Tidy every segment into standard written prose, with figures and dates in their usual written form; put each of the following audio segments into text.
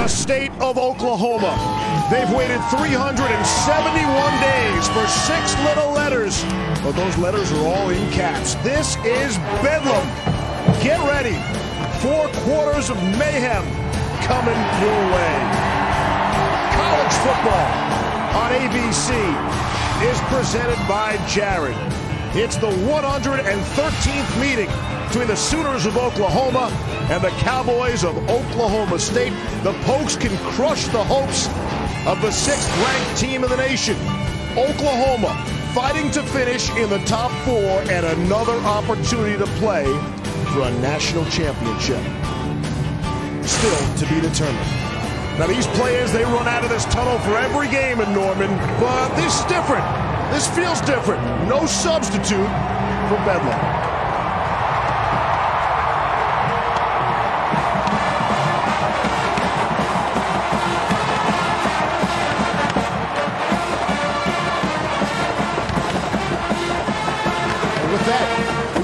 the state of Oklahoma. They've waited 371 days for 6 little letters, but those letters are all in caps. This is Bedlam. Get ready. 4 quarters of mayhem coming your way. College football on ABC is presented by Jared. It's the 113th meeting between the Sooners of Oklahoma and the Cowboys of Oklahoma State. The Pokes can crush the hopes of the 6th-ranked team in the nation. Oklahoma fighting to finish in the top 4 and another opportunity to play for a national championship. Still to be determined. Now these players, they run out of this tunnel for every game in Norman, but this is different. This feels different. No substitute for Bedlam.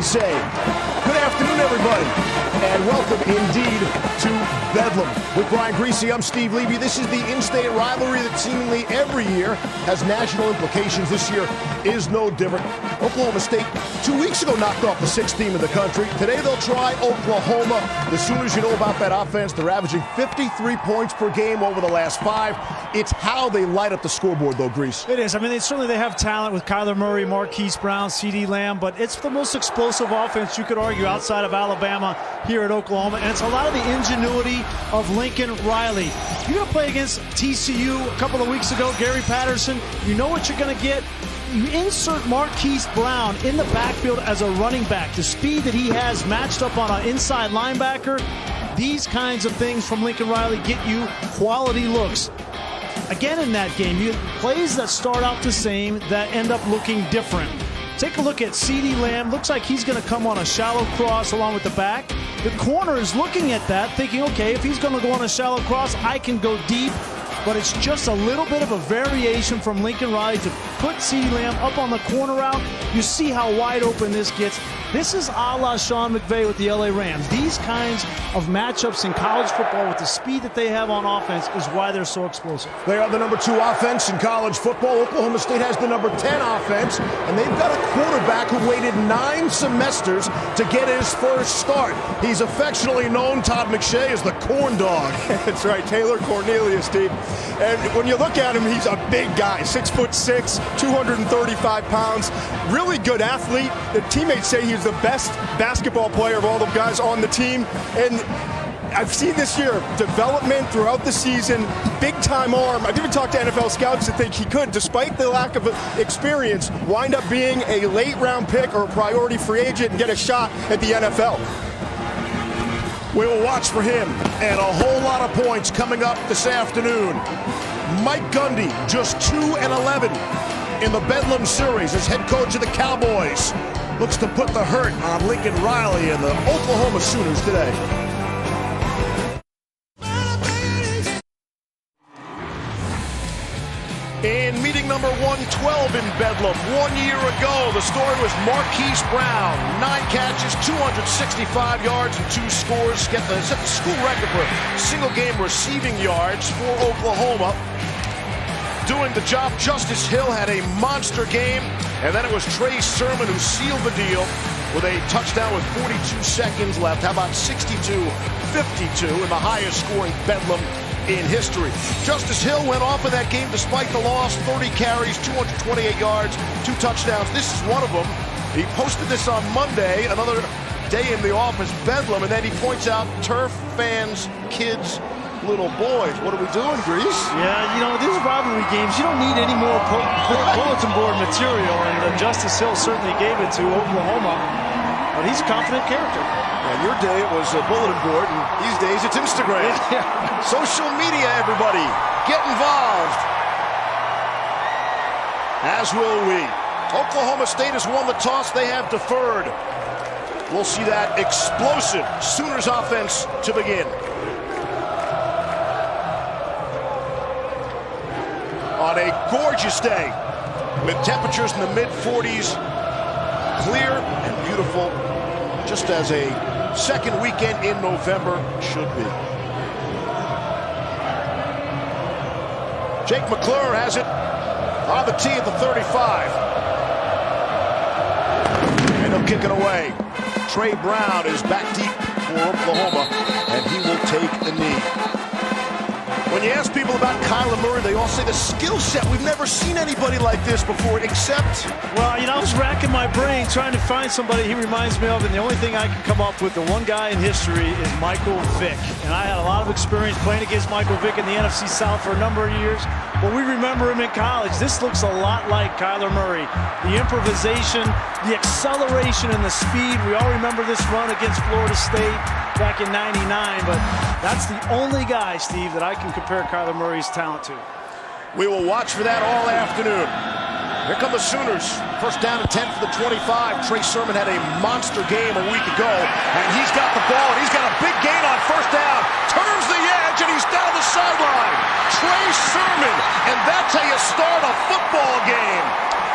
Say, good afternoon, everybody, and welcome indeed to Bedlam. With Brian Greasy, I'm Steve Levy. This is the in-state rivalry that seemingly every year has national implications. This year is no different. Oklahoma State 2 weeks ago knocked off the 6th team in the country. Today they'll try Oklahoma. The Sooners, you know about that offense. They're averaging 53 points per game over the last 5. It's how they light up the scoreboard, though, Grease. It is. I mean, they have talent with Kyler Murray, Marquise Brown, CeeDee Lamb, but it's the most explosive offense you could argue outside of Alabama here at Oklahoma, and it's a lot of the ingenuity of Lincoln Riley. You're going to play against TCU a couple of weeks ago, Gary Patterson. You know what you're going to get. You insert Marquise Brown in the backfield as a running back. The speed that he has matched up on an inside linebacker, these kinds of things from Lincoln Riley get you quality looks. Again, in that game, you plays that start out the same that end up looking different. Take a look at CeeDee Lamb. Looks like he's going to come on a shallow cross along with the back. The corner is looking at that, thinking, okay, if he's going to go on a shallow cross, I can go deep. But it's just a little bit of a variation from Lincoln Riley to put CeeDee Lamb up on the corner route. You see how wide open this gets. This is a la Sean McVay with the LA Rams. These kinds of matchups in college football with the speed that they have on offense is why they're so explosive. They are the number 2 offense in college football. Oklahoma State has the number 10 offense, and they've got a quarterback who waited 9 semesters to get his first start. He's affectionately known, Todd McShay, as the corn dog. That's right, Taylor Cornelius, Steve. And when you look at him, he's a big guy, 6'6", 235 pounds, really good athlete. The teammates say he's the best basketball player of all the guys on the team. And I've seen this year development throughout the season, big-time arm. I've even talked to NFL scouts that think he could, despite the lack of experience, wind up being a late-round pick or a priority free agent and get a shot at the NFL. We will watch for him and a whole lot of points coming up this afternoon. Mike Gundy, just 2-11 in the Bedlam series as head coach of the Cowboys. Looks to put the hurt on Lincoln Riley and the Oklahoma Sooners today. In meeting number 112 in Bedlam, 1 year ago, the story was Marquise Brown. 9 catches, 265 yards, and 2 scores. Set the school record for single-game receiving yards for Oklahoma. Doing the job, Justice Hill had a monster game, and then it was Trey Sermon who sealed the deal with a touchdown with 42 seconds left. How about 62-52 in the highest scoring Bedlam in history. Justice Hill went off in that game despite the loss. 30 carries, 228 yards, 2 touchdowns. This is one of them. He posted this on Monday, another day in the office, Bedlam, and then he points out turf fans, kids, little boys. What are we doing, Grease? Yeah, you know, these rivalry games, you don't need any more bulletin board material, and Justice Hill certainly gave it to Oklahoma. But he's a confident character. Yeah, your day it was a bulletin board, and these days it's Instagram. Yeah. Social media, everybody. Get involved. As will we. Oklahoma State has won the toss. They have deferred. We'll see that explosive Sooners offense to begin. On a gorgeous day with temperatures in the mid-40s, clear and beautiful, just as a second weekend in November should be. Jake McClure has it on the tee at the 35. And he'll kick it away. Trey Brown is back deep for Oklahoma, and he will take the knee. When you ask people about Kyler Murray, they all say the skill set. We've never seen anybody like this before, except... Well, you know, I was racking my brain trying to find somebody he reminds me of, and the only thing I can come up with, the one guy in history, is Michael Vick. And I had a lot of experience playing against Michael Vick in the NFC South for a number of years, but we remember him in college. This looks a lot like Kyler Murray. The improvisation, the acceleration, and the speed. We all remember this run against Florida State back in '99, but that's the only guy, Steve, that I can compare Kyler Murray's talent to. We will watch for that all afternoon. Here come the Sooners. First down and 10 for the 25. Trey Sermon had a monster game a week ago, and he's got the ball, and he's got a big gain on first down. Turns the edge, and he's down the sideline. Trey Sermon, and that's how you start a football game.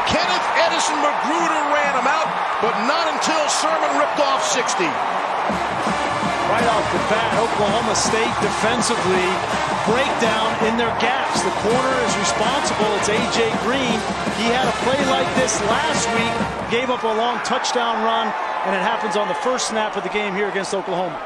Kenneth Edison Magruder ran him out, but not until Sermon ripped off 60. Right off the bat, Oklahoma State defensively breakdown in their gaps. The corner is responsible. It's A.J. Green. He had a play like this last week, gave up a long touchdown run, and it happens on the first snap of the game here against Oklahoma.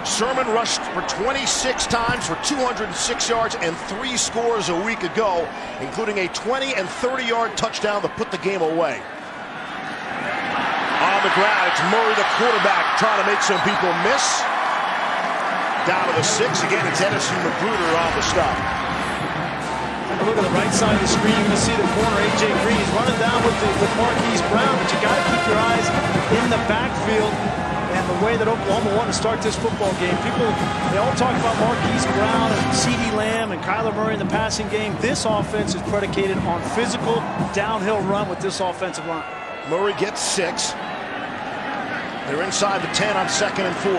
Sermon rushed for 26 times for 206 yards and 3 scores a week ago, including a 20 and 30-yard touchdown to put the game away. On the ground, it's Murray, the quarterback, trying to make some people miss. Down to the 6. Again, it's Edison Magruder on the stop. Take a look at the right side of the screen. You're going to see the corner, A.J. Green. He's running down with Marquise Brown, but you got to keep your eyes in the backfield. And the way that Oklahoma wanted to start this football game, they all talk about Marquise Brown and C.D. Lamb and Kyler Murray in the passing game. This offense is predicated on physical downhill run with this offensive line. Murray gets 6. They're inside the 10 on 2nd and 4.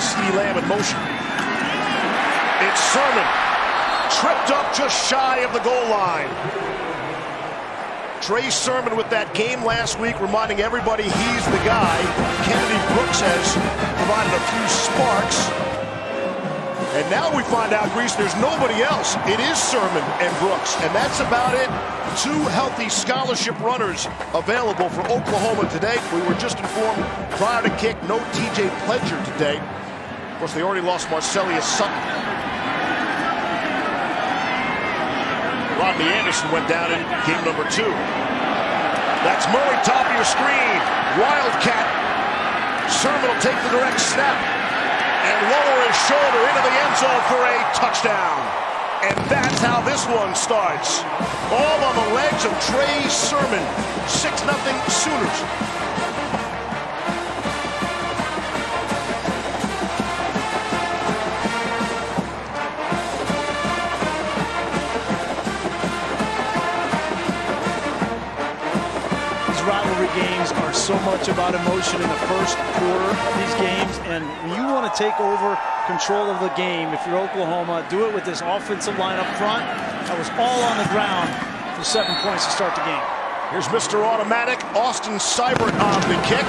C.D. Lamb in motion. It's Sermon. Tripped up just shy of the goal line. Trey Sermon with that game last week, reminding everybody he's the guy. Kennedy Brooks has provided a few sparks. And now we find out, Grease, there's nobody else. It is Sermon and Brooks, and that's about it. 2 healthy scholarship runners available for Oklahoma today. We were just informed prior to kick, no TJ Pledger today. Of course, they already lost Marcellus Sutton. Rodney Anderson went down in game number 2. That's Murray, top of your screen. Wildcat. Sermon will take the direct snap and lower his shoulder into the end zone for a touchdown. And that's how this one starts. All on the legs of Trey Sermon. 6-0 Sooners. Rivalry games are so much about emotion in the first quarter of these games, and when you want to take over control of the game, if you're Oklahoma, do it with this offensive line up front. That was all on the ground for 7 points to start the game. Here's Mr. Automatic, Austin Seibert on the kick.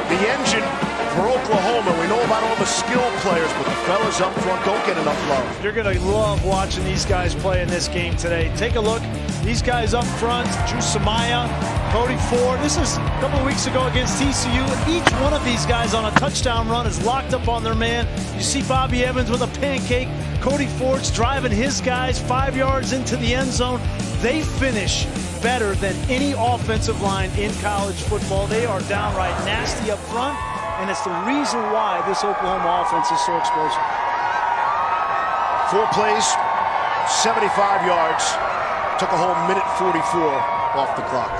The engine for Oklahoma. We know about all the skill players, but the fellas up front don't get enough love. You're going to love watching these guys play in this game today. Take a look. These guys up front, Drew Samaya, Cody Ford. This is a couple of weeks ago against TCU. Each one of these guys on a touchdown run is locked up on their man. You see Bobby Evans with a pancake. Cody Ford's driving his guys 5 yards into the end zone. They finish better than any offensive line in college football. They are downright nasty up front, and it's the reason why this Oklahoma offense is so explosive. 4 plays, 75 yards. Took a whole minute 44 off the clock.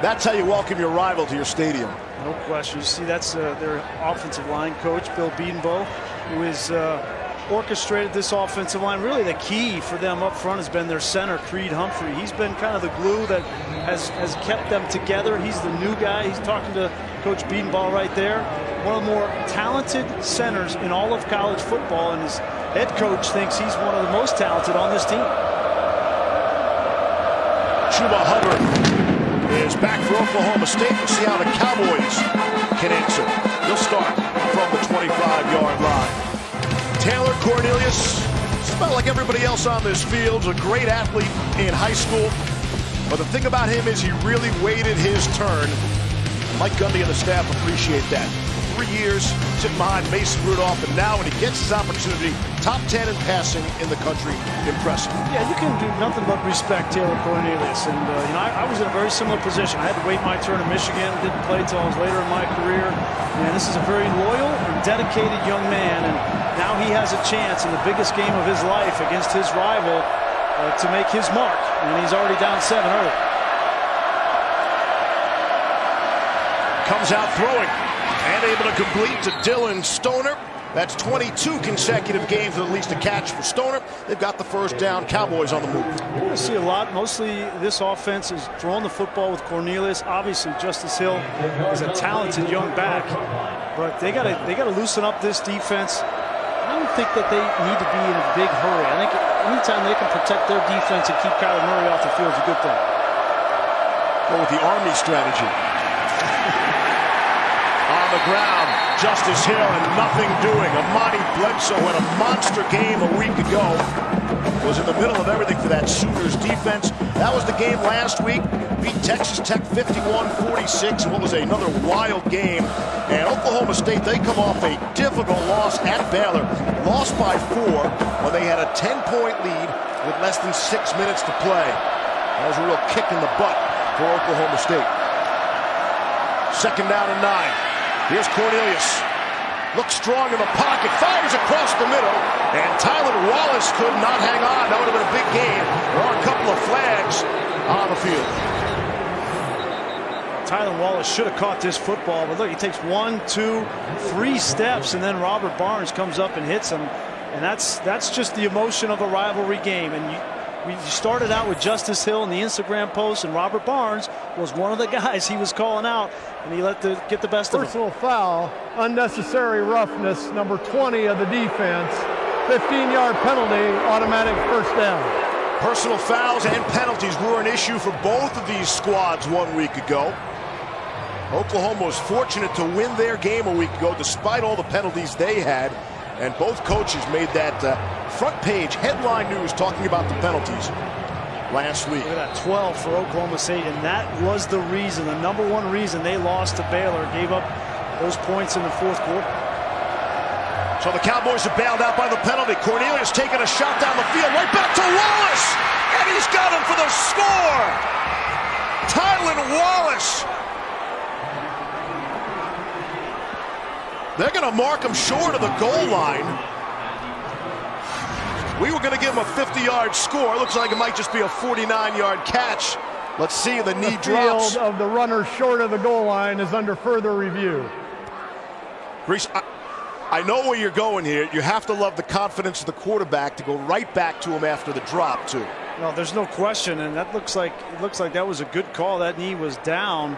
That's how you welcome your rival to your stadium. No question. You see, that's their offensive line coach, Bill Bedenbaugh, who has orchestrated this offensive line. Really, the key for them up front has been their center, Creed Humphrey. He's been kind of the glue that has kept them together. He's the new guy. He's talking to Coach Bedenbaugh right there. One of the more talented centers in all of college football, and his head coach thinks he's one of the most talented on this team. Chuba Hubbard is back for Oklahoma State. We'll see how the Cowboys can answer. He'll start from from the 25-yard line. Taylor Cornelius, about like everybody else on this field, a great athlete in high school. But the thing about him is he really waited his turn. Mike Gundy and the staff appreciate that. 3 years sitting behind Mason Rudolph, and now when he gets his opportunity, top 10 in passing in the country, impressive. Yeah, you can do nothing but respect Taylor Cornelius. And, I was in a very similar position. I had to wait my turn in Michigan, didn't play until I was later in my career. And this is a very loyal and dedicated young man, and now he has a chance in the biggest game of his life against his rival to make his mark. And he's already down 7 early. Comes out throwing and able to complete to Dylan Stoner. That's 22 consecutive games with at least a catch for Stoner. They've got the first down. Cowboys on the move. You're going to see a lot. Mostly this offense is throwing the football with Cornelius. Obviously, Justice Hill is a talented young back, but they got to loosen up this defense. I don't think that they need to be in a big hurry. I think anytime they can protect their defense and keep Kyler Murray off the field is a good thing. Go with the Army strategy. On the ground, Justice Hill and nothing doing. Amani Bledsoe had a monster game a week ago. Was in the middle of everything for that Sooners defense. That was the game last week. Beat Texas Tech 51-46 in what was another wild game. And Oklahoma State, they come off a difficult loss at Baylor. Lost by 4 when they had a 10-point lead with less than 6 minutes to play. That was a real kick in the butt for Oklahoma State. Second down and 9. Here's Cornelius. Looks strong in the pocket. Fires across the middle. And Tylan Wallace could not hang on. That would have been a big game. There are a couple of flags on the field. Tylan Wallace should have caught this football. But look, he takes 1, 2, 3 steps. And then Robert Barnes comes up and hits him. And that's just the emotion of a rivalry game. And we started out with Justice Hill in the Instagram post, and Robert Barnes was one of the guys he was calling out, and he get the best of him. Personal foul, unnecessary roughness, number 20 of the defense, 15-yard penalty, automatic first down. Personal fouls and penalties were an issue for both of these squads 1 week ago. Oklahoma was fortunate to win their game a week ago despite all the penalties they had. And both coaches made that front page headline news talking about the penalties last week. Look at that, 12 for Oklahoma State, and that was the reason, the number one reason they lost to Baylor, gave up those points in the fourth quarter. So the Cowboys are bailed out by the penalty. Cornelius taking a shot down the field, right back to Wallace, and he's got him for the score. Tylan Wallace. They're going to mark him short of the goal line. We were going to give him a 50-yard score. Looks like it might just be a 49-yard catch. Let's see, the knee drops. The field of the runner short of the goal line is under further review. Reese, I know where you're going here. You have to love the confidence of the quarterback to go right back to him after the drop, too. No, there's no question, and that looks like that was a good call. That knee was down.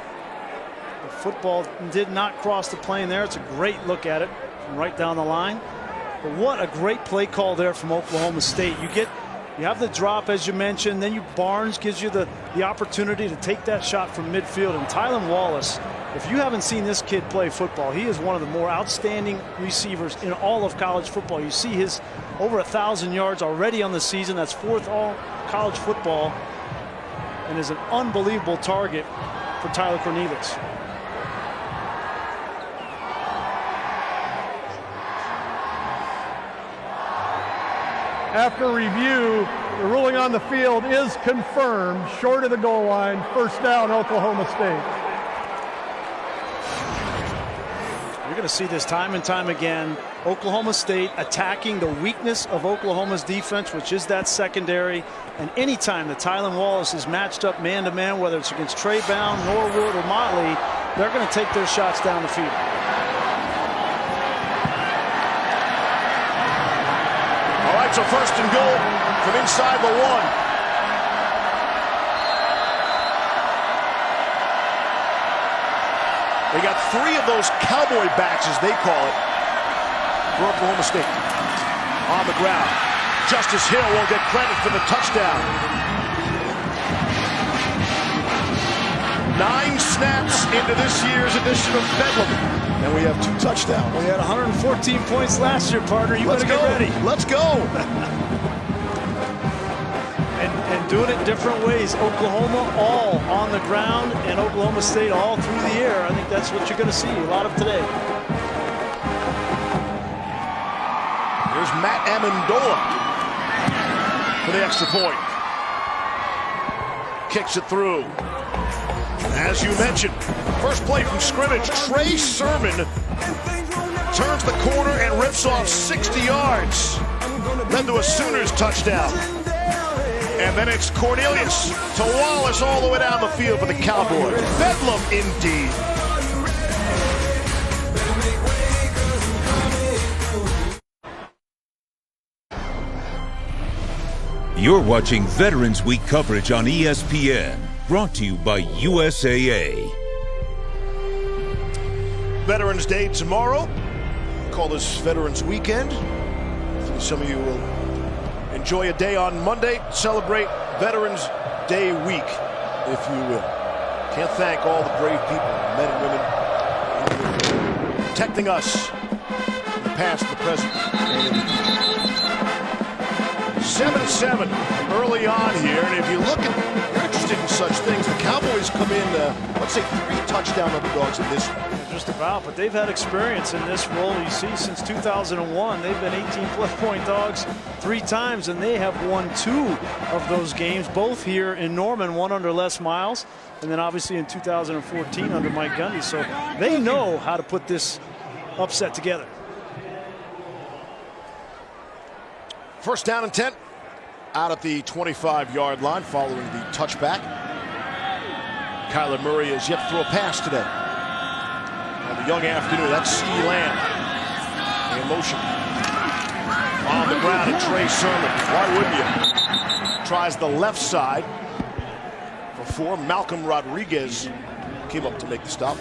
The football did not cross the plane there. It's a great look at it from right down the line. But what a great play call there from Oklahoma State. You have the drop, as you mentioned, then Barnes gives you the opportunity to take that shot from midfield. And Tylan Wallace, if you haven't seen this kid play football, he is one of the more outstanding receivers in all of college football. You see his over 1,000 yards already on the season. That's 4th all college football, and is an unbelievable target for Tyler Cornelius. After review, the ruling on the field is confirmed, short of the goal line, first down, Oklahoma State. You're going to see this time and time again. Oklahoma State attacking the weakness of Oklahoma's defense, which is that secondary. And anytime that Tylan Wallace is matched up man-to-man, whether it's against Trey Brown, Norwood, or Motley, they're going to take their shots down the field. All right, so first and goal from inside the 1. They got 3 of those cowboy backs, as they call it, for Oklahoma State. On the ground. Justice Hill will get credit for the touchdown. 9 snaps into this year's edition of Bedlam. And we have 2 touchdowns. We had 114 points last year, partner. You better get ready. Let's go. And doing it different ways. Oklahoma all on the ground, and Oklahoma State all through the air. I think that's what you're going to see a lot of today. Here's Matt Ammendola for the extra point. Kicks it through. As you mentioned, first play from scrimmage, Trey Sermon turns the corner and rips off 60 yards. Led to a Sooners touchdown. And then it's Cornelius to Wallace all the way down the field for the Cowboys. Bedlam indeed. You're watching Veterans Week coverage on ESPN, brought to you by USAA. Veterans Day tomorrow. Call this Veterans Weekend. Hopefully some of you will enjoy a day on Monday. Celebrate Veterans Day week, if you will. Can't thank all the brave people, men and women, protecting us in the past, the present, and in the future. 7-7 early on here, and if you look at, you're interested in such things, the Cowboys come in, let's say 3 touchdown underdogs in this one. Just about, but they've had experience in this role. You see, since 2001, they've been 18-plus point dogs 3 times, and they have won 2 of those games, both here in Norman, one under Les Miles, and then obviously in 2014 under Mike Gundy. So they know how to put this upset together. First down and 10 out at the 25-yard line following the touchback. Kyler Murray has yet to throw a pass today. On the young afternoon, that's C.D. Lamb in motion. On the ground and Trey Sermon. Why wouldn't you? Tries the left side for 4. Malcolm Rodriguez came up to make the stop.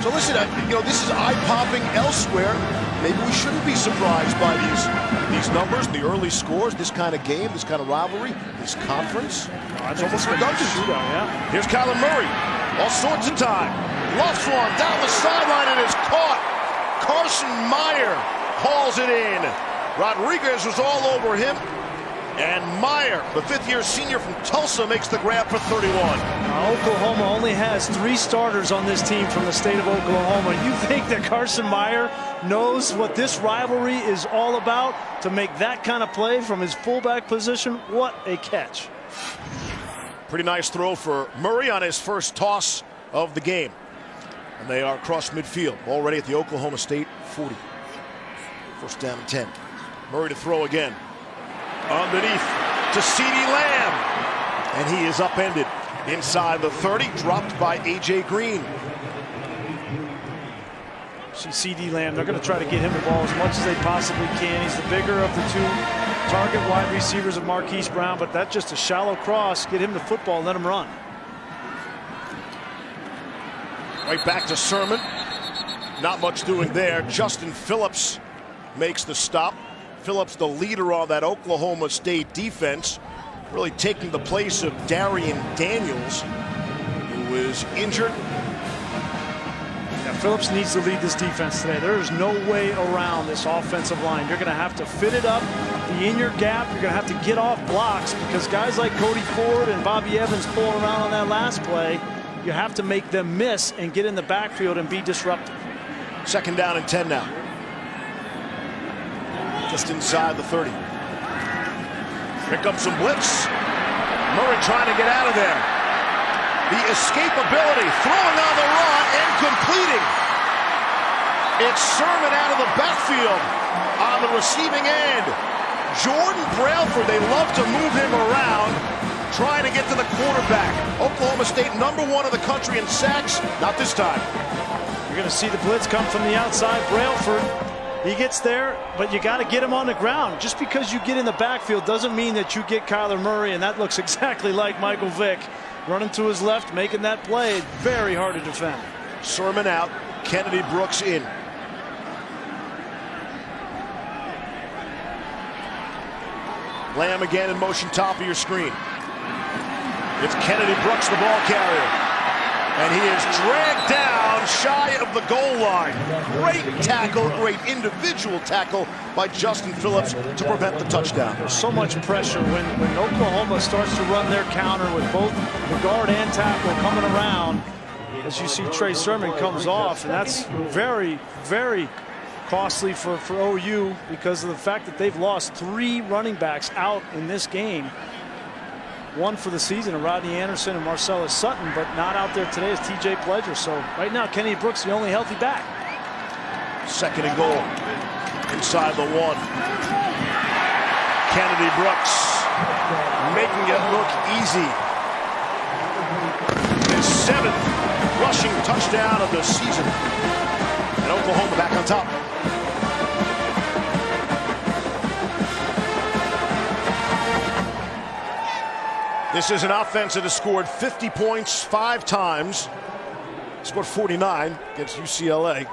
So listen, this is eye-popping elsewhere. Maybe we shouldn't be surprised by these numbers, the early scores, this kind of game, this kind of rivalry, this conference. It's almost redundant. Here's Kyler Murray. All sorts of time. Lofts one down the sideline and is caught. Carson Meyer hauls it in. Rodriguez was all over him. And Meyer, the 5th-year senior from Tulsa, makes the grab for 31. Oklahoma only has 3 starters on this team from the state of Oklahoma. You think that Carson Meyer knows what this rivalry is all about to make that kind of play from his fullback position? What a catch. Pretty nice throw for Murray on his first toss of the game. And they are across midfield, already at the Oklahoma State 40. First down and 10. Murray to throw again. Underneath to C.D. Lamb. And he is upended inside the 30, dropped by A.J. Green. See C.D. Lamb, they're going to try to get him the ball as much as they possibly can. He's the bigger of the 2 target wide receivers of Marquise Brown, but that's just a shallow cross. Get him the football and let him run. Right back to Sermon. Not much doing there. Justin Phillips makes the stop. Phillips, the leader on that Oklahoma State defense, really taking the place of Darian Daniels, who is injured. Yeah, Phillips needs to lead this defense today. There is no way around this offensive line. You're going to have to fit it up, be in your gap. You're going to have to get off blocks because guys like Cody Ford and Bobby Evans pulling around on that last play, you have to make them miss and get in the backfield and be disruptive. Second down and 10 now. Just inside the 30. Here comes some blitz. Murray trying to get out of there. The escapability, throwing on the run and completing. It's Sermon out of the backfield on the receiving end. Jordan Brailford, they love to move him around, trying to get to the quarterback. Oklahoma State #1 in the country in sacks. Not this time. You're going to see the blitz come from the outside. Brailford, he gets there, but you got to get him on the ground. Just because you get in the backfield doesn't mean that you get Kyler Murray, and that looks exactly like Michael Vick. Running to his left, making that play. Very hard to defend. Sermon out, Kennedy Brooks in. Lamb again in motion, top of your screen. It's Kennedy Brooks, the ball carrier. And he is dragged down shy of the goal line. Great tackle, great individual tackle by Justin Phillips to prevent the touchdown. There's so much pressure when Oklahoma starts to run their counter with both the guard and tackle coming around. As you see, Trey Sermon comes off, and that's very, very costly for OU because of the fact that they've lost 3 running backs out in this game. One for the season, Rodney Anderson and Marcellus Sutton, but not out there today is TJ Pledger. So right now, Kenny Brooks, the only healthy back. 2nd and goal inside the 1. Kennedy Brooks making it look easy. His 7th rushing touchdown of the season. And Oklahoma back on top. This is an offense that has scored 50 points 5 times. Scored 49 against UCLA.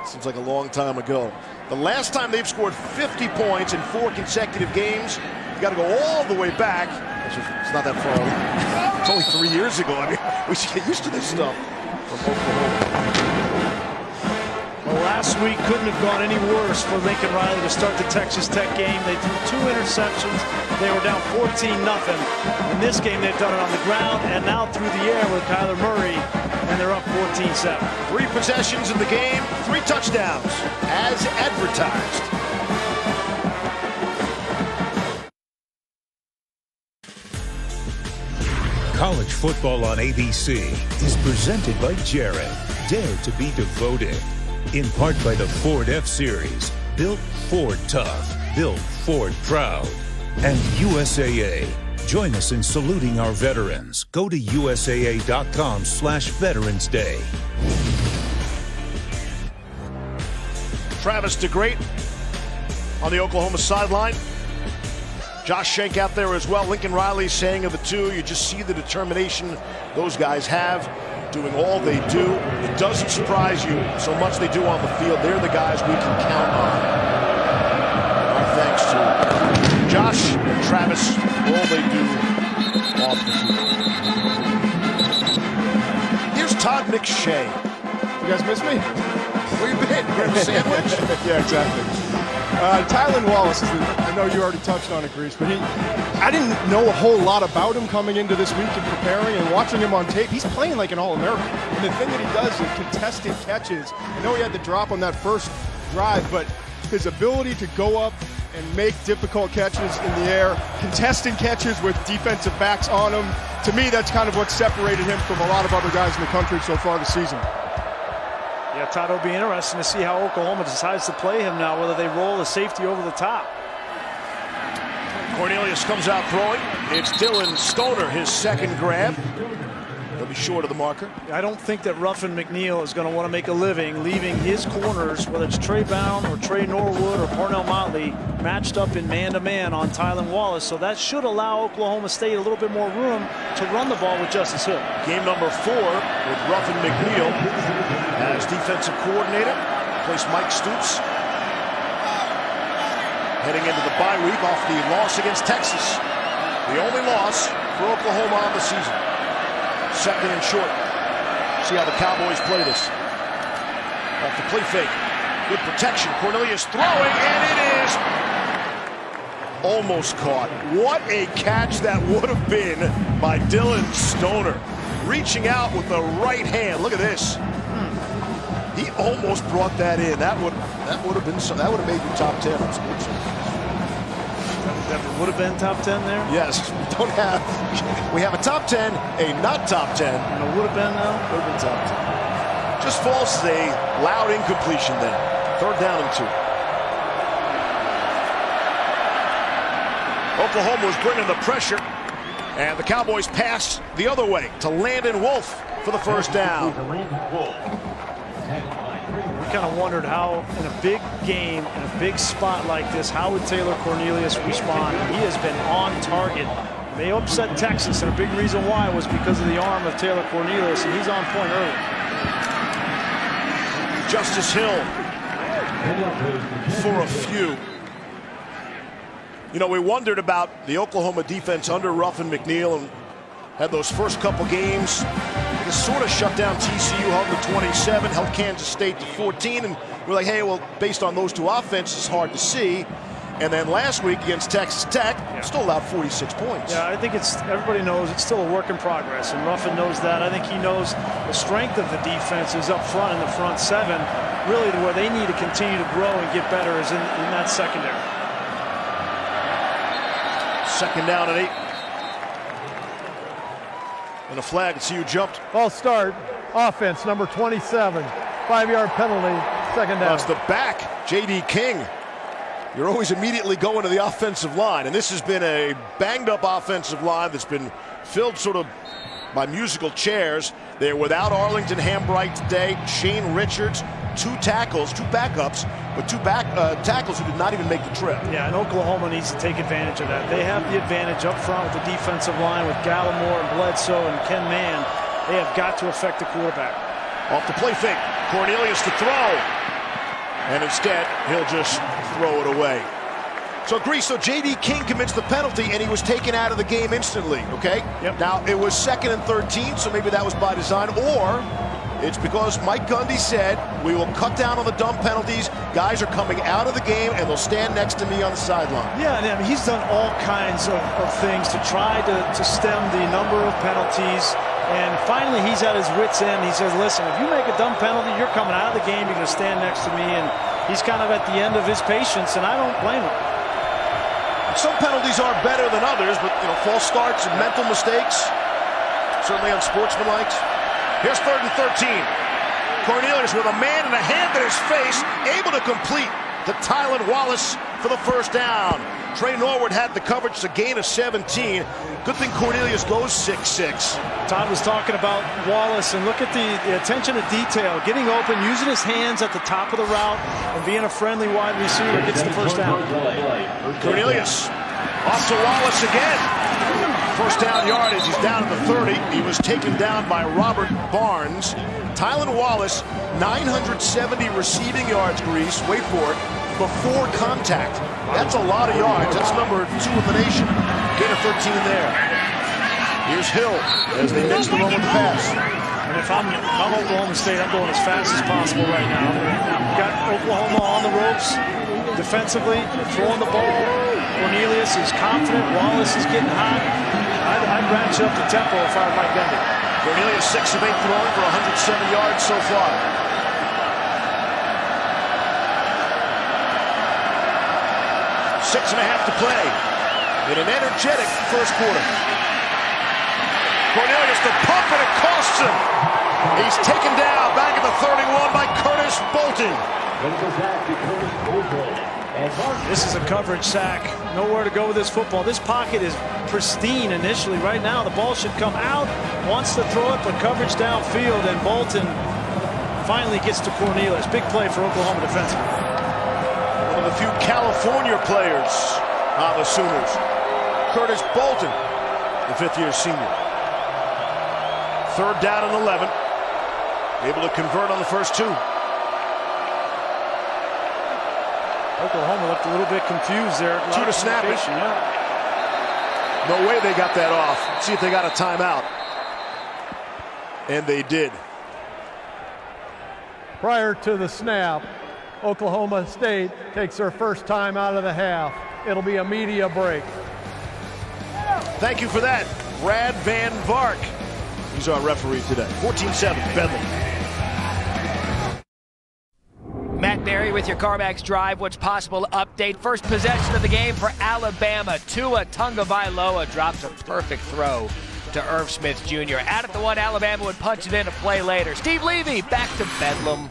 Seems like a long time ago. The last time they've scored 50 points in 4 consecutive games, you got to go all the way back. It's not that far away. It's only 3 years ago. I mean, we should get used to this stuff from Oklahoma. Well, last week couldn't have gone any worse for Lincoln Riley to start the Texas Tech game. They threw 2 interceptions. They were down 14-0. In this game, they've done it on the ground and now through the air with Kyler Murray, and they're up 14-7. 3 possessions in the game, 3 touchdowns, as advertised. College football on ABC is presented by Jared. Dare to be devoted. In part by the Ford F-Series. Built Ford tough. Built Ford proud. And USAA. Join us in saluting our veterans. Go to USAA.com/Veterans Day. Travis DeGreat on the Oklahoma sideline. Josh Schenck out there as well. Lincoln Riley saying of the two, you just see the determination those guys have, doing all they do. It doesn't surprise you so much they do on the field. They're the guys we can count on. Our thanks to Josh and Travis, all they do off the field. Here's Todd McShay. You guys miss me? Where you been? Grab a sandwich? Yeah, exactly. Tylan Wallace, I know you already touched on it, Grease, but I didn't know a whole lot about him coming into this week and preparing and watching him on tape. He's playing like an All-American. And the thing that he does is contested catches. I know he had the drop on that first drive, but his ability to go up and make difficult catches in the air, contesting catches with defensive backs on him, to me, that's kind of what separated him from a lot of other guys in the country so far this season. Yeah, Todd, it'll be interesting to see how Oklahoma decides to play him now, whether they roll the safety over the top. Cornelius comes out throwing. It's Dylan Stoner, his 2nd grab. He'll be short of the marker. I don't think that Ruffin McNeil is going to want to make a living leaving his corners, whether it's Trey Brown or Trey Norwood or Parnell Motley, matched up in man-to-man on Tylan Wallace. So that should allow Oklahoma State a little bit more room to run the ball with Justice Hill. Game number 4 with Ruffin McNeil as defensive coordinator. Replaced Mike Stoops. Heading into the bye week off the loss against Texas. The only loss for Oklahoma on the season. 2nd and short. See how the Cowboys play this. Off the play fake. Good protection. Cornelius throwing, and it is almost caught. What a catch that would have been by Dylan Stoner. Reaching out with the right hand. Look at this. He almost brought that in. That would have made you top 10 on Sports. That would have been top 10 there? Yes, we have a top 10, a not top 10. And it would have been now? Would have been top 10. Just falls a loud incompletion then. 3rd down and 2. Oklahoma was bringing the pressure, and the Cowboys pass the other way to Landon Wolf for the 1st down. We kind of wondered how, in a big game, in a big spot like this, how would Taylor Cornelius respond? He has been on target. They upset Texas, and a big reason why was because of the arm of Taylor Cornelius, and he's on point early. Justice Hill for a few. You know, we wondered about the Oklahoma defense under Ruffin McNeil, and had those first couple games. It sort of shut down TCU, held to 27, held Kansas State to 14, and we're like, hey, well, based on those two offenses, it's hard to see. And then last week against Texas Tech, still allowed 46 points. Yeah, I think everybody knows it's still a work in progress, and Ruffin knows that. I think he knows the strength of the defense is up front in the front seven. Really, where they need to continue to grow and get better is in that secondary. Second down and 8. And a flag. See who jumped. Ball start. Offense, number 27. 5-yard penalty. Second down. That's the back, J.D. King. You're always immediately going to the offensive line. And this has been a banged-up offensive line that's been filled sort of by musical chairs. They're without Arlington Hambright today. Shane Richards, 2 tackles, 2 backups, but 2 tackles who did not even make the trip. Yeah, and Oklahoma needs to take advantage of that. They have the advantage up front with the defensive line with Gallimore and Bledsoe and Ken Mann. They have got to affect the quarterback. Off the play fake, Cornelius to throw. And instead, he'll just throw it away. So J.D. King commits the penalty, and he was taken out of the game instantly, okay? Yep. Now, it was 2nd and 13, so maybe that was by design, or it's because Mike Gundy said, we will cut down on the dumb penalties. Guys are coming out of the game, and they'll stand next to me on the sideline. Yeah, and I mean, he's done all kinds of things to try to stem the number of penalties. And finally, he's at his wit's end. He says, listen, if you make a dumb penalty, you're coming out of the game. You're going to stand next to me. And he's kind of at the end of his patience, and I don't blame him. Some penalties are better than others, but, false starts and mental mistakes, certainly unsportsmanlike. Here's 3rd and 13. Cornelius with a man and a hand in his face, able to complete to Tylan Wallace for the first down. Trey Norwood had the coverage to gain of 17. Good thing Cornelius goes 6'6". Todd was talking about Wallace, and look at the attention to detail. Getting open, using his hands at the top of the route, and being a friendly wide receiver gets the first down. Cornelius off to Wallace again. First down yardage, he's down at the 30. He was taken down by Robert Barnes. Tylan Wallace, 970 receiving yards, Grease, wait for it, before contact. That's a lot of yards. That's number 2 in the nation. Gain of 13 there. Here's Hill as they mix the moment pass. And if I'm Oklahoma State, I'm going as fast as possible right now. We've got Oklahoma on the ropes defensively, throwing the ball. Cornelius is confident. Wallace is getting hot. I'd ratchet up the tempo if I were Mike Gundy. Cornelius 6 of 8 throwing for 107 yards so far. 6.5 to play in an energetic first quarter. Cornelius the pump, and it costs him. He's taken down back at the 31 by Curtis Bolton. This is a coverage sack. Nowhere to go with this football. This pocket is pristine initially. Right now, the ball should come out. Wants to throw it, but coverage downfield, and Bolton finally gets to Cornelius. Big play for Oklahoma defensively. One of the few California players on the Sooners. Curtis Bolton, the 5th-year senior. 3rd down and 11. Able to convert on the first 2. Oklahoma looked a little bit confused there. 2 to snap it. Yeah. No way they got that off. Let's see if they got a timeout. And they did. Prior to the snap, Oklahoma State takes their first time out of the half. It'll be a media break. Thank you for that, Brad Van Vark. He's our referee today. 14-7, Bedlam. Matt Berry with your CarMax Drive What's Possible update. First possession of the game for Alabama. Tua Tagovailoa drops a perfect throw to Irv Smith Jr. Out at the 1, Alabama would punch it in a play later. Steve Levy back to Bedlam.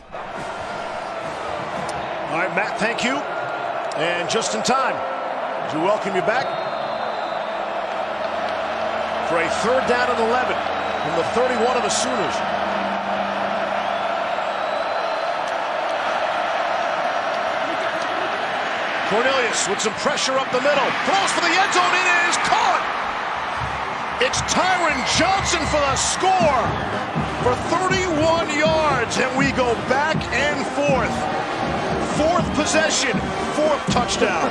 All right, Matt, thank you. And just in time, we welcome you back for a 3rd down and 11 from the 31 of the Sooners. Cornelius with some pressure up the middle. Throws for the end zone. It is caught. It's Tyron Johnson for the score for 31 yards. And we go back and forth. 4th possession, 4th touchdown.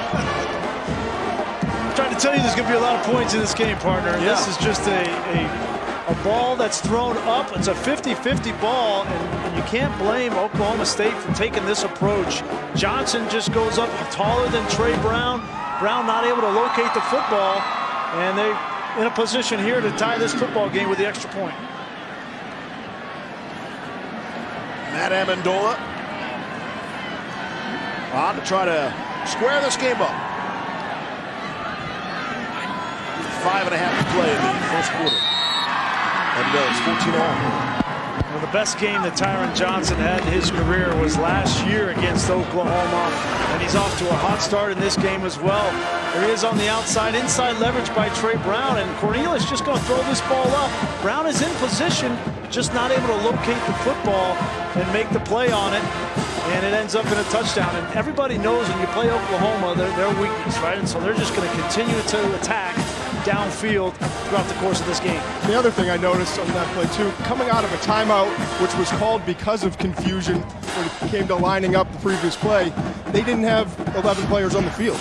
Trying to tell you there's going to be a lot of points in this game, partner. Yeah. This is just a ball that's thrown up. It's a 50-50 ball, and you can't blame Oklahoma State for taking this approach. Johnson just goes up taller than Trey Brown. Brown not able to locate the football, and they're in a position here to tie this football game with the extra point. Matt Ammendola on to try to square this game up. 5.5 to play in the first quarter. And it's 14-all. Well, the best game that Tyron Johnson had in his career was last year against Oklahoma, and he's off to a hot start in this game as well. There he is on the outside, inside leverage by Trey Brown, and Cornelius just going to throw this ball up. Brown is in position, just not able to locate the football and make the play on it, and it ends up in a touchdown. And everybody knows when you play Oklahoma, their weakness, right? And so they're just going to continue to attack downfield throughout the course of this game. The other thing I noticed on that play too, coming out of a timeout, which was called because of confusion when it came to lining up the previous play, they didn't have 11 players on the field.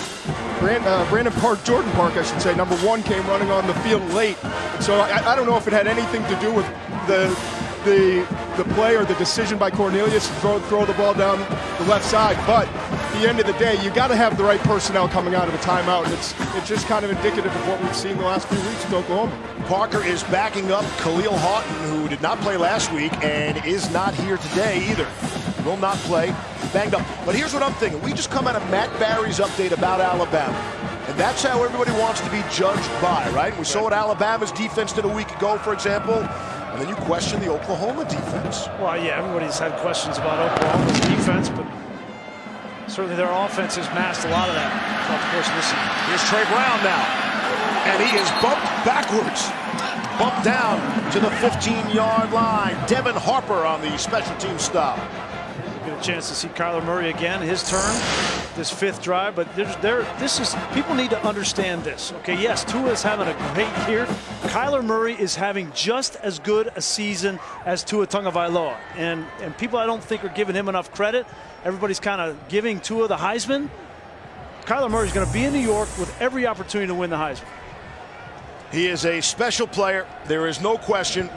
Jordan Park, I should say, number 1, came running on the field late. So I don't know if it had anything to do with the play or the decision by Cornelius to throw the ball down the left side, but at the end of the day, you got to have the right personnel coming out of a timeout, and it's just kind of indicative of what we've seen the last few weeks with Oklahoma. Parker is backing up Khalil Houghton, who did not play last week and is not here today either. Will not play, banged up. But here's what I'm thinking. We just come out of Matt Barry's update about Alabama, and that's how everybody wants to be judged by, right? We saw what Alabama's defense did a week ago, for example, and then you question the Oklahoma defense. Well, yeah, everybody's had questions about Oklahoma's defense, but certainly their offense has masked a lot of that throughout the course of this season. Here's Trey Brown now, and he is bumped backwards. Bumped down to the 15-yard line. Devin Harper on the special team stop. Get a chance to see Kyler Murray again, his turn, this 5th drive, but people need to understand this. Okay, yes, Tua is having a great year. Kyler Murray is having just as good a season as Tua Tagovailoa, and people I don't think are giving him enough credit. Everybody's kind of giving Tua the Heisman. Kyler Murray is going to be in New York with every opportunity to win the Heisman. He is a special player. There is no question.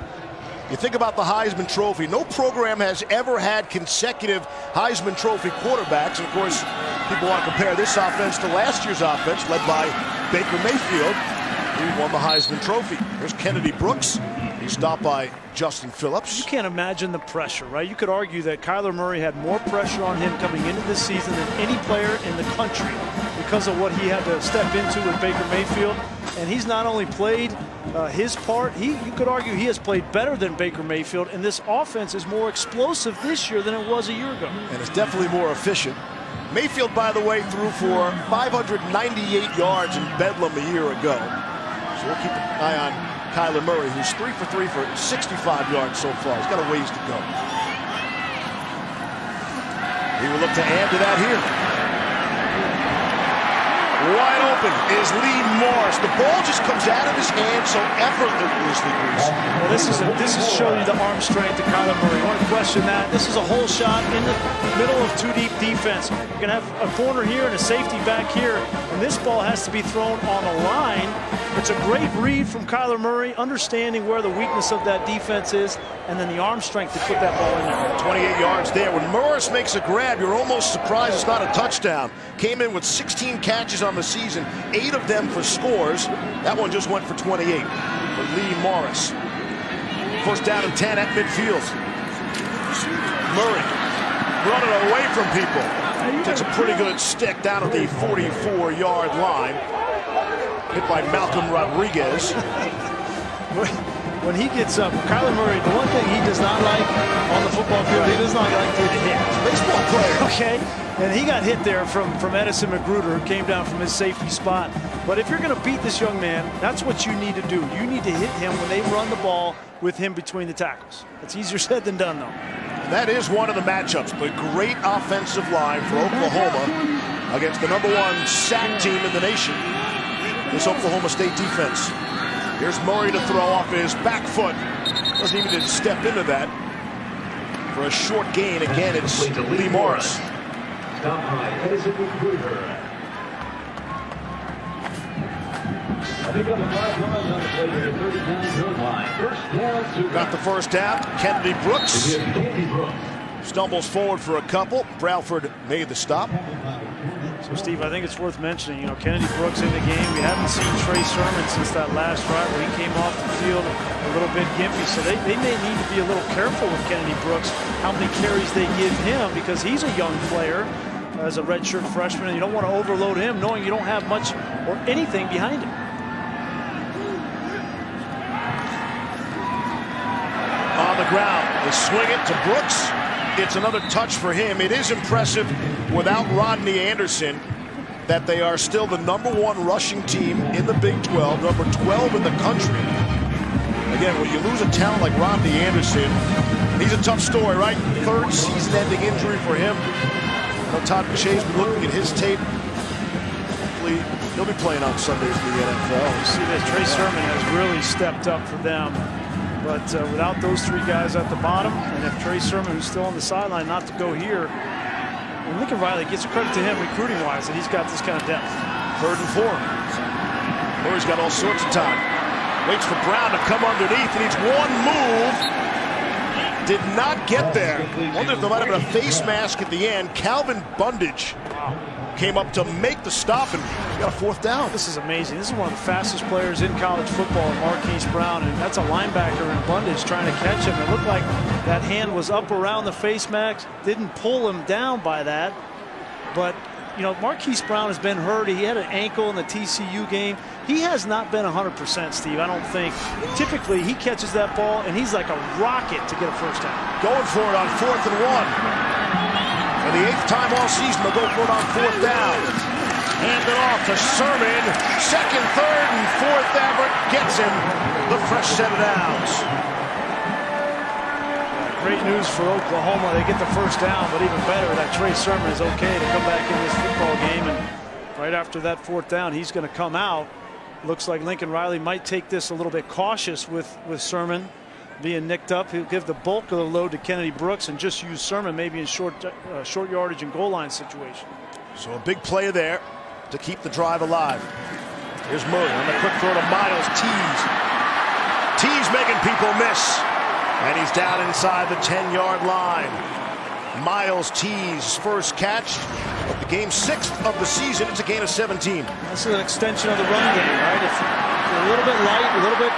You think about the Heisman Trophy. No program has ever had consecutive Heisman Trophy quarterbacks. And of course, people want to compare this offense to last year's offense, led by Baker Mayfield, who won the Heisman Trophy. There's Kennedy Brooks. He's stopped by Justin Phillips. You can't imagine the pressure, right? You could argue that Kyler Murray had more pressure on him coming into this season than any player in the country because of what he had to step into with Baker Mayfield. And he's not only played his part, you could argue he has played better than Baker Mayfield, and this offense is more explosive this year than it was a year ago. And it's definitely more efficient. Mayfield, by the way, threw for 598 yards in Bedlam a year ago. So we'll keep an eye on Kyler Murray, who's 3 for 3 for 65 yards so far. He's got a ways to go. He will look to add to that here. Wide open is Lee Morris. The ball just comes out of his hand so effortlessly. Well, this is showing you the arm strength of Kyler Murray. You want to question that? This is a hole shot in the middle of 2-deep defense. You're going to have a corner here and a safety back here, and this ball has to be thrown on a line. It's a great read from Kyler Murray, understanding where the weakness of that defense is, and then the arm strength to put that ball in there. 28 yards there. When Morris makes a grab, you're almost surprised it's not a touchdown. Came in with 16 catches on the season, 8 of them for scores. That one just went for 28 for Lee Morris. First down and 10 at midfield. Murray running away from people. Takes a pretty good stick down at the 44-yard line. Hit by Malcolm Rodriguez. When he gets up, Kyler Murray, the one thing he does not like on the football field, he does not like to hit. Baseball player. Okay, and he got hit there from Edison Magruder, who came down from his safety spot. But if you're going to beat this young man, that's what you need to do. You need to hit him when they run the ball with him between the tackles. It's easier said than done, though. And that is one of the matchups. The great offensive line for Oklahoma against the #1 sack team in the nation. This Oklahoma State defense. Here's Murray to throw off his back foot. Doesn't even step into that. For a short gain, again, it's Lee Morris. Stop by Edison Magruder. Got the first down. Kennedy Brooks stumbles forward for a couple. Bradford made the stop. So, Steve, I think it's worth mentioning, Kennedy Brooks in the game. We haven't seen Trey Sermon since that last drive where he came off the field a little bit gimpy. So they may need to be a little careful with Kennedy Brooks, how many carries they give him, because he's a young player as a redshirt freshman, and you don't want to overload him knowing you don't have much or anything behind him. On the ground, they swing it to Brooks. It's another touch for him. It is impressive without Rodney Anderson that they are still the #1 rushing team in the Big 12, number 12 in the country. Again, when you lose a talent like Rodney Anderson, he's a tough story, right? Third season-ending injury for him. Todd McShay's been looking at his tape. Hopefully, he'll be playing on Sunday for the NFL. You see that Trey Sermon has really stepped up for them. But without those three guys at the bottom, and if Trey Sermon, who's still on the sideline, not to go here, and Lincoln Riley gets credit to him recruiting-wise that he's got this kind of depth. 3rd and 4. Murray's got all sorts of time. Waits for Brown to come underneath, and he's one move. Did not get there. Wonder if there might have been a face mask at the end. Calvin Bundage came up to make the stop, and got a 4th down. This is amazing. This is one of the fastest players in college football, Marquise Brown, and that's a linebacker in Bundage trying to catch him. It looked like that hand was up around the face mask. Didn't pull him down by that, but Marquise Brown has been hurt. He had an ankle in the TCU game. He has not been 100%, Steve, I don't think. Typically, he catches that ball, and he's like a rocket to get a 1st down. Going for it on 4th and 1. For the 8th time all season, they'll go for it on 4th down. Hand it off to Sermon. 2nd, 3rd, and 4th. Everett gets him the fresh set of downs. Great news for Oklahoma. They get the 1st down, but even better that Trey Sermon is okay to come back in this football game. And right after that 4th down, he's going to come out. Looks like Lincoln Riley might take this a little bit cautious with Sermon being nicked up. He'll give the bulk of the load to Kennedy Brooks and just use Sermon maybe in short yardage and goal line situation. So a big play there to keep the drive alive. Here's Murray on the quick throw to Miles. Tees making people miss. And he's down inside the 10-yard line. Miles Tees' first catch of the game, 6th of the season. It's a gain of 17. This is an extension of the run game, right? If you're a little bit light, a little bit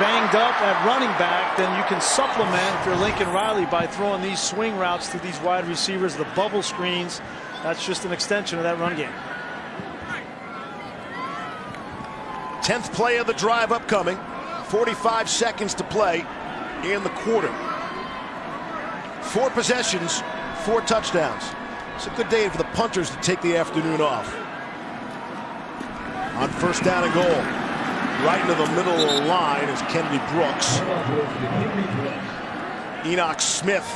banged up at running back, then you can supplement if you're Lincoln Riley by throwing these swing routes to these wide receivers, the bubble screens. That's just an extension of that run game. 10th play of the drive upcoming. 45 seconds to play in the quarter. 4 possessions, 4 touchdowns. It's a good day for the punters to take the afternoon off. On 1st down and goal, right into the middle of the line is Kennedy Brooks. Enoch Smith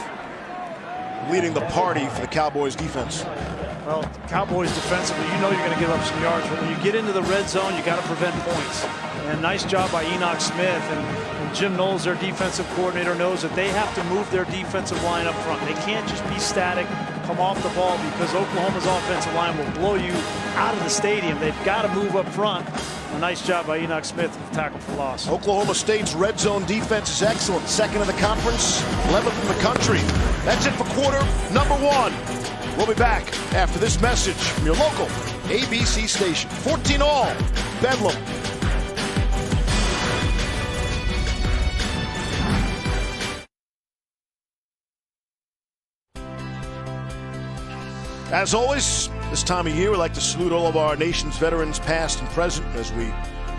leading the party for the Cowboys defense. Well, Cowboys defensively, you're going to give up some yards, but when you get into the red zone, you got to prevent points. And nice job by Enoch Smith, and Jim Knowles, their defensive coordinator, knows that they have to move their defensive line up front. They can't just be static, come off the ball, because Oklahoma's offensive line will blow you out of the stadium. They've got to move up front. A nice job by Enoch Smith with the tackle for loss. Oklahoma State's red zone defense is excellent. 2nd in the conference, 11th in the country. That's it for quarter number 1. We'll be back after this message from your local ABC station. 14-all, Bedlam. As always, this time of year, we like to salute all of our nation's veterans, past and present, as we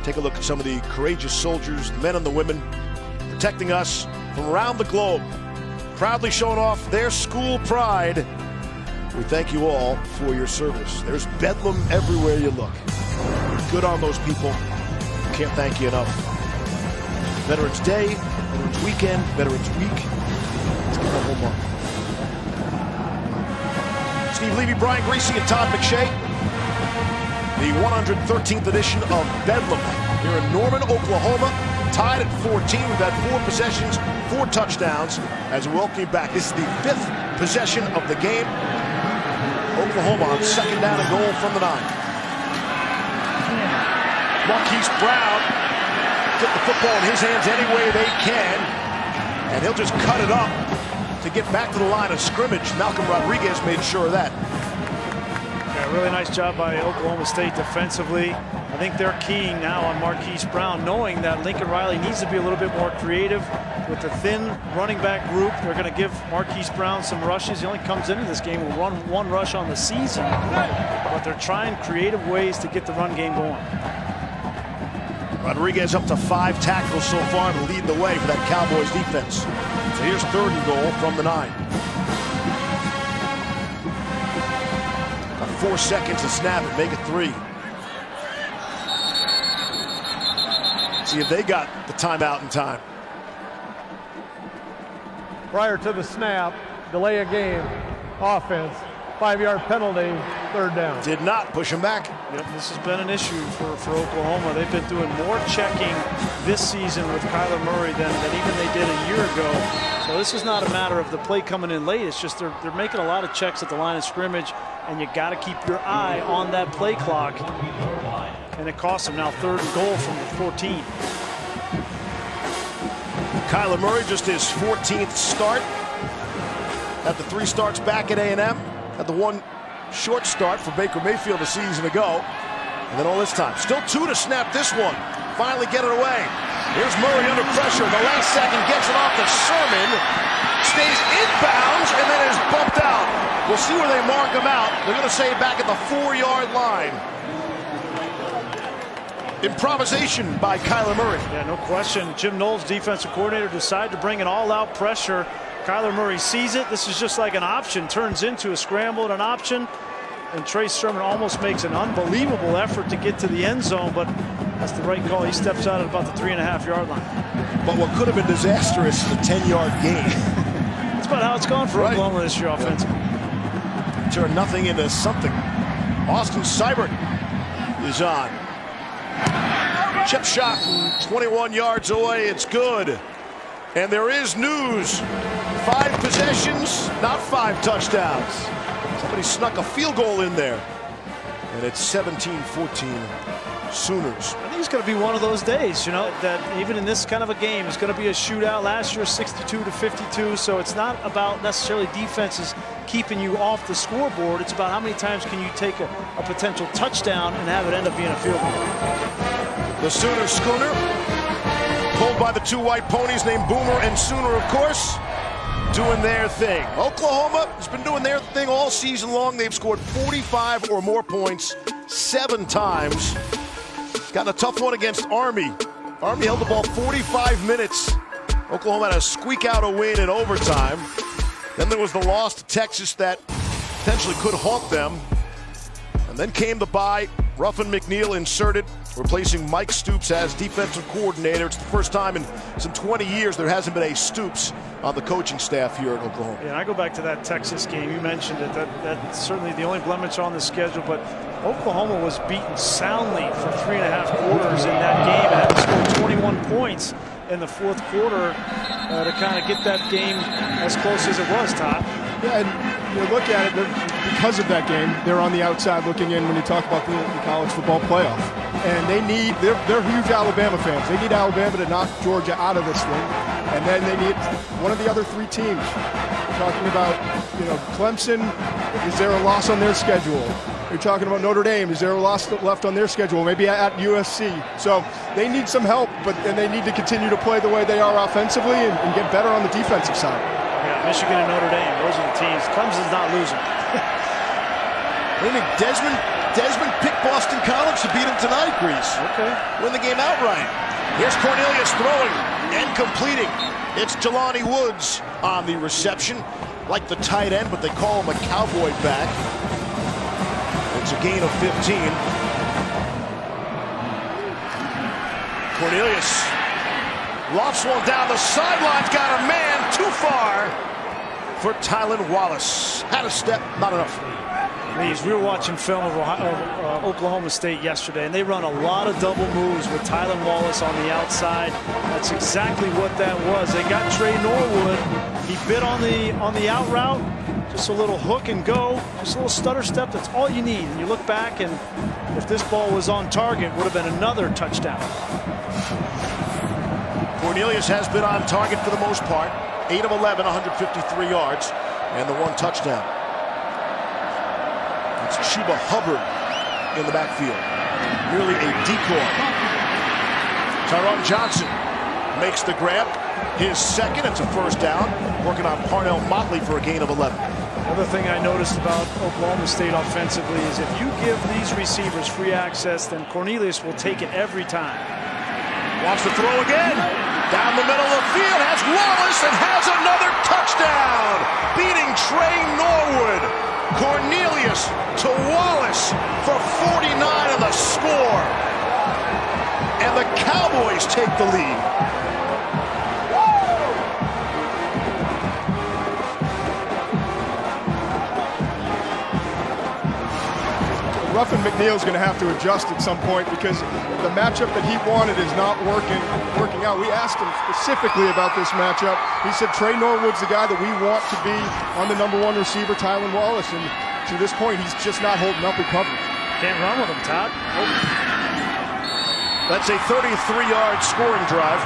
take a look at some of the courageous soldiers, the men and the women, protecting us from around the globe, proudly showing off their school pride. We thank you all for your service. There's bedlam everywhere you look. Good on those people. Can't thank you enough. Veterans Day, Veterans Weekend, Veterans Week. Let's get the whole month. Steve Levy, Brian Greasy, and Todd McShay. The 113th edition of Bedlam here in Norman, Oklahoma. Tied at 14. We've had 4 possessions, 4 touchdowns as we welcome you back. This is the 5th possession of the game. Oklahoma on 2nd down and goal from the 9. Marquise Brown get the football in his hands any way they can, and he'll just cut it up to get back to the line of scrimmage. Malcolm Rodriguez made sure of that. Yeah, really nice job by Oklahoma State defensively. I think they're keying now on Marquise Brown, knowing that Lincoln Riley needs to be a little bit more creative with the thin running back group. They're going to give Marquise Brown some rushes. He only comes into this game with one rush on the season, but they're trying creative ways to get the run game going. Rodriguez up to 5 tackles so far to lead the way for that Cowboys defense. So here's 3rd and goal from the 9. Got 4 seconds to snap it, make it 3. See if they got the timeout in time. Prior to the snap, delay a game, offense, 5-yard penalty, 3rd down. Did not push him back. Yep, this has been an issue for Oklahoma. They've been doing more checking this season with Kyler Murray than even they did a year ago. So this is not a matter of the play coming in late. It's just they're making a lot of checks at the line of scrimmage, and you got to keep your eye on that play clock. And it costs them now 3rd and goal from the 14. Kyler Murray, just his 14th start. Had the 3 starts back at A&M. Had the 1 short start for Baker Mayfield a season ago. And then all this time. Still 2 to snap this one. Finally get it away. Here's Murray under pressure. The last second gets it off to Sermon. Stays inbounds and then is bumped out. We'll see where they mark him out. They're going to say back at the 4-yard line. Improvisation by Kyler Murray. Yeah, no question. Jim Knowles, defensive coordinator, decided to bring an all-out pressure. Kyler Murray sees it. This is just like an option. Turns into a scramble and an option. And Trey Sermon almost makes an unbelievable effort to get to the end zone, but that's the right call. He steps out at about the 3.5-yard line. But what could have been disastrous is a 10-yard gain. That's about how it's gone for Oklahoma this year offensively. Turn nothing into something. Austin Seibert is on. Chip shot from 21 yards away. It's good. And there is news. 5 possessions, not 5 touchdowns. Somebody snuck a field goal in there. And it's 17-14 Sooners. I think it's going to be one of those days, you know, that even in this kind of a game, it's going to be a shootout. Last year, 62-52. So it's not about necessarily defenses keeping you off the scoreboard. It's about how many times can you take a potential touchdown and have it end up being a field goal. The Sooner schooner, pulled by the 2 white ponies named Boomer and Sooner, of course, doing their thing. Oklahoma has been doing their thing all season long. They've scored 45 or more points 7 times. Got a tough one against Army. Army held the ball 45 minutes. Oklahoma had to squeak out a win in overtime. Then there was the loss to Texas that potentially could haunt them. And then came the bye. Ruffin McNeil inserted, replacing Mike Stoops as defensive coordinator. It's the first time in some 20 years there hasn't been a Stoops on the coaching staff here at Oklahoma. Yeah, and I go back to that Texas game. You mentioned it. That's certainly the only blemish on the schedule, but Oklahoma was beaten soundly for 3.5 quarters in that game and had to score 21 points in the 4th quarter to kind of get that game as close as it was, Todd. Yeah, and you look at it, because of that game, they're on the outside looking in when you talk about the college football playoff. And they're huge Alabama fans. They need Alabama to knock Georgia out of this thing. And then they need one of the other 3 teams. Talking about, Clemson, is there a loss on their schedule? You're talking about Notre Dame, is there a loss left on their schedule? Maybe at USC. So they need some help, and they need to continue to play the way they are offensively and get better on the defensive side. Yeah, Michigan and Notre Dame, those are the teams. Clemson's not losing. I think Desmond picked Boston College to beat him tonight, Grease. Okay. Win the game outright. Here's Cornelius throwing and completing. It's Jelani Woods on the reception. Like the tight end, but they call him a cowboy back. It's a gain of 15. Cornelius lofts one down the sidelines. Got a man too far for Tylan Wallace. Had a step, not enough. We were watching film of Oklahoma State yesterday, and they run a lot of double moves with Tylan Wallace on the outside. That's exactly what that was. They got Trey Norwood. He bit on the out route, Just a little hook and go, just a little stutter step. That's all you need. And you look back, and if this ball was on target, would have been another touchdown. Cornelius has been on target for the most part. 8 of 11, 153 yards, and the 1 touchdown. It's Chuba Hubbard in the backfield. Nearly a decoy. Tyron Johnson makes the grab. His second, it's a first down. Working on Parnell Motley for a gain of 11. Another thing I noticed about Oklahoma State offensively is if you give these receivers free access, then Cornelius will take it every time. Wants to throw again. Down the middle of the field has Wallace and has another touchdown. Beating Trey Norwood. Cornelius to Wallace for 49 on the score. And the Cowboys take the lead. Ruffin McNeil's going to have to adjust at some point because the matchup that he wanted is not working out. We asked him specifically about this matchup. He said Trey Norwood's the guy that we want to be on the #1 receiver, Tylan Wallace, and to this point, he's just not holding up with coverage. Can't run with him, Todd. That's a 33-yard scoring drive.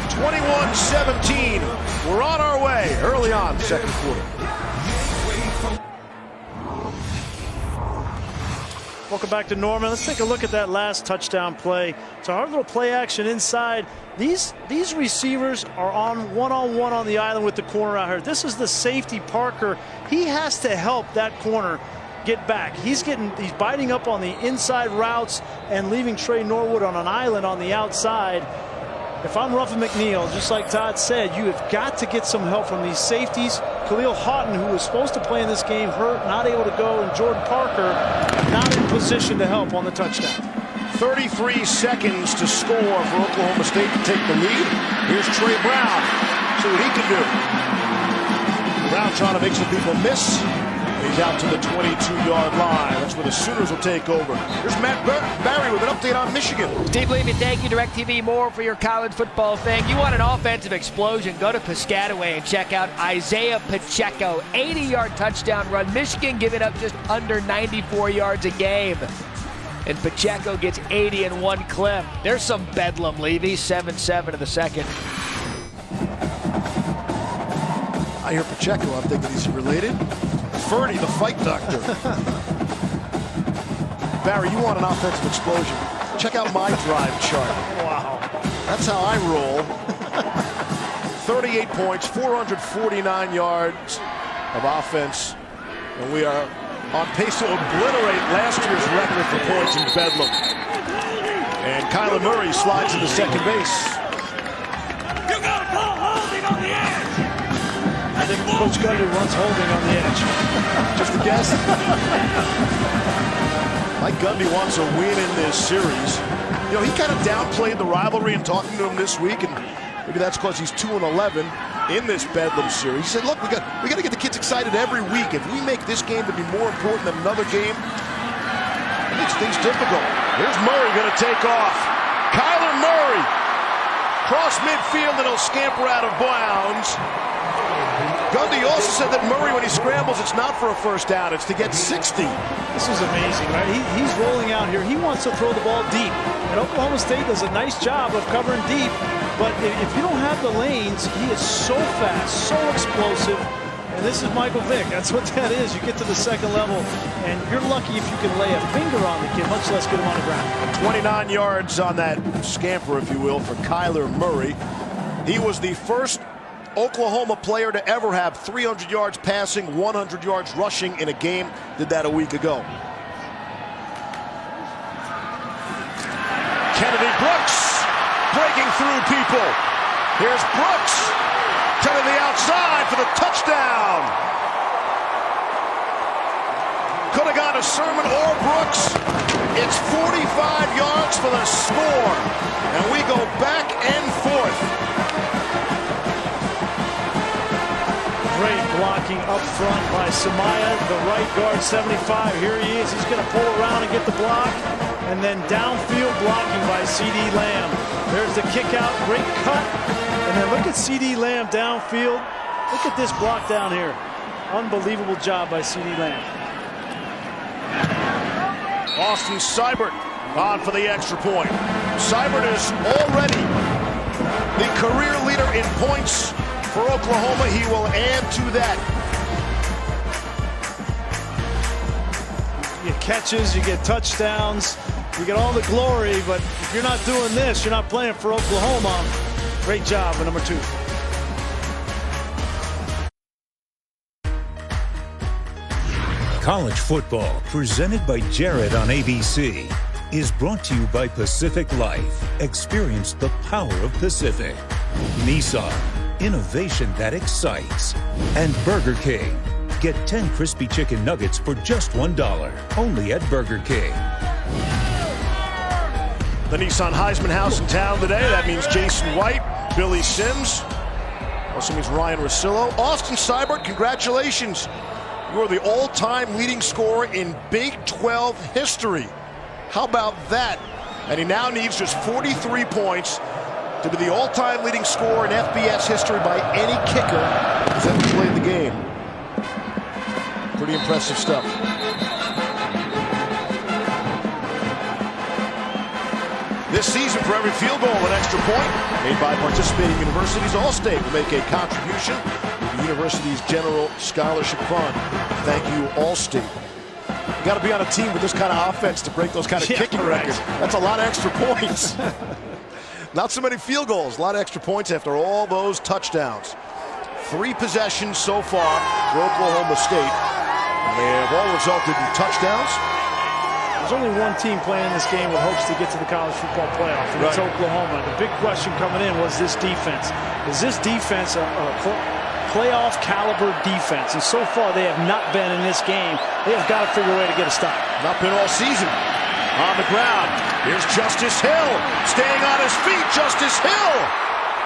(21-17). We're on our way early on, second quarter. Welcome back to Norman. Let's take a look at that last touchdown play. It's a hard little play action inside. These receivers are on one-on-one on the island with the corner out here. This is the safety, Parker. He has to help that corner get back. He's biting up on the inside routes and leaving Trey Norwood on an island on the outside. If I'm Ruffin McNeil, just like Todd said, you have got to get some help from these safeties. Khalil Houghton, who was supposed to play in this game, hurt, not able to go, and Jordan Parker not in position to help on the touchdown. 33 seconds to score for Oklahoma State to take the lead. Here's Trey Brown. See what he can do. Brown trying to make some people miss. He's out to the 22-yard line. That's where the Sooners will take over. Here's Matt Barry with an update on Michigan. Steve Levy, thank you, DirecTV. More for your college football thing. You want an offensive explosion? Go to Piscataway and check out Isaiah Pacheco. 80-yard touchdown run. Michigan giving up just under 94 yards a game. And Pacheco gets 80 in one clip. There's some bedlam, Levy. 7-7 in the second. I hear Pacheco. I'm thinking he's related. Ferdy, the fight doctor. Barry, you want an offensive explosion? Check out my drive chart. Wow. That's how I roll. 38 points, 449 yards of offense. And we are on pace to obliterate last year's record for points in Bedlam. And Kyler Murray slides into second base. You got to call holding on the edge. I think Coach Gundy runs holding on the edge. Just a guess. Mike Gundy wants a win in this series. You know, he kind of downplayed the rivalry in talking to him this week, and maybe that's because he's 2-11 in this Bedlam series. He said, look, we got to get the kids excited every week. If we make this game to be more important than another game, it makes things difficult. Here's Murray going to take off. Kyler Murray cross midfield, and he'll scamper out of bounds. Gundy also said that Murray, when he scrambles, it's not for a first down, it's to get 60. This is amazing, right? He's rolling out here. He wants to throw the ball deep. And Oklahoma State does a nice job of covering deep. But if you don't have the lanes, he is so fast, so explosive. And this is Michael Vick. That's what that is. You get to the second level, and you're lucky if you can lay a finger on the kid, much less get him on the ground. 29 yards on that scamper, if you will, for Kyler Murray. He was the first Oklahoma player to ever have 300 yards passing, 100 yards rushing in a game. Did that a week ago. Kennedy Brooks breaking through people. Here's Brooks to the outside for the touchdown. Could have gone to Sermon or Brooks. It's 45 yards for the score. And we go back and forth. Great blocking up front by Samaya, the right guard, 75. Here he is. He's going to pull around and get the block. And then downfield blocking by C.D. Lamb. There's the kick out, great cut. And then look at CeeDee Lamb downfield. Look at this block down here. Unbelievable job by CeeDee Lamb. Austin Seibert on for the extra point. Seibert is already the career leader in points for Oklahoma. He will add to that. You get catches, you get touchdowns, you get all the glory, but if you're not doing this, you're not playing for Oklahoma. Great job with number 2. College football, presented by Jared on ABC, is brought to you by Pacific Life. Experience the power of Pacific. Nissan, innovation that excites. And Burger King. Get 10 crispy chicken nuggets for just $1, only at Burger King. The Nissan Heisman House in town today. That means Jason White, Billy Sims. Also means Ryan Russillo. Austin Seibert, congratulations. You are the all-time leading scorer in Big 12 history. How about that? And he now needs just 43 points to be the all-time leading scorer in FBS history by any kicker who's ever played the game. Pretty impressive stuff. This season, for every field goal, an extra point made by participating universities, All-State will make a contribution to the university's general scholarship fund. Thank you, All-State. You got to be on a team with this kind of offense to break those kind of kicking records. That's a lot of extra points. Not so many field goals, a lot of extra points after all those touchdowns. 3 possessions so far for Oklahoma State. And they have all resulted in touchdowns. There's only one team playing this game with hopes to get to the college football playoff, and it's Oklahoma. The big question coming in was this defense. Is this defense a playoff caliber defense? And so far they have not been in this game. They have got to figure a way to get a stop. Not been all season. On the ground, here's Justice Hill. Staying on his feet, Justice Hill.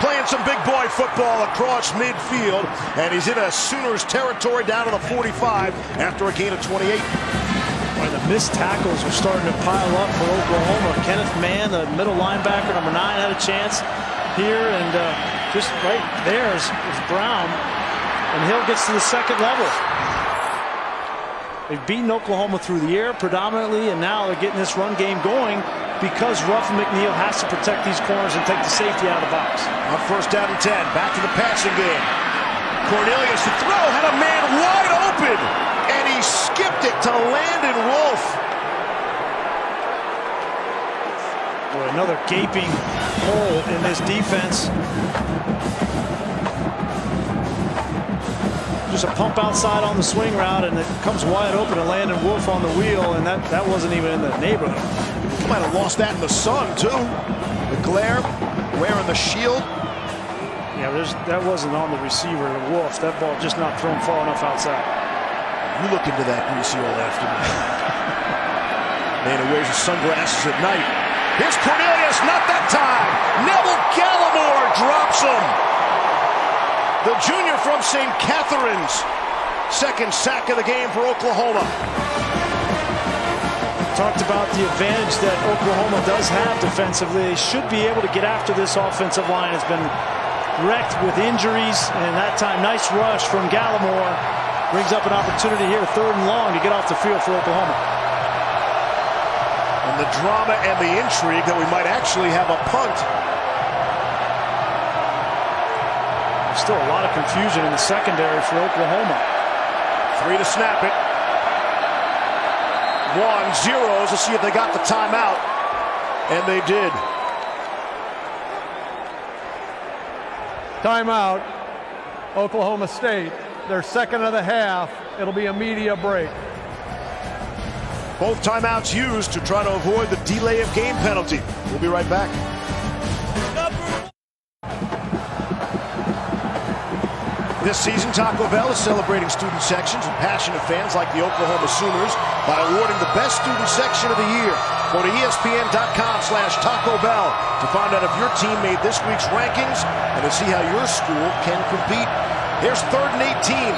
Playing some big boy football across midfield, and he's in a Sooners territory down to the 45 after a gain of 28. And the missed tackles are starting to pile up for Oklahoma. Kenneth Mann, the middle linebacker, number 9, had a chance here, and just right there is Brown, and Hill gets to the second level. They've beaten Oklahoma through the air predominantly, and now they're getting this run game going because Ruff and McNeil has to protect these corners and take the safety out of the box. On first down and 10, back to the passing game. Cornelius, the throw, had a man wide open, and he skipped it to Landon Wolf. Boy, another gaping hole in this defense. Just a pump outside on the swing route, and it comes wide open to Landon Wolf on the wheel, and that wasn't even in the neighborhood. He might have lost that in the sun, too. The glare, wearing the shield. Yeah, that wasn't on the receiver, the Wolf. That ball just not thrown far enough outside. You look into that greasy all afternoon. Man who wears his sunglasses at night. Here's Cornelius, not that time. Neville Gallimore drops him. The junior from St. Catherine's. Second sack of the game for Oklahoma. Talked about the advantage that Oklahoma does have defensively. They should be able to get after this offensive line. It's been wrecked with injuries, and that time, nice rush from Gallimore. Brings up an opportunity here, 3rd and long, to get off the field for Oklahoma. And the drama and the intrigue that we might actually have a punt. There's still a lot of confusion in the secondary for Oklahoma. 3 to snap it. 1-0 to see if they got the timeout. And they did. Timeout, Oklahoma State. Their second of the half. It'll be a media break. Both timeouts used to try to avoid the delay of game penalty. We'll be right back. This season, Taco Bell is celebrating student sections and passionate fans like the Oklahoma Sooners by awarding the best student section of the year. Go to ESPN.com/Taco Bell to find out if your team made this week's rankings and to see how your school can compete. Here's 3rd and 18.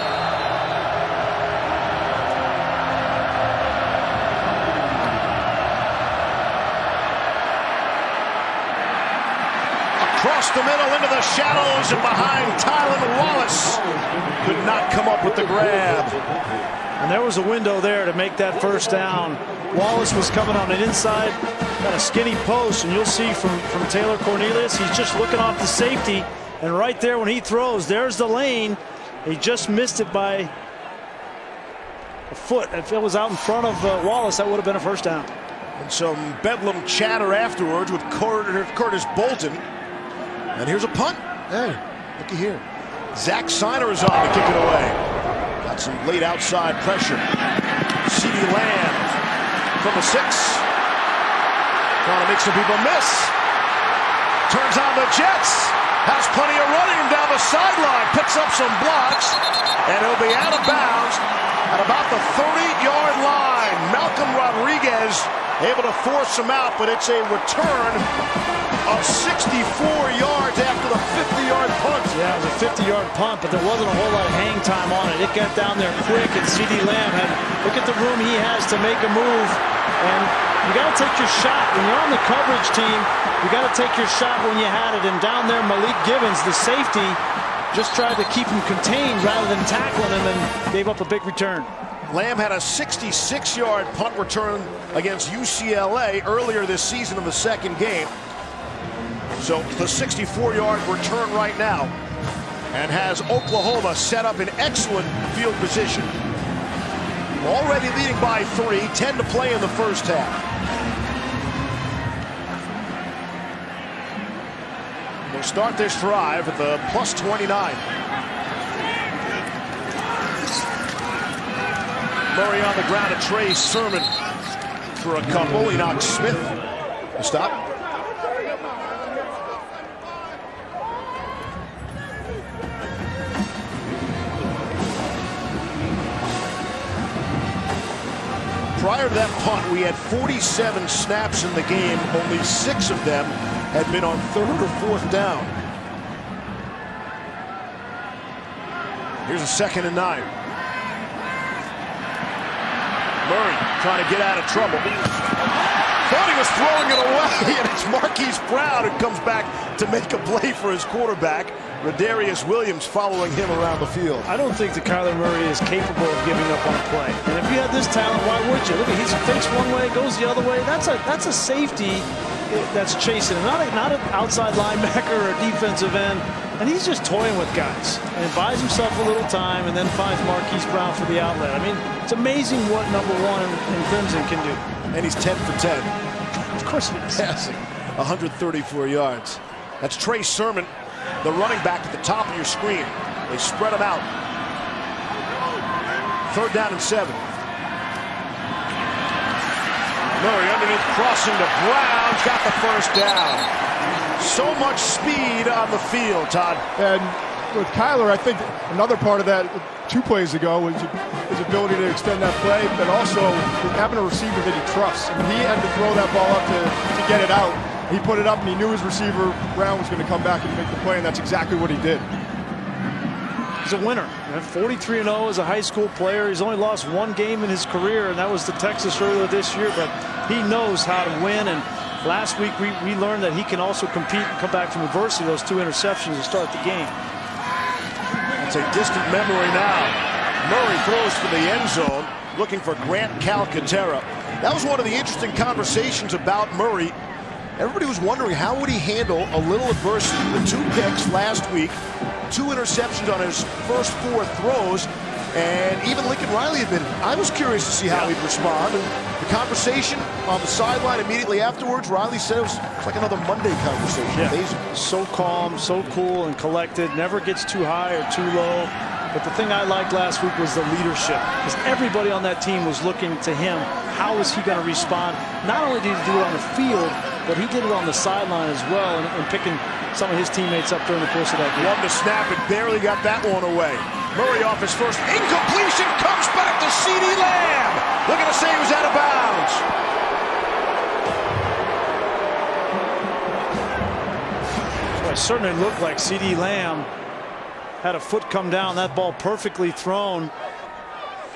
Cross the middle into the shadows and behind Tylan Wallace. Could not come up with the grab. And there was a window there to make that first down. Wallace was coming on an inside, got a skinny post, and you'll see from Taylor Cornelius, he's just looking off the safety. And right there when he throws, there's the lane. He just missed it by a foot. If it was out in front of Wallace, that would have been a first down. And some bedlam chatter afterwards with Curtis Bolton. And here's a punt. Hey, looky here. Zach Seiner is on to kick it away. Got some late outside pressure. CeeDee Lamb from the 6. Trying to make some people miss. Turns on the Jets. Has plenty of running down the sideline. Picks up some blocks. And he'll be out of bounds at about the 30-yard line. Malcolm Rodriguez able to force him out, but it's a return of 64 yards after the 50-yard punt. Yeah, it was a 50-yard punt, but there wasn't a whole lot of hang time on it. It got down there quick, and CeeDee Lamb look at the room he has to make a move. And you got to take your shot. When you're on the coverage team, you got to take your shot when you had it. And down there, Malik Givens, the safety, just tried to keep him contained rather than tackling him and gave up a big return. Lamb had a 66-yard punt return against UCLA earlier this season in the second game. So the 64-yard return right now, and has Oklahoma set up in excellent field position. Already leading by 3, 10 to play in the first half. They'll start this drive at the plus 29. Murray on the ground to Trey Sermon for a couple. He knocks Smith. Stop. Prior to that punt, we had 47 snaps in the game. Only 6 of them had been on 3rd or 4th down. Here's a 2nd and 9. Murray trying to get out of trouble. Thought he was throwing it away, and it's Marquise Brown who comes back to make a play for his quarterback. Rodarius Williams following him around the field. I don't think that Kyler Murray is capable of giving up on a play. And if you had this talent, why would you? Look, he's fakes one way, goes the other way. That's a safety that's chasing him, not an outside linebacker or a defensive end. And he's just toying with guys and buys himself a little time and then finds Marquise Brown for the outlet. I mean, it's amazing what #1 in Crimson can do. And he's 10 for 10. Of course he is. Passing 134 yards. That's Trey Sermon, the running back at the top of your screen. They spread him out. 3rd down and 7. Murray underneath, crossing to Brown. Got the first down. So much speed on the field, Todd. And with Kyler, I think another part of that 2 plays ago was his ability to extend that play, but also having a receiver that he trusts. I mean, he had to throw that ball up to get it out. He put it up, and he knew his receiver, Brown, was going to come back and make the play, and that's exactly what he did. He's a winner. 43-0 as a high school player. He's only lost 1 game in his career, and that was to Texas earlier this year, but he knows how to win. And last week we learned that he can also compete and come back from adversity. Those 2 interceptions to start the game. It's a distant memory now. Murray throws for the end zone, looking for Grant Calcaterra. That was one of the interesting conversations about Murray. Everybody was wondering how would he handle a little adversity. The 2 picks last week, 2 interceptions on his first 4 throws, and even Lincoln Riley admitted, I was curious to see how he'd respond. And the conversation on the sideline immediately afterwards, Riley said it was like another Monday conversation. Yeah. So calm, so cool and collected, never gets too high or too low. But the thing I liked last week was the leadership, because everybody on that team was looking to him. How is he going to respond? Not only did he do it on the field, but he did it on the sideline as well, and picking some of his teammates up during the course of that game. Won the snap and barely got that one away. Murray off his first incompletion, comes back to CeeDee Lamb. Looking to say he was out of bounds. So it certainly looked like CeeDee Lamb had a foot come down. That ball perfectly thrown.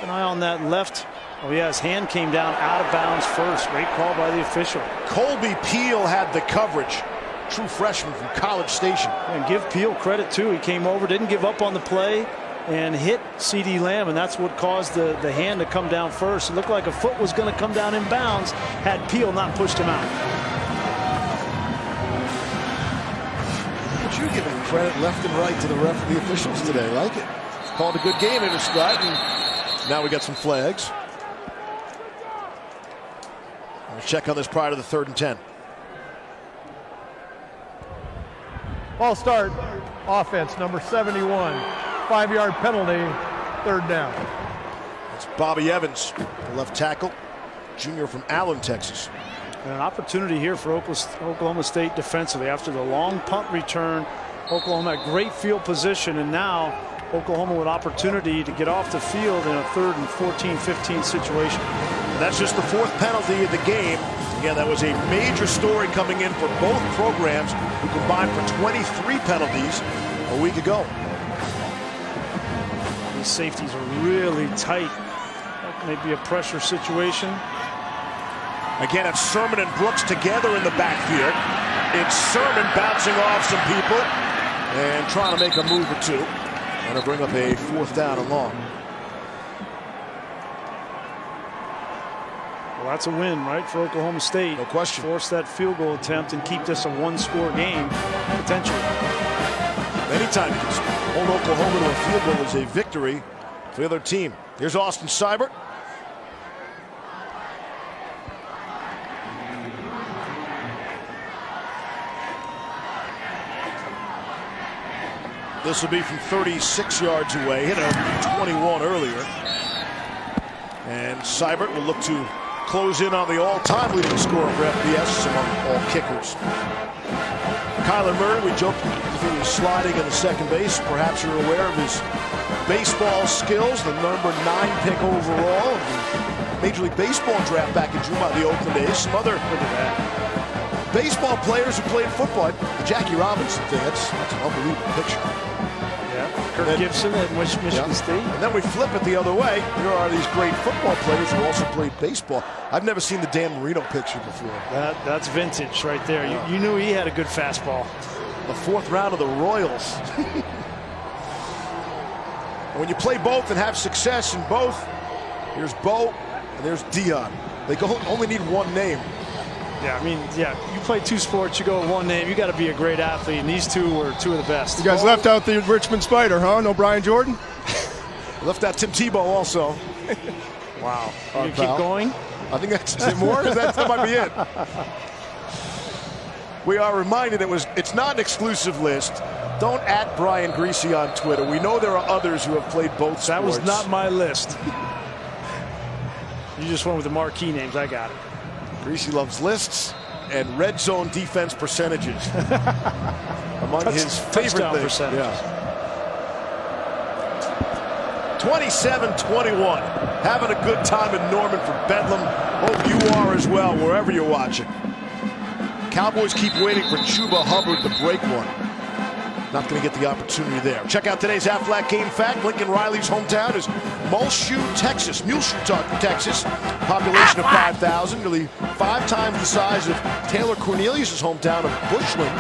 An eye on that left. Oh yeah, his hand came down out of bounds first. Great call by the official. Colby Peel had the coverage. true freshman from College Station. And give Peel credit too. He came over, didn't give up on the play, and hit C.D. Lamb, and that's what caused the hand to come down first. It looked like a foot was going to come down in bounds had Peel not pushed him out. But you're giving credit left and right to the referee officials today. Like it. Called a good game in his stride, and now we got some flags. We'll check on this prior to the 3rd and 10. Ball start, offense, number 71. 5-yard penalty, 3rd down. It's Bobby Evans, the left tackle, junior from Allen, Texas. And an opportunity here for Oklahoma State defensively. After the long punt return, Oklahoma had great field position, and now Oklahoma with opportunity to get off the field in a 3rd and 14-15 situation. That's just the 4th penalty of the game. Again, that was a major story coming in for both programs, who combined for 23 penalties a week ago. These safeties are really tight. That may be a pressure situation. Again, it's Sermon and Brooks together in the backfield. It's Sermon bouncing off some people and trying to make a move or two. And to bring up a 4th down and long. Well, that's a win, right, for Oklahoma State. No question. Force that field goal attempt and keep this a 1-score game, potentially. Anytime you can hold Oklahoma to a field goal is a victory for the other team. Here's Austin Seibert. This will be from 36 yards away. Hit a 21 earlier. And Seibert will look to close in on the all-time leading scorer for FBS among all kickers. Kyler Murray, we joked he was sliding in the second base. Perhaps you're aware of his baseball skills, the number 9 pick overall of the Major League Baseball draft back in June by the Oakland A's. Some other baseball players who played football. The Jackie Robinson thing, that's an unbelievable picture. Yeah, Kirk Gibson at Michigan State. And then we flip it the other way. There are these great football players who also played baseball. I've never seen the Dan Marino picture before. That's vintage right there. Yeah. You knew he had a good fastball. The 4th round of the Royals. And when you play both and have success in both, here's Bo and there's Dion. They only need one name. Yeah, I mean, yeah, you play 2 sports, you go with one name, you got to be a great athlete, and these 2 were 2 of the best. You guys left out the Richmond Spider, huh? No Brian Jordan? Left out Tim Tebow also. Wow. You keep going? I think that's is it more. That might be it. We are reminded it's not an exclusive list. Don't @ Brian Greasy on Twitter. We know there are others who have played both sports. That was not my list. You just went with the marquee names. I got it. Greasy loves lists and red zone defense percentages among his favorite things. Percentages. Yeah. 27-21. Having a good time in Norman for Bedlam. Hope you are as well, wherever you're watching. Cowboys keep waiting for Chuba Hubbard to break one. Not going to get the opportunity there. Check out today's Aflac game fact. Lincoln Riley's hometown is Muleshoe, Texas. Texas. Population of 5,000. Nearly 5 times the size of Taylor Cornelius' hometown of Bushland.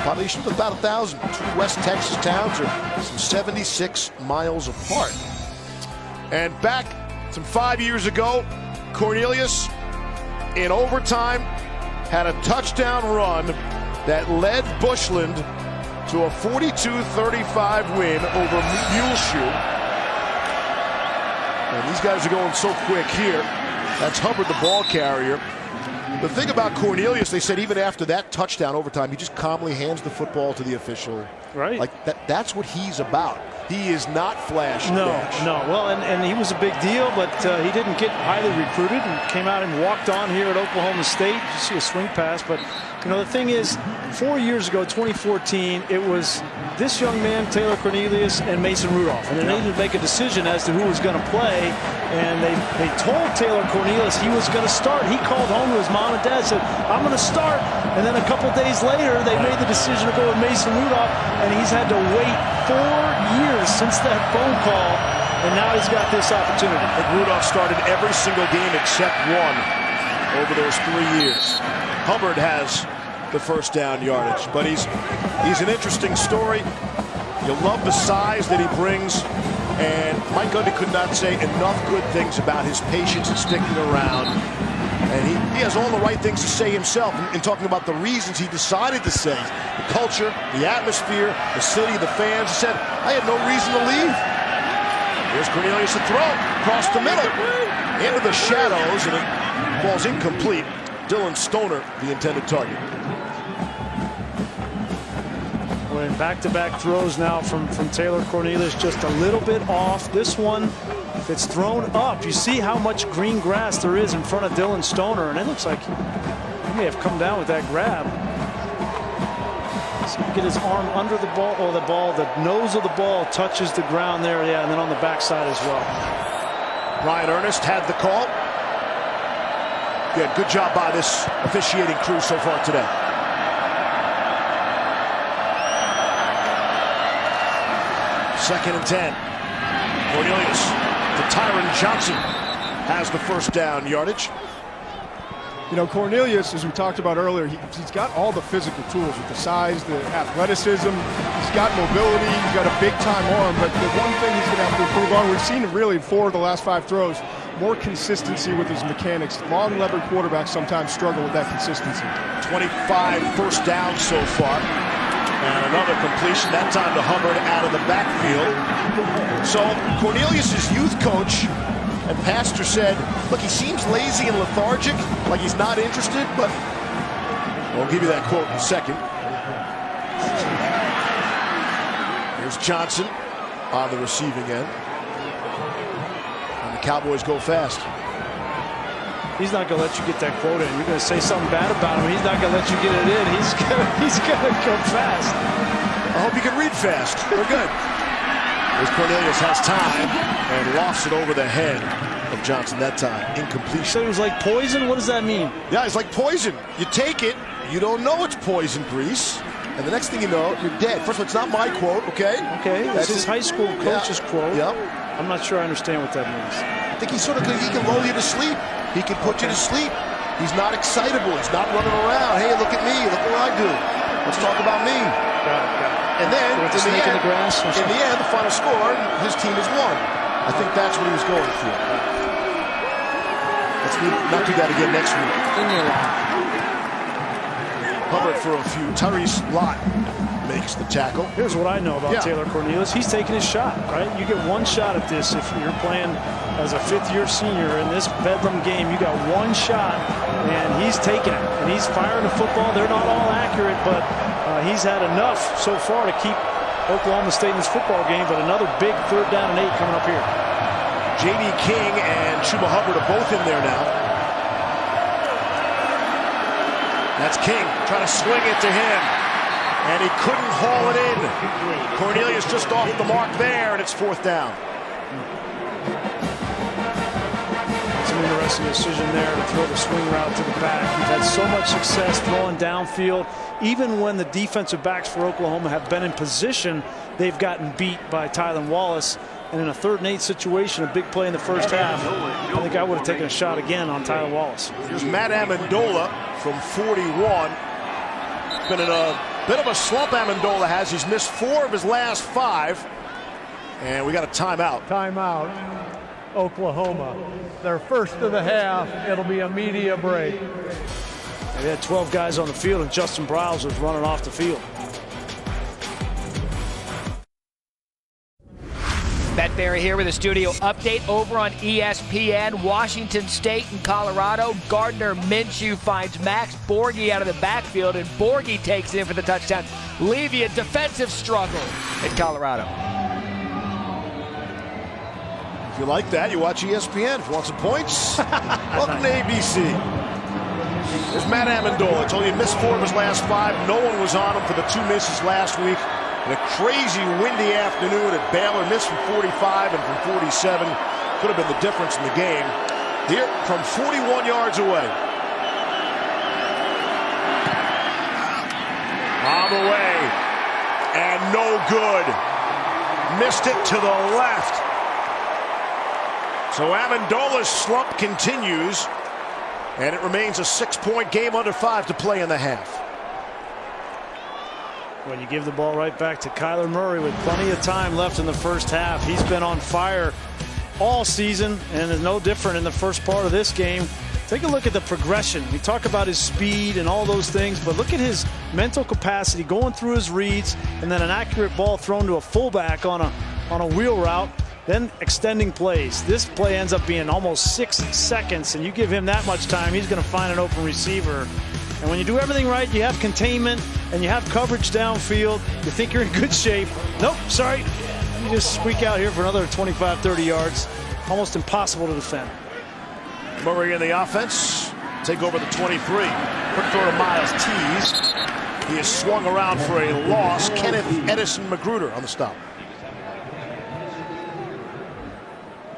Population of about 1,000. 2 West Texas towns are some 76 miles apart. And back some 5 years ago, Cornelius, in overtime, had a touchdown run that led Bushland to a 42-35 win over Muleshoe. And these guys are going so quick here. That's Hubbard, the ball carrier. The thing about Cornelius, they said even after that touchdown overtime, he just calmly hands the football to the official. Right. Like that's what he's about. He is not flash. No. Well, and he was a big deal, but he didn't get highly recruited and came out and walked on here at Oklahoma State. You see a swing pass, but you know the thing is, 4 years ago, 2014, it was this young man, Taylor Cornelius, and Mason Rudolph, and they needed to make a decision as to who was going to play. And they told Taylor Cornelius he was going to start. He called home to his mom and dad, said, "I'm going to start." And then a couple days later, they made the decision to go with Mason Rudolph, and he's had to wait 4 years since that phone call, and now he's got this opportunity. I think Rudolph started every single game except one over those 3 years. Hubbard has the first down yardage. But he's an interesting story. You love the size that he brings. And Mike Gundy could not say enough good things about his patience and sticking around. And he has all the right things to say himself in talking about the reasons he decided to stay. The culture, the atmosphere, the city, the fans. He said, I had no reason to leave. Here's Cornelius to throw across the middle into the shadows, and it falls incomplete. Dylan Stoner, the intended target. We're in back-to-back throws now from Taylor Cornelius, just a little bit off. This one, if it's thrown up, you see how much green grass there is in front of Dylan Stoner, and it looks like he may have come down with that grab. So get his arm under the ball, or the nose of the ball touches the ground there, yeah, and then on the backside as well. Ryan Ernest had the call. Good job by this officiating crew so far today. Second and 10. Cornelius to Tyron Johnson has the first down yardage. You know, Cornelius, as we talked about earlier, he's got all the physical tools with the size, the athleticism. He's got mobility. He's got a big-time arm. But the one thing he's going to have to improve on, we've seen him really in 4 of the last 5 throws, more consistency with his mechanics. Long levered quarterbacks sometimes struggle with that consistency. 25 first downs so far. And another completion, that time to Hubbard out of the backfield. So Cornelius' youth coach and pastor said, look, he seems lazy and lethargic, like he's not interested, but I'll give you that quote in a second. Here's Johnson on the receiving end. And the Cowboys go fast. He's not going to let you get that quote in. You're going to say something bad about him. He's not going to let you get it in. He's going to go fast. I hope you can read fast. We're good. As Cornelius has time and lofts it over the head of Johnson that time. Incompletion. So it was like poison? What does that mean? Yeah, it's like poison. You take it, you don't know it's poison grease, and the next thing you know, you're dead. First of all, it's not my quote, okay? Okay, that's his high school coach's quote. Yep. I'm not sure I understand what that means. I think he can lull you to sleep. He can put you to sleep. He's not excitable. He's not running around. Hey, look at me. Look what I do. Let's talk about me. Got it. And then, in the end, the final score, his team has won. I think that's what he was going for. Let's not do that again next week. Hubbard for a few. Tyrese Lott makes the tackle. Here's what I know about Taylor Cornelius. He's taking his shot, right? You get one shot at this if you're playing as a fifth-year senior in this Bedlam game. You got one shot, and he's taking it. And he's firing the football. They're not all accurate, but he's had enough so far to keep Oklahoma State in this football game. But another big 3rd down and 8 coming up here. J.D. King and Chuba Hubbard are both in there now. That's King trying to swing it to him. And he couldn't haul it in. Cornelius just off the mark there, and it's 4th down. It's an interesting decision there to throw the swing route to the back. You've had so much success throwing downfield. Even when the defensive backs for Oklahoma have been in position, they've gotten beat by Tylan Wallace. And in a 3rd and 8 situation, a big play in the first half, I think I would have taken a shot again on Tylan Wallace. Here's Matt Ammendola from 41. Been in a bit of a slump, Ammendola has. He's missed 4 of his last 5. And we got a timeout. Timeout, Oklahoma. Their first of the half. It'll be a media break. They had 12 guys on the field, and Justin Briles was running off the field. Matt Berry here with a studio update over on ESPN. Washington State and Colorado. Gardner Minshew finds Max Borghi out of the backfield, and Borghi takes it in for the touchdown. Levy, a defensive struggle at Colorado. If you like that, you watch ESPN. If you want some points, welcome to ABC. There's Matt Ammendola. I told you he missed 4 of his last 5. No one was on him for the 2 misses last week. In a crazy windy afternoon at Baylor, missed from 45 and from 47. Could have been the difference in the game. Here from 41 yards away. On the way. And no good. Missed it to the left. So Amendola's slump continues. And it remains a 6-point game under 5 to play in the half. Well, you give the ball right back to Kyler Murray with plenty of time left in the first half. He's been on fire all season and is no different in the first part of this game. Take a look at the progression. We talk about his speed and all those things, but look at his mental capacity going through his reads, and then an accurate ball thrown to a fullback on a wheel route, then extending plays. This play ends up being almost 6 seconds, and you give him that much time, he's going to find an open receiver. And when you do everything right, you have containment and you have coverage downfield, you think you're in good shape. Nope, sorry. You just squeak out here for another 25, 30 yards. Almost impossible to defend. Murray in the offense. Take over the 23. Quick throw to Miles Tees. He is swung around for a loss. Kenneth Edison Magruder on the stop.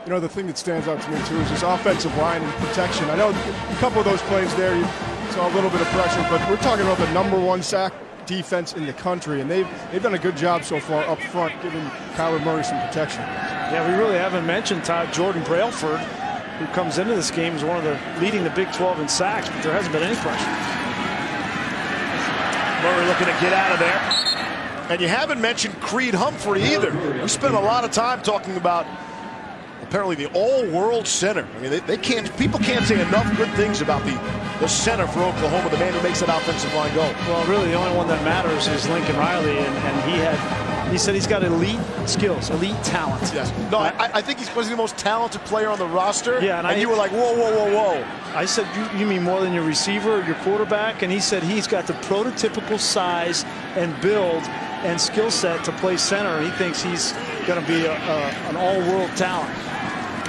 You know, the thing that stands out to me, too, is his offensive line and protection. I know a couple of those plays there, you saw a little bit of pressure, but we're talking about the #1 sack defense in the country, and they've done a good job so far up front, giving Kyler Murray some protection. Yeah, we really haven't mentioned Jordan Brailford, who comes into this game as one of the leading the Big 12 in sacks, but there hasn't been any pressure. Murray looking to get out of there. And you haven't mentioned Creed Humphrey either. We spent a lot of time talking about apparently the all-world center. I mean, people can't say enough good things about the center for Oklahoma, the man who makes that offensive line go. Well, really, the only one that matters is Lincoln Riley, and he said he's got elite skills, elite talent. Yes. No, I think he's the most talented player on the roster. Yeah, and you were like, whoa, whoa, whoa, whoa. I said, you mean more than your receiver or your quarterback? And he said he's got the prototypical size and build and skill set to play center. He thinks he's going to be an all-world talent.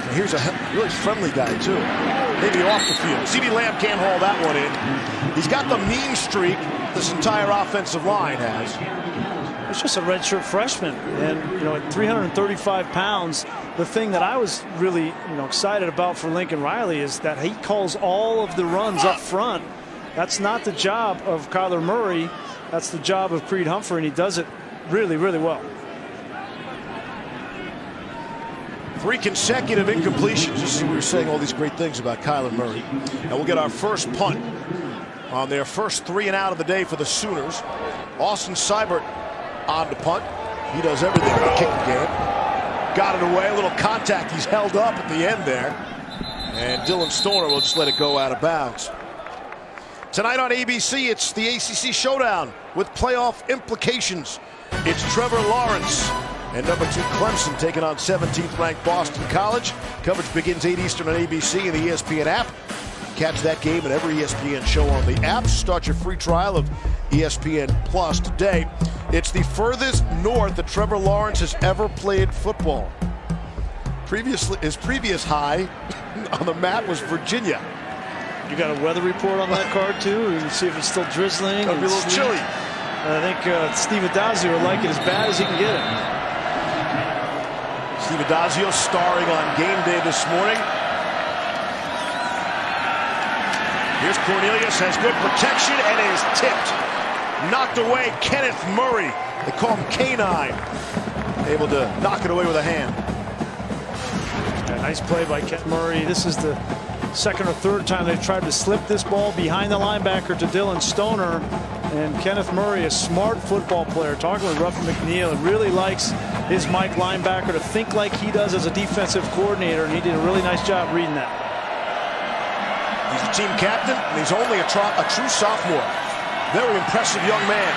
And here's a really friendly guy, too. Maybe off the field. CeeDee Lamb can't haul that one in. He's got the mean streak this entire offensive line has. It's just a redshirt freshman, and at 335 pounds, the thing that I was really excited about for Lincoln Riley is that he calls all of the runs up front. That's not the job of Kyler Murray. That's the job of Creed Humphrey, and he does it really, really well. 3 consecutive incompletions. Just as we were saying all these great things about Kyler Murray. Now we'll get our first punt on their first 3 and out of the day for the Sooners. Austin Seibert on the punt. He does everything in the kicking game. Got it away. A little contact. He's held up at the end there. And Dylan Stoner will just let it go out of bounds. Tonight on ABC, it's the ACC Showdown with playoff implications. It's Trevor Lawrence and #2 Clemson taking on 17th ranked Boston College. Coverage begins 8 Eastern on ABC and the ESPN app. Catch that game and every ESPN show on the app. Start your free trial of ESPN Plus today. It's the furthest north that Trevor Lawrence has ever played football. His previous high on the map was Virginia. You got a weather report on that card too? You can see if it's still drizzling. It'll be a little chilly. I think Steve Adazio will like it as bad as he can get it. Steve Adazio starring on game day this morning. Here's Cornelius, has good protection and is tipped. Knocked away Kenneth Murray. They call him K9. Able to knock it away with a hand. Yeah, nice play by Kenneth Murray. This is the second or third time they've tried to slip this ball behind the linebacker to Dylan Stoner. And Kenneth Murray, a smart football player, talking with Ruffin McNeil, really likes his Mike linebacker to think like he does as a defensive coordinator, and he did a really nice job reading that. He's a team captain, and he's only a true sophomore. Very impressive young man.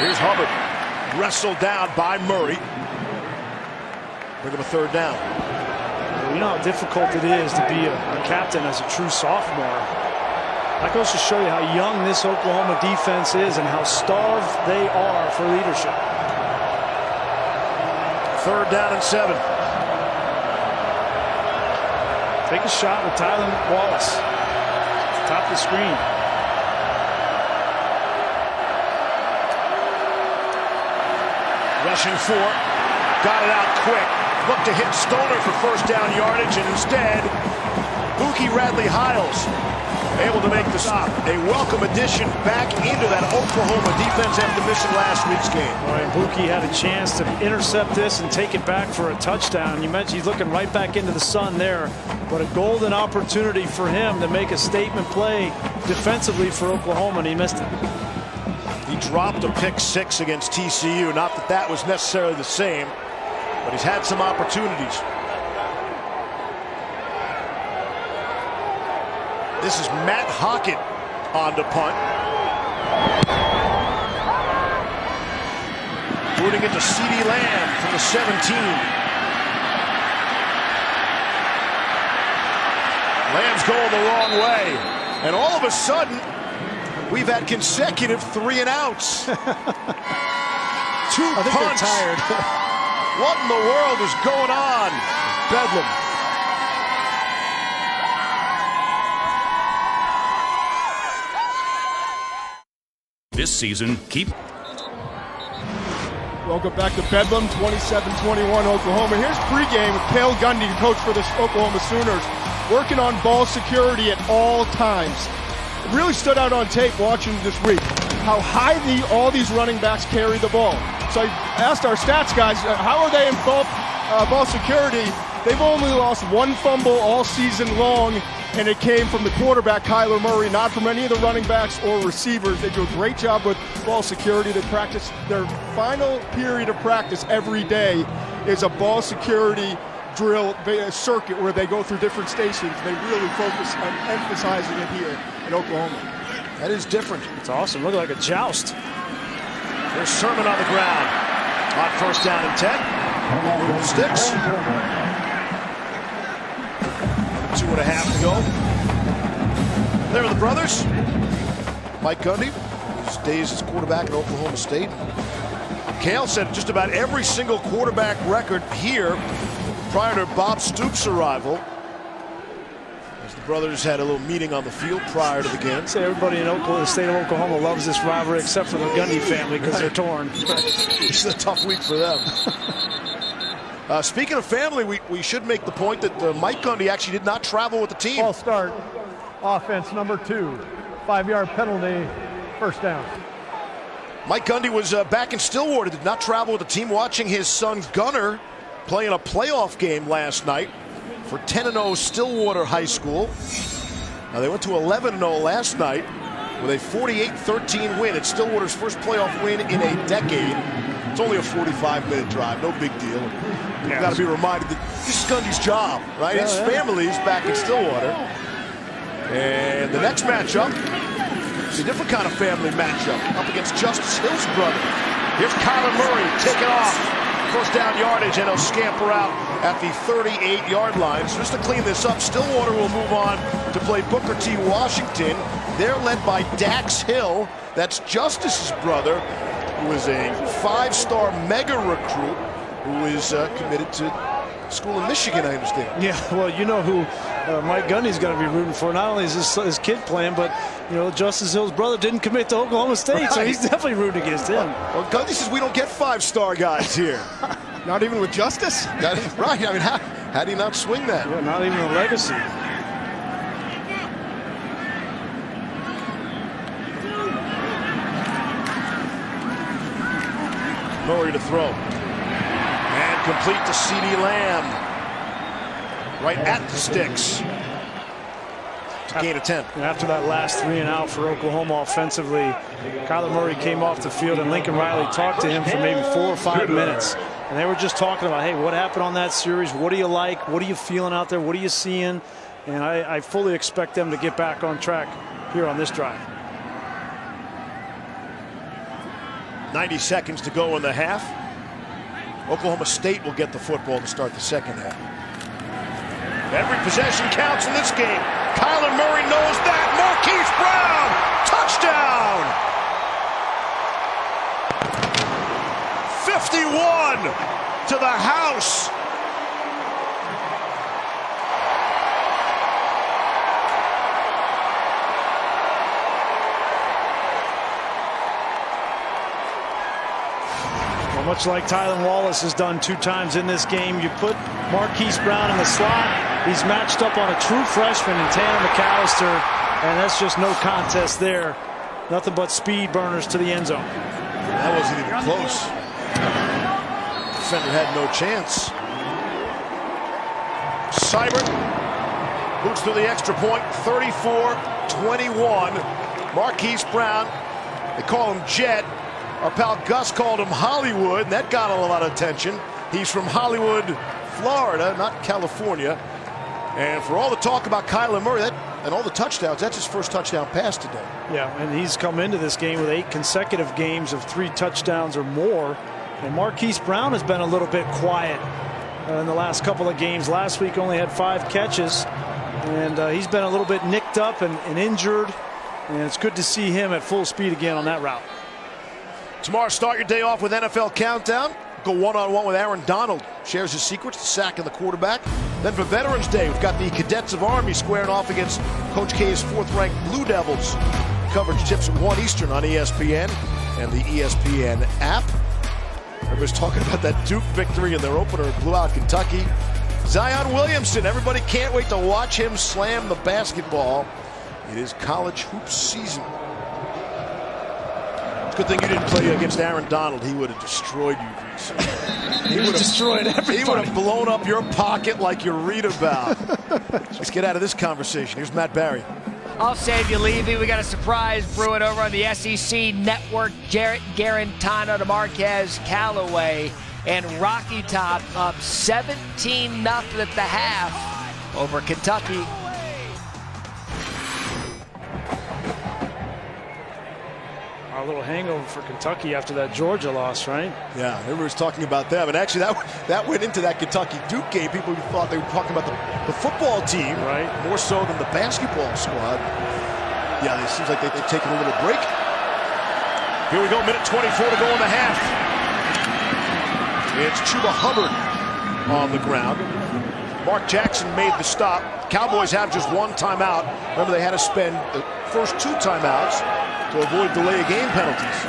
Here's Hubbard, wrestled down by Murray. Bring him a 3rd down. Well, you know how difficult it is to be a captain as a true sophomore. That goes to show you how young this Oklahoma defense is and how starved they are for leadership. 3rd down and 7. Take a shot with Tylan Wallace. Top of the screen. Rushing 4. Got it out quick. Looked to hit Stoner for 1st down yardage, and instead, Buki Radley-Hiles able to make the stop. A welcome addition back into that Oklahoma defense after missing last week's game. All right, Buki had a chance to intercept this and take it back for a touchdown. You mentioned he's looking right back into the sun there, but a golden opportunity for him to make a statement play defensively for Oklahoma, and he missed it. He dropped a pick 6 against TCU. Not that that was necessarily the same, but he's had some opportunities. This is Matt Hockett on to punt. Booting it to C.D. Lamb from the 17. Lamb's going the wrong way. And all of a sudden, we've had consecutive 3 and outs. 2 punts. Tired. What in the world is going on? Bedlam. This season, keep. Welcome back to Bedlam, 27-21 Oklahoma. Here's pregame with Cale Gundy, coach for the Oklahoma Sooners, working on ball security at all times. It really stood out on tape watching this week how high all these running backs carry the ball. So I asked our stats guys, how are they in ball security? They've only lost 1 fumble all season long, and it came from the quarterback, Kyler Murray, not from any of the running backs or receivers. They do a great job with ball security. They practice their final period of practice every day is a ball security drill circuit where they go through different stations. They really focus on emphasizing it here in Oklahoma. That is different. It's awesome. Look like a joust. There's Sermon on the ground. On 1st down and 10. Sticks. 2.5 to go. There are the brothers. Mike Gundy, who stays as quarterback at Oklahoma State. Cale said just about every single quarterback record here prior to Bob Stoops' arrival. As the brothers had a little meeting on the field prior to the game. Say everybody in Oklahoma, the state of Oklahoma loves this rivalry except for the Gundy family because they're torn. It's a tough week for them. Speaking of family, we should make the point that Mike Gundy actually did not travel with the team. Ball start. Offense number 2. 5-yard penalty. 1st down. Mike Gundy was back in Stillwater, did not travel with the team, watching his son Gunner play in a playoff game last night for 10-0 Stillwater High School. Now they went to 11-0 last night with a 48-13 win. It's Stillwater's first playoff win in a decade. It's only a 45-minute drive, no big deal. You've got to be reminded that this is Gundy's job, right? His family is back in Stillwater. And the next matchup is a different kind of family matchup, up against Justice Hill's brother. Here's Kyler Murray taking off. 1st down yardage, and he'll scamper out at the 38-yard line. So just to clean this up, Stillwater will move on to play Booker T. Washington. They're led by Dax Hill. That's Justice's brother, who is a 5-star mega recruit who is committed to school in Michigan, I understand. Yeah, well, you know who Mike Gundy's going to be rooting for. Not only is his kid playing, but Justice Hill's brother didn't commit to Oklahoma State, so he's definitely rooting against him. Well, Gundy says we don't get 5-star guys here. Not even with Justice? Right, I mean, how do you not swing that? Yeah, not even a legacy. Murray to throw. And complete to C.D. Lamb. Right at the sticks. Gain of 10. After that last 3 and out for Oklahoma offensively, Kyler Murray came off the field and Lincoln Riley talked to him for maybe 4 or 5 minutes. And they were just talking about, hey, what happened on that series? What do you like? What are you feeling out there? What are you seeing? And I fully expect them to get back on track here on this drive. 90 seconds to go in the half. Oklahoma State will get the football to start the second half. Every possession counts in this game. Kyler Murray knows that. Marquise Brown, touchdown! 51 to the house. Well, much like Tylan Wallace has done 2 times in this game, you put Marquise Brown in the slot. He's matched up on a true freshman in Tanner McAllister, and that's just no contest there. Nothing but speed burners to the end zone. That wasn't even close. Defender had no chance. Seibert boots through the extra point, 34-21. Marquise Brown They call him Jet. Our pal Gus called him Hollywood, and that got a lot of attention. He's from Hollywood, Florida, not California. And for all the talk about Kyler Murray and all the touchdowns, that's his first touchdown pass today. Yeah, and he's come into this game with 8 consecutive games of 3 touchdowns or more. And Marquise Brown has been a little bit quiet in the last couple of games. Last week only had 5 catches, and he's been a little bit nicked up and injured. And it's good to see him at full speed again on that route. Tomorrow, start your day off with NFL Countdown. Go one-on-one with Aaron Donald. Shares his secrets to sacking the quarterback. Then for Veterans Day, we've got the Cadets of Army squaring off against Coach K's 4th-ranked Blue Devils. Coverage tips at 1 Eastern on ESPN and the ESPN app. Everybody's talking about that Duke victory in their opener. It blew out Kentucky. Zion Williamson, everybody can't wait to watch him slam the basketball. It is college hoops season. It's a good thing you didn't play against Aaron Donald. He would have destroyed you, Reese. He would have destroyed everybody. He would have blown up your pocket like you read about. Let's get out of this conversation. Here's Matt Barry. I'll save you, Levy. We got a surprise brewing over on the SEC Network. Jarrett Garantano to Marquez Callaway, and Rocky Top up 17-0 at the half over Kentucky. A little hangover for Kentucky after that Georgia loss, right? Yeah, everybody's talking about them. And actually, that went into that Kentucky-Duke game. People thought they were talking about the football team, right? More so than the basketball squad. Yeah, it seems like they've taken a little break. Here we go, minute 24 to go in the half. It's Chuba Hubbard on the ground. Mark Jackson made the stop. Cowboys have just 1 timeout. Remember, they had to spend the first 2 timeouts to avoid delay of game penalties.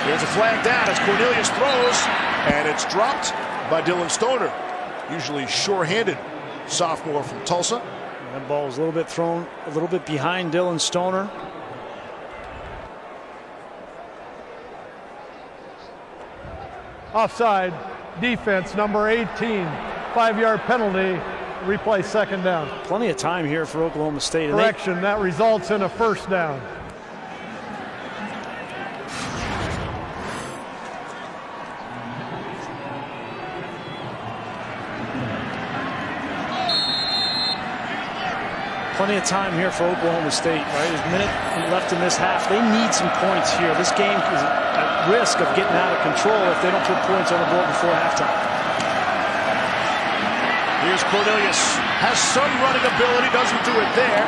Here's a flag down as Cornelius throws, and it's dropped by Dylan Stoner. Usually sure-handed sophomore from Tulsa. That ball was a little bit thrown, a little bit behind Dylan Stoner. Offside, defense, number 18, 5-yard penalty, replay 2nd down. Plenty of time here for Oklahoma State. Correction, that results in a 1st down. Plenty of time here for Oklahoma State, right? There's a minute left in this half. They need some points here. This game is at risk of getting out of control if they don't put points on the board before halftime. Here's Cornelius. Has some running ability, doesn't do it there.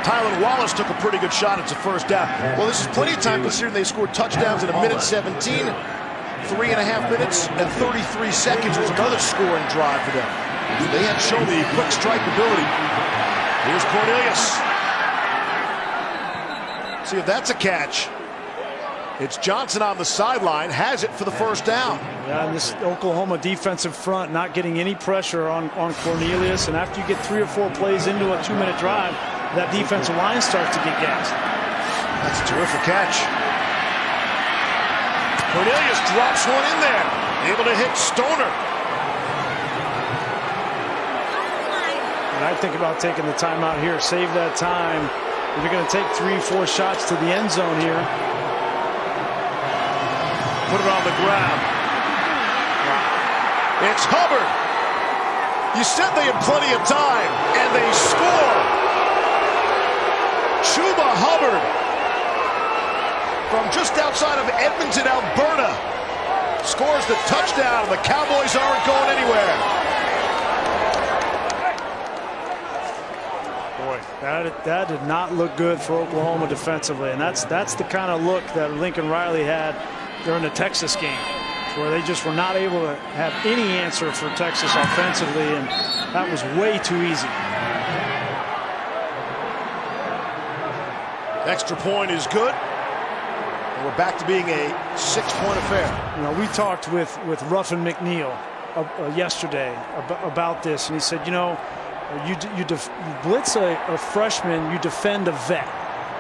Tylan Wallace took a pretty good shot. It's a 1st down. Well, this is plenty of time considering they scored touchdowns in a minute 17, 3.5 minutes, and 33 seconds was another scoring drive for them. They had shown the quick strike ability. Here's Cornelius. See if that's a catch. It's Johnson on the sideline, has it for the 1st down. Yeah, and this Oklahoma defensive front not getting any pressure on Cornelius. And after you get 3 or 4 plays into a 2-minute drive, that defensive line starts to get gassed. That's a terrific catch. Cornelius drops one in there, able to hit Stoner. And I think about taking the timeout here, save that time. If you're going to take 3 or 4 shots to the end zone here. Put it on the ground. It's Hubbard. You said they had plenty of time, and they score. Chuba Hubbard from just outside of Edmonton, Alberta, scores the touchdown, and the Cowboys aren't going anywhere. Boy, that did not look good for Oklahoma defensively, and that's the kind of look that Lincoln Riley had during the Texas game, where they just were not able to have any answer for Texas offensively, and that was way too easy. Extra point is good, and we're back to being a 6-point affair. You know, we talked with Ruffin McNeil yesterday about this, and he said, you know, you blitz a freshman, you defend a vet.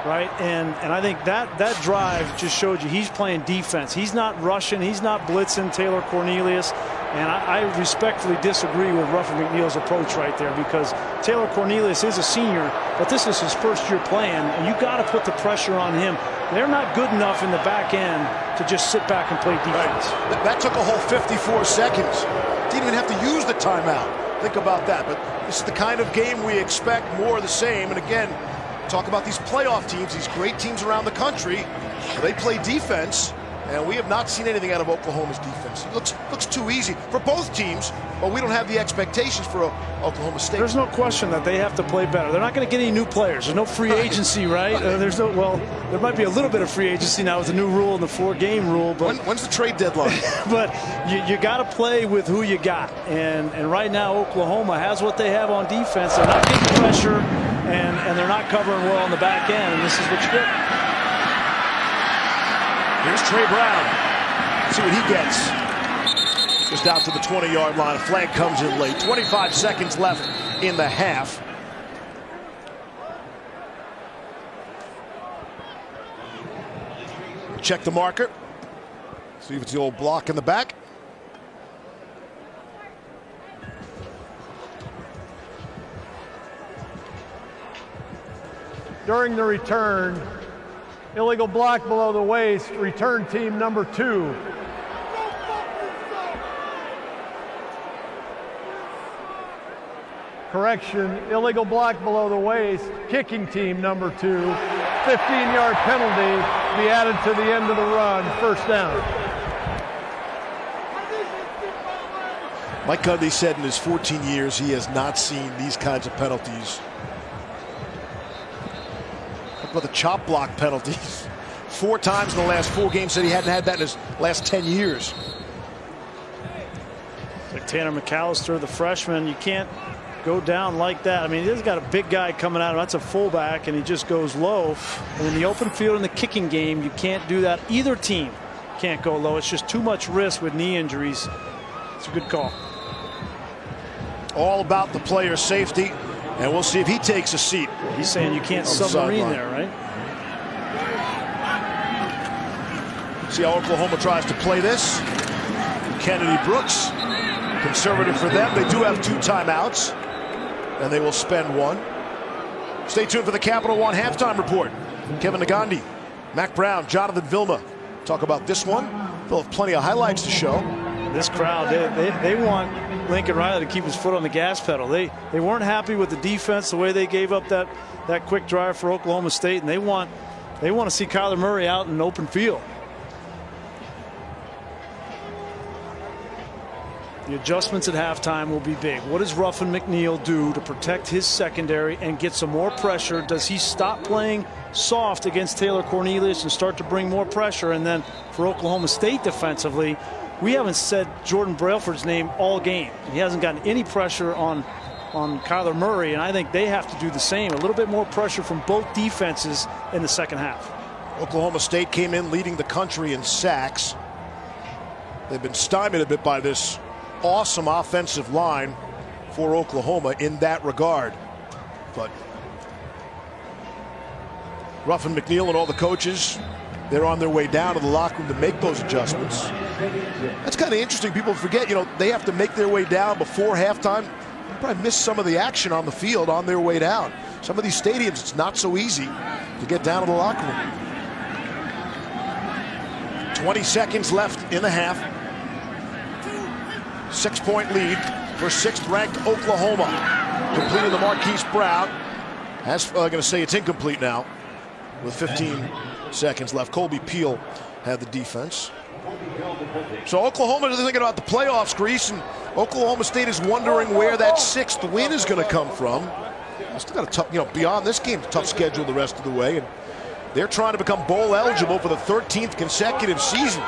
Right, and I think that drive just showed you he's playing defense. He's not rushing. He's not blitzing Taylor Cornelius. And I respectfully disagree with Ruffin McNeil's approach right there, because Taylor Cornelius is a senior, but this is his first year playing, and you got to put the pressure on him. They're not good enough in the back end to just sit back and play defense. Right. That took a whole 54 seconds. Didn't even have to use the timeout. Think about that. But this is the kind of game we expect, more of the same. And again, talk about these playoff teams, these great teams around the country. They play defense, and we have not seen anything out of Oklahoma's defense. It looks too easy for both teams, but we don't have the expectations for Oklahoma State. There's no question that they have to play better. They're not going to get any new players. There's no free agency, right? There might be a little bit of free agency now with the new rule and the 4-game rule. But when's the trade deadline? But you got to play with who you got. And right now, Oklahoma has what they have on defense. They're not getting pressure, and they're not covering well on the back end, and this is what you get. Here's Trey Brown. Let's see what he gets. Just out to the 20-yard line. A flag comes in late. 25 seconds left in the half. Check the marker. See if it's the old block in the back. During the return, illegal block below the waist, return team number 2. Correction, illegal block below the waist, kicking team number 2. 15-yard penalty be added to the end of the run, first down. Mike Gundy said in his 14 years he has not seen these kinds of penalties. What about the chop block penalties? 4 times in the last 4 games. Said he hadn't had that in his last 10 years. Like Tanner McAllister, the freshman, you can't go down like that. I mean, he's got a big guy coming at him. That's a fullback, and he just goes low. And in the open field in the kicking game, you can't do that. Either team can't go low. It's just too much risk with knee injuries. It's a good call. All about the player's safety, and we'll see if he takes a seat. He's saying you can't submarine there, right? See how Oklahoma tries to play this. Kennedy Brooks, conservative for them. They do have 2 timeouts, and they will spend 1. Stay tuned for the Capital One halftime report. Kevin Nagandi, Mac Brown, Jonathan Vilma talk about this one. They'll have plenty of highlights to show. This crowd, they want Lincoln Riley to keep his foot on the gas pedal. They weren't happy with the defense, the way they gave up that quick drive for Oklahoma State, and they want to see Kyler Murray out in an open field. The adjustments at halftime will be big. What does Ruffin McNeil do to protect his secondary and get some more pressure? Does he stop playing soft against Taylor Cornelius and start to bring more pressure? And then for Oklahoma State defensively, we haven't said Jordan Brailford's name all game. He hasn't gotten any pressure on Kyler Murray, and I think they have to do the same. A little bit more pressure from both defenses in the second half. Oklahoma State came in leading the country in sacks. They've been stymied a bit by this awesome offensive line for Oklahoma in that regard. But Ruffin McNeil and all the coaches, they're on their way down to the locker room to make those adjustments. That's kind of interesting. People forget, they have to make their way down before halftime. They probably miss some of the action on the field on their way down. Some of these stadiums, it's not so easy to get down to the locker room. 20 seconds left in the half. 6-point lead for 6th-ranked Oklahoma. Completing the Marquise Brown. I'm going to say it's incomplete now with 15 seconds left. Colby Peel had the defense. So Oklahoma is thinking about the playoffs, Grease, and Oklahoma State is wondering where that 6th win is going to come from. Still got a tough, beyond this game, tough schedule the rest of the way, and they're trying to become bowl eligible for the 13th consecutive season.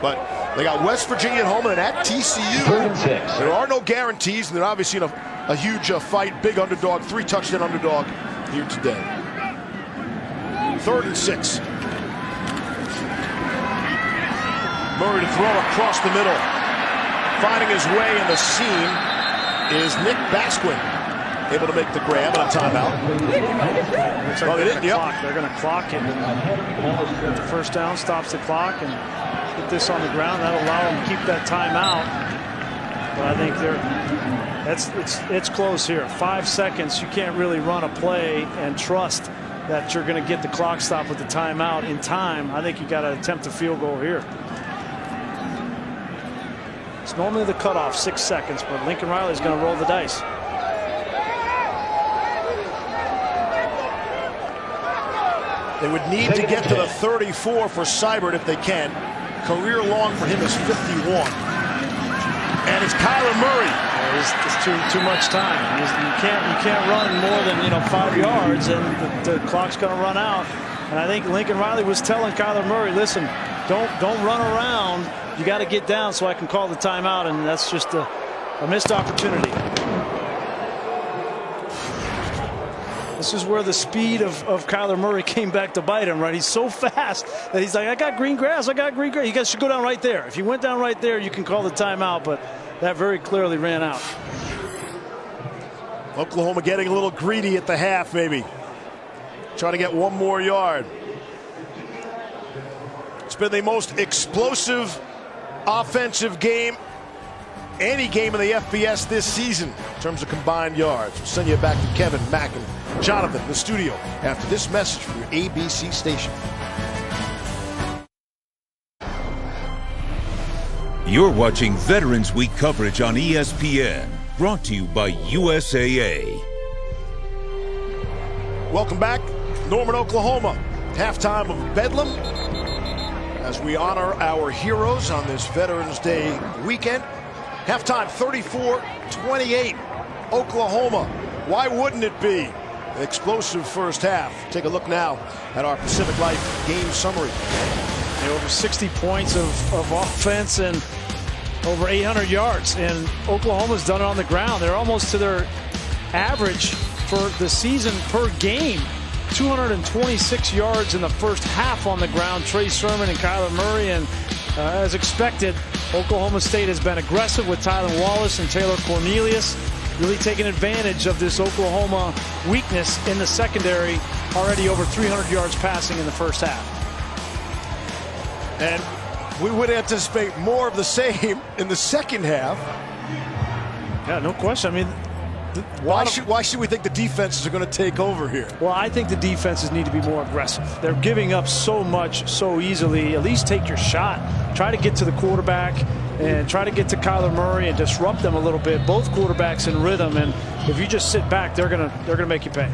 But they got West Virginia at home and at TCU. There are no guarantees, and they're obviously in a huge fight. Big underdog, 3-touchdown underdog here today. 3rd and 6. Murray to throw across the middle. Finding his way in the seam is Nick Basquin. Able to make the grab and a timeout. Oh, they didn't. Yep. They're going to clock it. The first down stops the clock and get this on the ground. That'll allow them to keep that timeout. But I think it's close here. 5 seconds. You can't really run a play and trust that you're going to get the clock stop with the timeout in time. I think you got to attempt a field goal here. It's normally the cutoff 6 seconds, but Lincoln Riley's going to roll the dice. They would need to get to the 34 for Seibert if they can. Career long for him is 51. And it's Kyler Murray. It's too much time. You can't run more than 5 yards, and the clock's going to run out. And I think Lincoln Riley was telling Kyler Murray, listen, don't run around. You got to get down so I can call the timeout, and that's just a missed opportunity. This is where the speed of Kyler Murray came back to bite him, right? He's so fast that he's like, I got green grass, I got green grass. You guys should go down right there. If you went down right there, you can call the timeout, but that very clearly ran out. Oklahoma getting a little greedy at the half, maybe. Trying to get one more yard. It's been the most explosive offensive game, any game in the FBS this season in terms of combined yards. We'll send you back to Kevin, Mac, and Jonathan in the studio after this message from your ABC station. You're watching Veterans Week coverage on ESPN, brought to you by USAA. Welcome back, Norman, Oklahoma. Halftime of Bedlam as we honor our heroes on this Veterans Day weekend. Halftime 34-28, Oklahoma. Why wouldn't it be an explosive first half? Take a look now at our Pacific Life game summary. Over 60 points of offense and over 800 yards. And Oklahoma's done it on the ground. They're almost to their average for the season per game. 226 yards in the first half on the ground. Trey Sermon and Kyler Murray. And as expected, Oklahoma State has been aggressive with Tylan Wallace and Taylor Cornelius, really taking advantage of this Oklahoma weakness in the secondary. Already over 300 yards passing in the first half. And we would anticipate more of the same in the second half. Yeah, no question. I mean, why should we think the defenses are going to take over here? Well, I think the defenses need to be more aggressive. They're giving up so much so easily. At least take your shot. Try to get to the quarterback and try to get to Kyler Murray and disrupt them a little bit. Both quarterbacks in rhythm, and if you just sit back, they're gonna make you pay.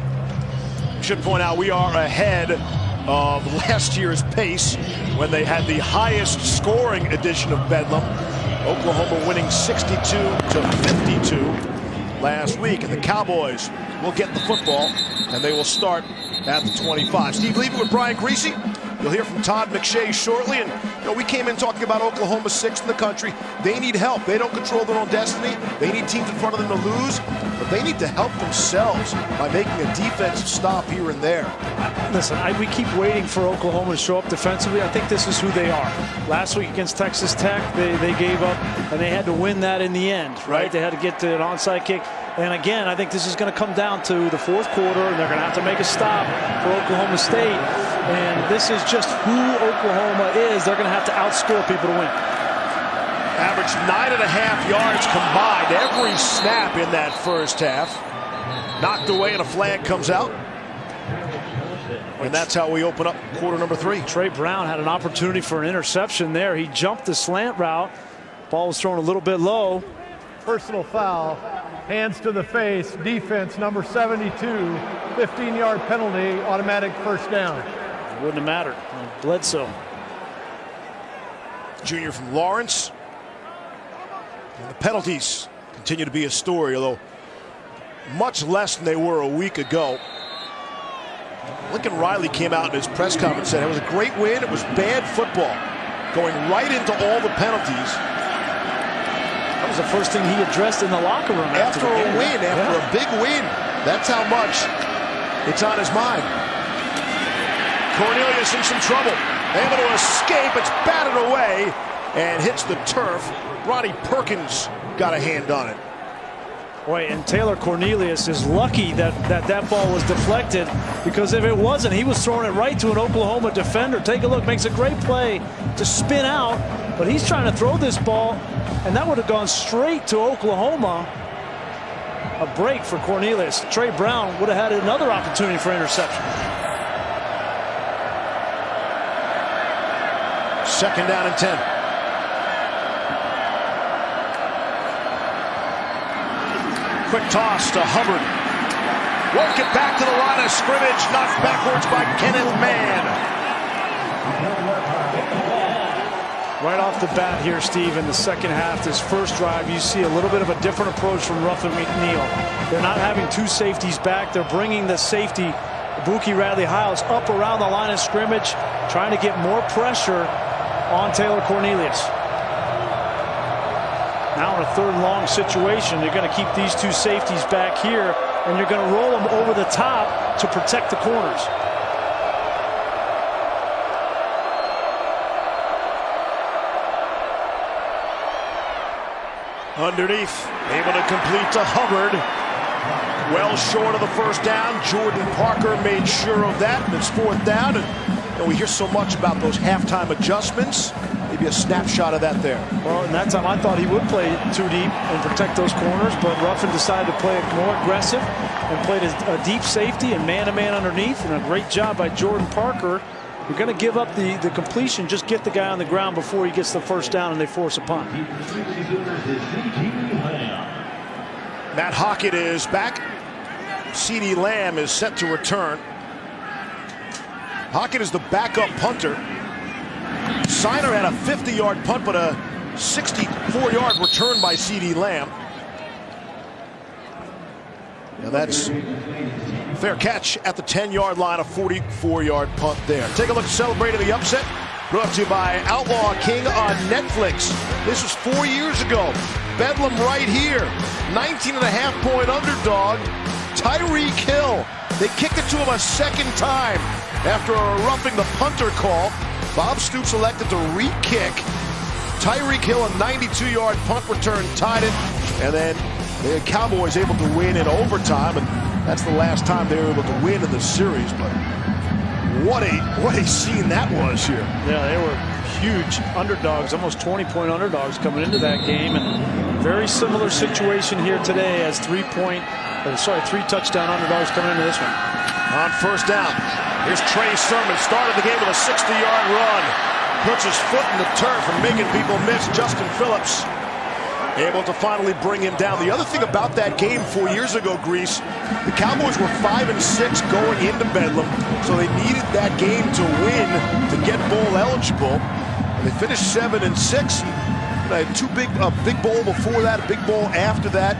Should point out we are ahead of last year's pace when they had the highest scoring edition of Bedlam. Oklahoma winning 62-52 last week, and the Cowboys will get the football, and they will start at the 25. Steve Levy with Brian Greasy. You'll hear from Todd McShay shortly, and we came in talking about Oklahoma 6th in the country. They need help. They don't control their own destiny. They need teams in front of them to lose, but they need to help themselves by making a defensive stop here and there. Listen, we keep waiting for Oklahoma to show up defensively. I think this is who they are. Last week against Texas Tech, they gave up, and they had to win that in the end, right? They had to get to an onside kick. And again, I think this is going to come down to the fourth quarter, and they're going to have to make a stop for Oklahoma State. And this is just who Oklahoma is. They're going to have to outscore people to win. Average 9.5 yards combined every snap in that first half. Knocked away, and a flag comes out. And that's how we open up quarter number 3. Trey Brown had an opportunity for an interception there. He jumped the slant route. Ball was thrown a little bit low. Personal foul. Hands to the face. Defense number 72. 15-yard penalty. Automatic first down. It wouldn't have mattered. Bledsoe. Junior from Lawrence. And the penalties continue to be a story, although much less than they were a week ago. Lincoln Riley came out in his press conference and said it was a great win. It was bad football. Going right into all the penalties. That was the first thing he addressed in the locker room after a win, after a big win. That's how much it's on his mind. Cornelius in some trouble. Able to escape. It's batted away and hits the turf. Ronnie Perkins got a hand on it. Boy, and Taylor Cornelius is lucky that ball was deflected, because if it wasn't, he was throwing it right to an Oklahoma defender. Take a look, makes a great play to spin out, but he's trying to throw this ball, and that would have gone straight to Oklahoma. A break for Cornelius. Trey Brown would have had another opportunity for interception. Second down and 10. Quick toss to Hubbard. Won't get back to the line of scrimmage. Knocked backwards by Kenneth Mann. Right off the bat here, Steve, in the second half, this first drive, you see a little bit of a different approach from Ruffin McNeil. They're not having two safeties back. They're bringing the safety, Buki Radley-Hiles, up around the line of scrimmage, trying to get more pressure on Taylor Cornelius. Now in a third and long situation, you're going to keep these two safeties back here, and you're going to roll them over the top to protect the corners. Underneath, able to complete to Hubbard. Well short of the first down. Jordan Parker made sure of that. And it's fourth down. And we hear so much about those halftime adjustments. Maybe a snapshot of that there. Well, in that time, I thought he would play too deep and protect those corners, but Ruffin decided to play it more aggressive and played a deep safety and man-to-man underneath, and a great job by Jordan Parker. You're going to give up the completion, just get the guy on the ground before he gets the first down and they force a punt. Matt Hockett is back. CeeDee Lamb is set to return. Hockett is the backup punter. Siner had a 50-yard punt, but a 64-yard return by CeeDee Lamb. Now that's fair catch at the 10-yard line, a 44-yard punt there. Take a look at celebrating the upset. Brought to you by Outlaw King on Netflix. This was 4 years ago. Bedlam right here. 19.5-point underdog. Tyreek Hill. They kicked it to him a second time after a roughing the punter call. Bob Stoops elected to re-kick. Tyreek Hill, a 92-yard punt return, tied it. And then the Cowboys able to win in overtime. And that's the last time they were able to win in the series. But what a scene that was here. Yeah, they were huge underdogs, almost 20-point underdogs coming into that game. And very similar situation here today as three touchdown underdogs coming into this one. On first down, here's Trey Sermon. Started the game with a 60-yard run. Puts his foot in the turf and making people miss. Justin Phillips able to finally bring him down. The other thing about that game 4 years ago, Grease, the Cowboys were 5-6 going into Bedlam, so they needed that game to win to get bowl eligible. And they finished 7-6. They had a big bowl before that, a big bowl after that.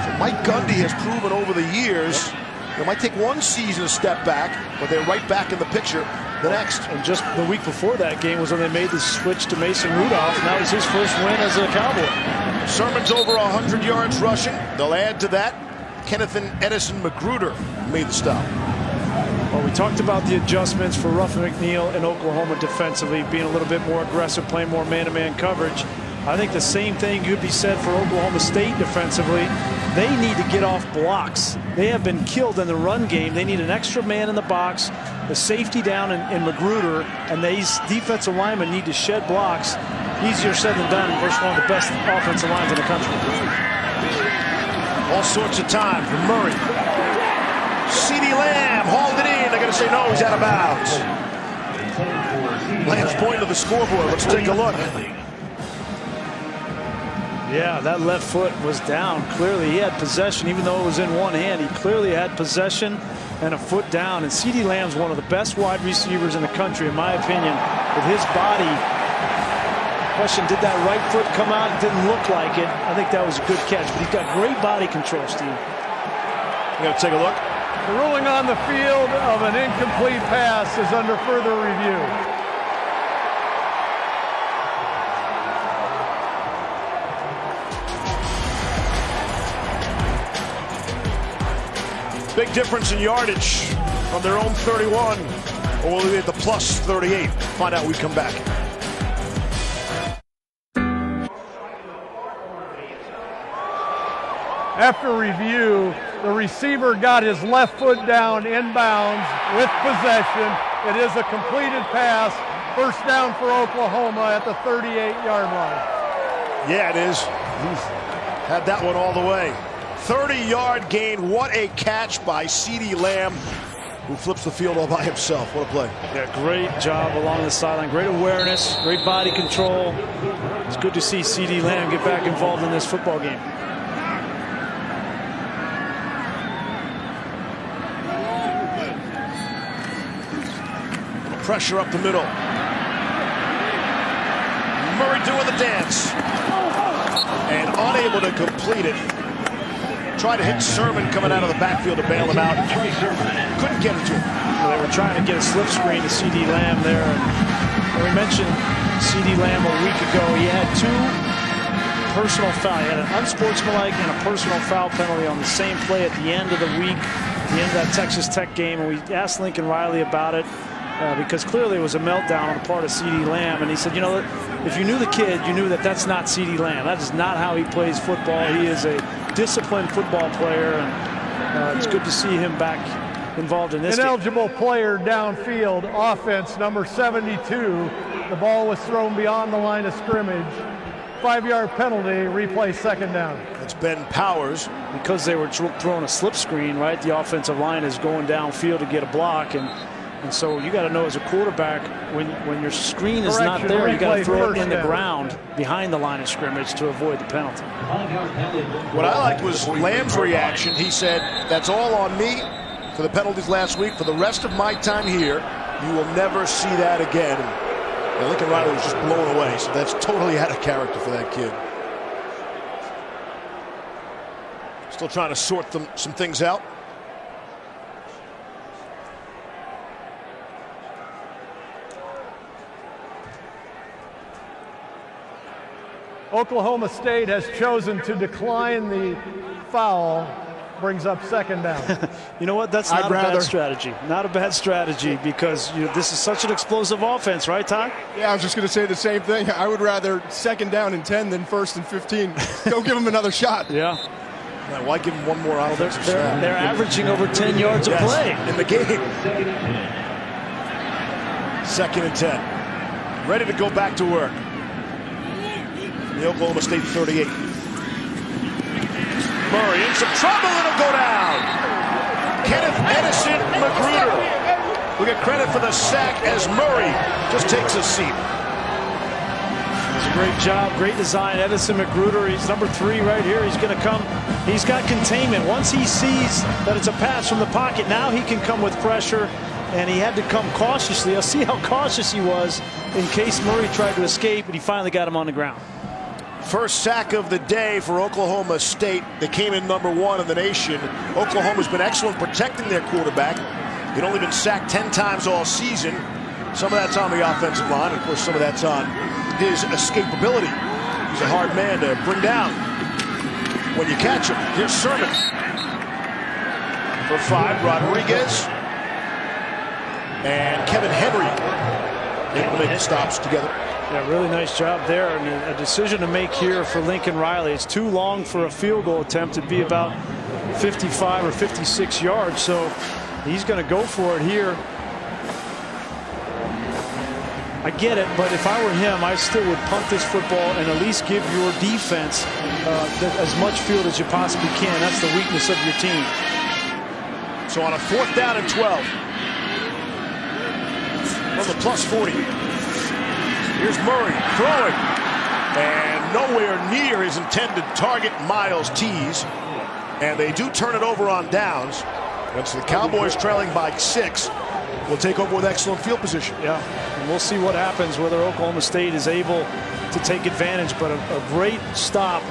So Mike Gundy has proven over the years it might take one season to step back, but they're right back in the picture the next. And just the week before that game was when they made the switch to Mason Rudolph, and that was his first win as a Cowboy. Sermon's over 100 yards rushing. They'll add to that. Kenneth and Edison Magruder made the stop. Well, we talked about the adjustments for Ruffin McNeil and Oklahoma defensively, being a little bit more aggressive, playing more man-to-man coverage. I think the same thing could be said for Oklahoma State defensively. They need to get off blocks. They have been killed in the run game. They need an extra man in the box, the safety down in Magruder, and these defensive linemen need to shed blocks. Easier said than done versus one of the best offensive lines in the country. All sorts of time for Murray. CeeDee Lamb hauled it in. They're going to say no, he's out of bounds. Lamb's pointing to the scoreboard. Let's take a look. Yeah, that left foot was down. Clearly, he had possession, even though it was in one hand. He clearly had possession and a foot down. And CeeDee Lamb's one of the best wide receivers in the country, in my opinion, with his body. Question, did that right foot come out? It didn't look like it. I think that was a good catch, but he's got great body control, Steve. We're going to take a look. The ruling on the field of an incomplete pass is under further review. Big difference in yardage from their own 31. Or will they be at the plus 38? Find out when we come back. After review, the receiver got his left foot down inbounds with possession. It is a completed pass. First down for Oklahoma at the 38-yard line. Yeah, it is. Had that one all the way. 30-yard gain. What a catch by CeeDee Lamb, who flips the field all by himself. What a play. Yeah, great job along the sideline. Great awareness, great body control. It's good to see CeeDee Lamb get back involved in this football game. Pressure up the middle. Murray doing the dance. And unable to complete it. Tried to hit Sermon coming out of the backfield to bail him out. Couldn't get it to him. Well, they were trying to get a slip screen to CeeDee Lamb there. And we mentioned CeeDee Lamb a week ago. He had two personal fouls. He had an unsportsmanlike and a personal foul penalty on the same play at the end of the week, the end of that Texas Tech game. And we asked Lincoln Riley about it. Because clearly it was a meltdown on the part of CeeDee Lamb. And he said, you know, if you knew the kid, you knew that that's not CeeDee Lamb. That is not how he plays football. He is a disciplined football player, and it's good to see him back involved in this game. Ineligible player downfield, offense number 72. The ball was thrown beyond the line of scrimmage. 5-yard penalty, replay second down. It's Ben Powers. Because they were throwing a slip screen, right? The offensive line is going downfield to get a block, and so you got to know as a quarterback, when your screen is not there, you got to throw it in the ground behind the line of scrimmage to avoid the penalty. What I liked was Lamb's reaction. He said, that's all on me for the penalties last week. For the rest of my time here, you will never see that again. And Lincoln Riley was just blown away. So that's totally out of character for that kid. Still trying to sort some things out. Oklahoma State has chosen to decline the foul. Brings up second down. You know what? That's not a bad strategy. Not a bad strategy, because this is such an explosive offense, right, Todd? Yeah, I was just going to say the same thing. I would rather second down and 10 than first and 15. Don't give them another shot. Yeah. Now, why give them one more offensive snap? They're averaging over 10 yards a play in the game. Second and 10. Ready to go back to work. The Oklahoma State 38. Murray in some trouble, it'll go down. Kenneth Edison Magruder will get credit for the sack as Murray just takes a seat. It's a great job, great design. Edison Magruder, he's number 3 right here. He's going to come, he's got containment. Once he sees that it's a pass from the pocket, now he can come with pressure, and he had to come cautiously. I'll see how cautious he was in case Murray tried to escape, and he finally got him on the ground. First sack of the day for Oklahoma State. They came in number 1 in the nation. Oklahoma's been excellent protecting their quarterback. He'd only been sacked 10 times all season. Some of that's on the offensive line. Of course, some of that's on his escapability. He's a hard man to bring down when you catch him. Here's Sermon. For 5, Rodriguez. And Kevin Henry. Able to make stops together. Yeah, really nice job there, and a decision to make here for Lincoln Riley. It's too long for a field goal attempt. It'd be about 55 or 56 yards, so he's going to go for it here. I get it, but if I were him, I still would punt this football and at least give your defense as much field as you possibly can. That's the weakness of your team. So on a 4th down and 12, from the plus 40. Here's Murray throwing, and nowhere near his intended target, Miles Tees. And they do turn it over on downs. And so the Cowboys, trailing by 6, will take over with excellent field position. Yeah, and we'll see what happens, whether Oklahoma State is able to take advantage. But a great stop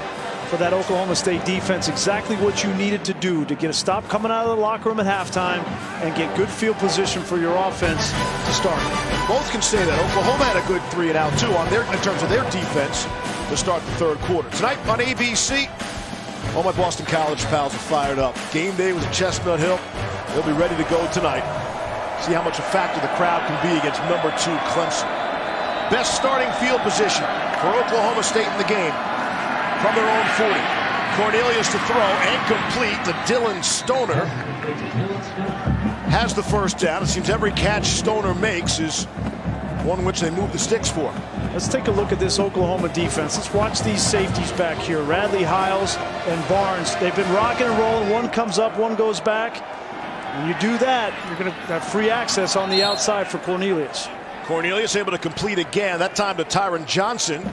for that Oklahoma State defense. Exactly what you needed to do to get a stop coming out of the locker room at halftime and get good field position for your offense to start. Both can say that. Oklahoma had a good 3 and out too in terms of their defense to start the 3rd quarter. Tonight on ABC, all my Boston College pals are fired up. Game day was at Chestnut Hill. They'll be ready to go tonight. See how much a factor the crowd can be against number 2 Clemson. Best starting field position for Oklahoma State in the game. From their own 40. Cornelius to throw, and complete to Dylan Stoner. Has the first down. It seems every catch Stoner makes is one which they move the sticks for. Let's take a look at this Oklahoma defense. Let's watch these safeties back here. Radley, Hiles, and Barnes. They've been rocking and rolling. One comes up, one goes back. When you do that, you're going to have free access on the outside for Cornelius. Cornelius able to complete again, that time to Tyron Johnson.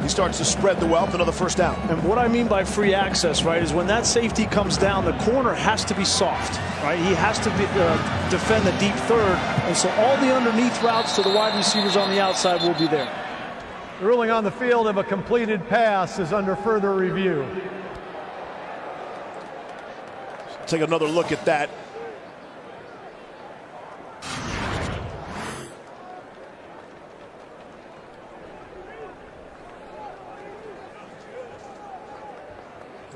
He starts to spread the wealth, another first down. And what I mean by free access, right, is when that safety comes down, the corner has to be soft, right? He has to be, defend the deep third, and so all the underneath routes to the wide receivers on the outside will be there. The ruling on the field of a completed pass is under further review. Take another look at that.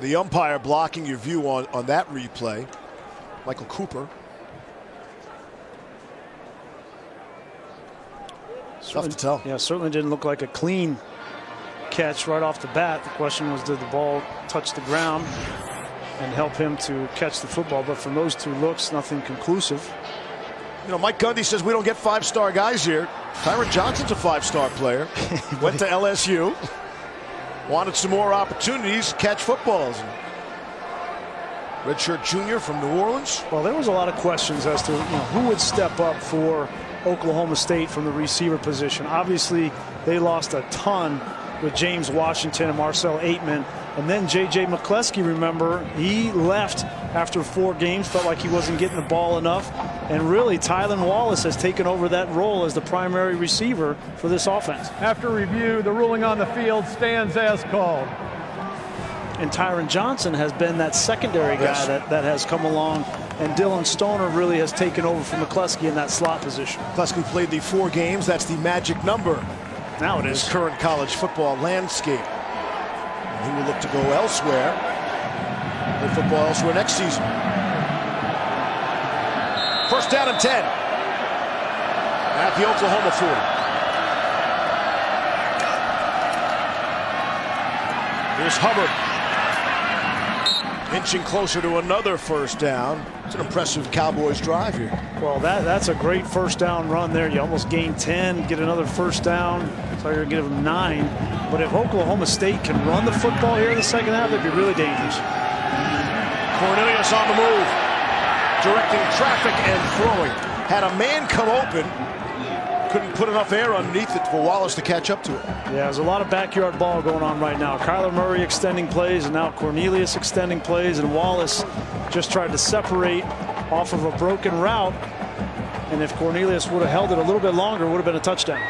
The umpire blocking your view on that replay, Michael Cooper. Tough to tell. Yeah, certainly didn't look like a clean catch right off the bat. The question was, did the ball touch the ground and help him to catch the football? But from those two looks, nothing conclusive. You know, Mike Gundy says we don't get five-star guys here. Tyron Johnson's a five-star player. Went to LSU. Wanted some more opportunities to catch footballs. Redshirt junior from New Orleans. Well, there was a lot of questions as to who would step up for Oklahoma State from the receiver position. Obviously, they lost a ton with James Washington and Marcel Aitman. And then J.J. McCleskey, remember, he left after 4 games, felt like he wasn't getting the ball enough. And really, Tylan Wallace has taken over that role as the primary receiver for this offense. After review, the ruling on the field stands as called. And Tyron Johnson has been that secondary guy that has come along. And Dylan Stoner really has taken over from McCleskey in that slot position. McCleskey played the 4 games. That's the magic number. Now it is. is. Current college football landscape. And he will look to go elsewhere. Play football elsewhere next season. First down and 10. At the Oklahoma 40. Here's Hubbard. Inching closer to another first down. It's an impressive Cowboys drive here. Well, that's a great first down run there. You almost gain 10, get another first down. So you're going to give them 9. But if Oklahoma State can run the football here in the second half, they'd be really dangerous. Cornelius on the move, directing traffic and throwing. Had a man come open, couldn't put enough air underneath it for Wallace to catch up to it. Yeah, there's a lot of backyard ball going on right now. Kyler Murray extending plays, and now Cornelius extending plays, and Wallace just tried to separate off of a broken route. And if Cornelius would have held it a little bit longer, it would have been a touchdown.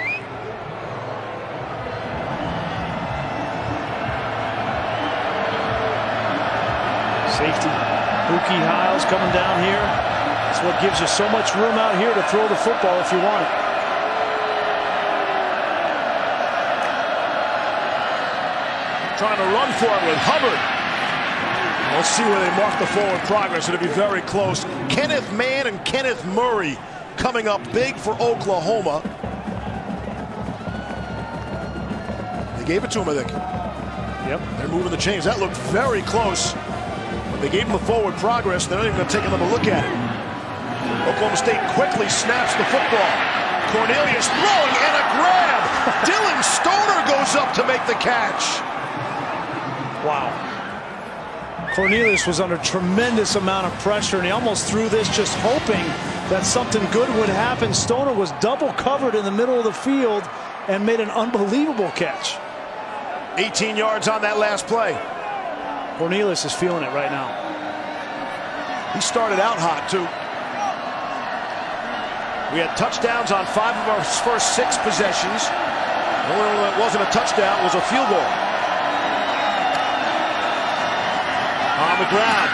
Safety, Buki Hiles coming down here. That's what gives you so much room out here to throw the football if you want it. Trying to run for it with Hubbard. We'll see where they mark the forward progress. It'll be very close. Kenneth Mann and Kenneth Murray coming up big for Oklahoma. They gave it to him, I think. Yep. They're moving the chains. That looked very close. But they gave him the forward progress. They're not even going to take another look at it. Oklahoma State quickly snaps the football. Cornelius throwing and a grab. Dylan Stoner goes up to make the catch. Wow. Cornelius was under tremendous amount of pressure, and he almost threw this just hoping that something good would happen. Stoner was double covered in the middle of the field and made an unbelievable catch. 18 yards on that last play. Cornelius is feeling it right now. He started out hot, too. We had touchdowns on 5 of our first 6 possessions. The only one that wasn't a touchdown was a field goal. On the ground,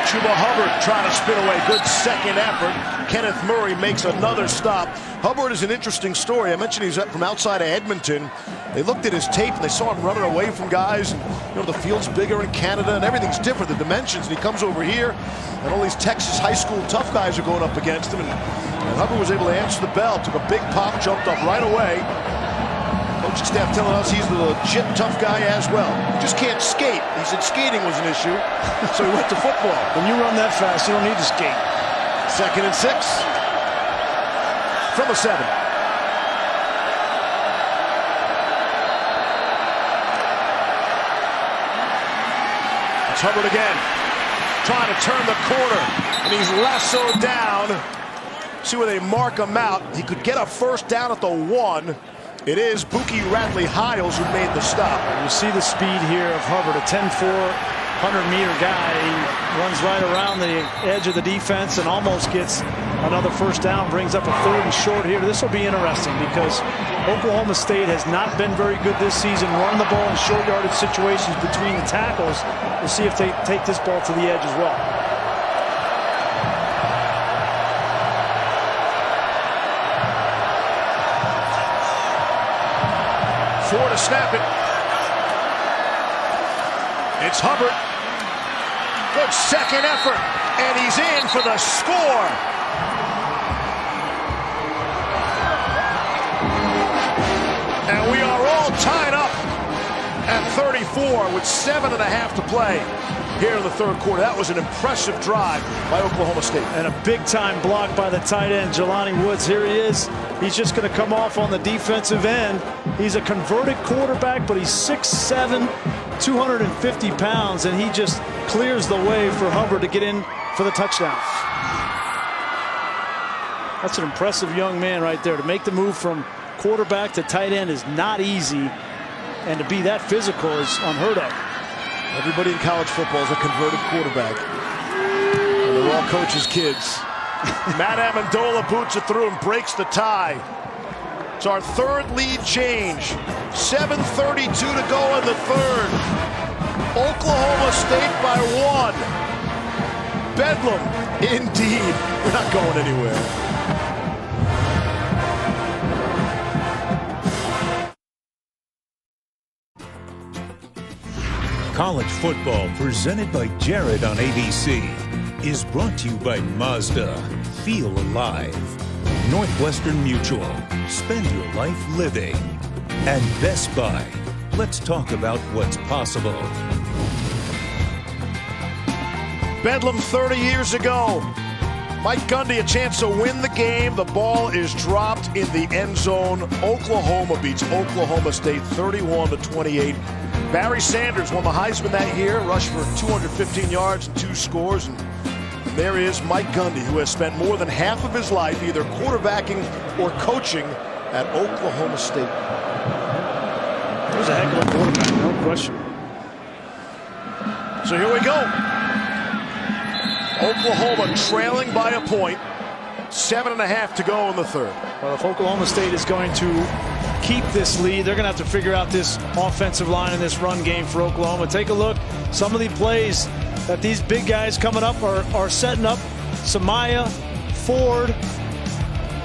Chuba Hubbard trying to spin away. Good second effort. Kenneth Murray makes another stop. Hubbard is an interesting story. I mentioned he's from outside of Edmonton. They looked at his tape and they saw him running away from guys. And, the field's bigger in Canada and everything's different, the dimensions. And he comes over here and all these Texas high school tough guys are going up against him. And Hubbard was able to answer the bell, took a big pop, jumped up right away. Coaching staff telling us he's the legit tough guy as well. He just can't skate. He said skating was an issue, so he went to football. When you run that fast, you don't need to skate. 2nd and 6 from the 7. It's Hubbard again, trying to turn the corner, and he's lassoed down. See where they mark him out. He could get a first down at the 1. It is Buki Radley-Hiles who made the stop. You see the speed here of Hubbard, a 10'4", 100-meter guy. He runs right around the edge of the defense and almost gets another first down, brings up a 3rd and short here. This will be interesting because Oklahoma State has not been very good this season running the ball in short yardage situations between the tackles. We'll see if they take this ball to the edge as well. Four to snap it. It's Hubbard. Good second effort. And he's in for the score. And we are all tied up at 34 with 7.5 to play here in the 3rd quarter. That was an impressive drive by Oklahoma State. And a big-time block by the tight end, Jelani Woods. Here he is. He's just going to come off on the defensive end. He's a converted quarterback, but he's 6'7", 250 pounds, and he just clears the way for Hubbard to get in for the touchdown. That's an impressive young man right there. To make the move from quarterback to tight end is not easy, and to be that physical is unheard of. Everybody in college football is a converted quarterback. And they're all coaches' kids. Matt Ammendola boots it through and breaks the tie. It's our 3rd lead change. 7:32 to go in the 3rd. Oklahoma State by 1. Bedlam, indeed. We're not going anywhere. College football presented by Jared on ABC is brought to you by Mazda. Feel alive. Northwestern Mutual. Spend your life living. And Best Buy. Let's talk about what's possible. Bedlam 30 years ago. Mike Gundy a chance to win the game. The ball is dropped in the end zone. Oklahoma beats Oklahoma State 31-28. Barry Sanders won the Heisman that year, rushed for 215 yards and 2 scores. And there is Mike Gundy, who has spent more than half of his life either quarterbacking or coaching at Oklahoma State. He was a heck of a quarterback, no question. So here we go. Oklahoma trailing by a point. 7.5 to go in the 3rd. Well, if Oklahoma State is going to keep this lead, they're going to have to figure out this offensive line and this run game for Oklahoma. Take a look. Some of the plays that these big guys coming up are setting up. Samaya, Ford.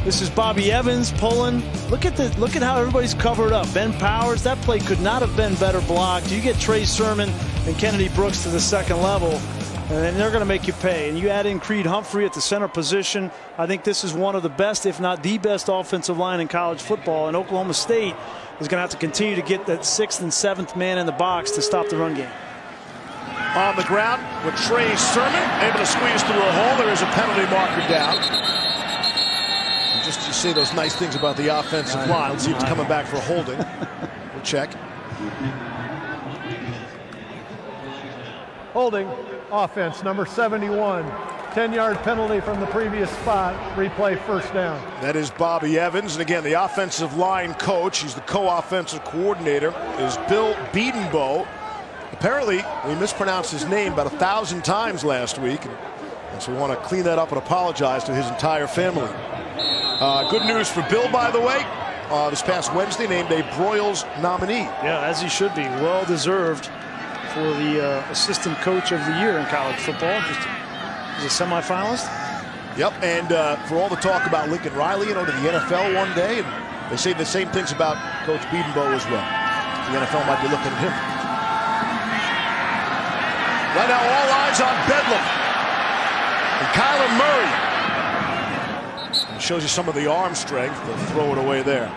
This is Bobby Evans pulling. Look at how everybody's covered up. Ben Powers, that play could not have been better blocked. You get Trey Sermon and Kennedy Brooks to the 2nd level, and then they're going to make you pay. And you add in Creed Humphrey at the center position. I think this is one of the best, if not the best, offensive line in college football. And Oklahoma State is going to have to continue to get that 6th and 7th man in the box to stop the run game. On the ground with Trey Sermon, able to squeeze through a hole. There is a penalty marker down. And just to say those nice things about the offensive line. Let's see if it's coming back for a holding. We'll check. Holding. Offense, number 71. 10-yard penalty from the previous spot. Replay first down. That is Bobby Evans. And again, the offensive line coach, he's the co-offensive coordinator, is Bill Bedenbaugh. Apparently, we mispronounced his name about 1,000 times last week. And so we want to clean that up and apologize to his entire family. Good news for Bill, by the way. This past Wednesday, named a Broyles nominee. Yeah, as he should be. Well deserved for the assistant coach of the year in college football. He's a semifinalist. Yep, and for all the talk about Lincoln Riley, to the NFL one day, and they say the same things about Coach Bedenbaugh as well. The NFL might be looking at him. Right now, all eyes on Bedlam. And Kyler Murray. It shows you some of the arm strength. They'll throw it away there.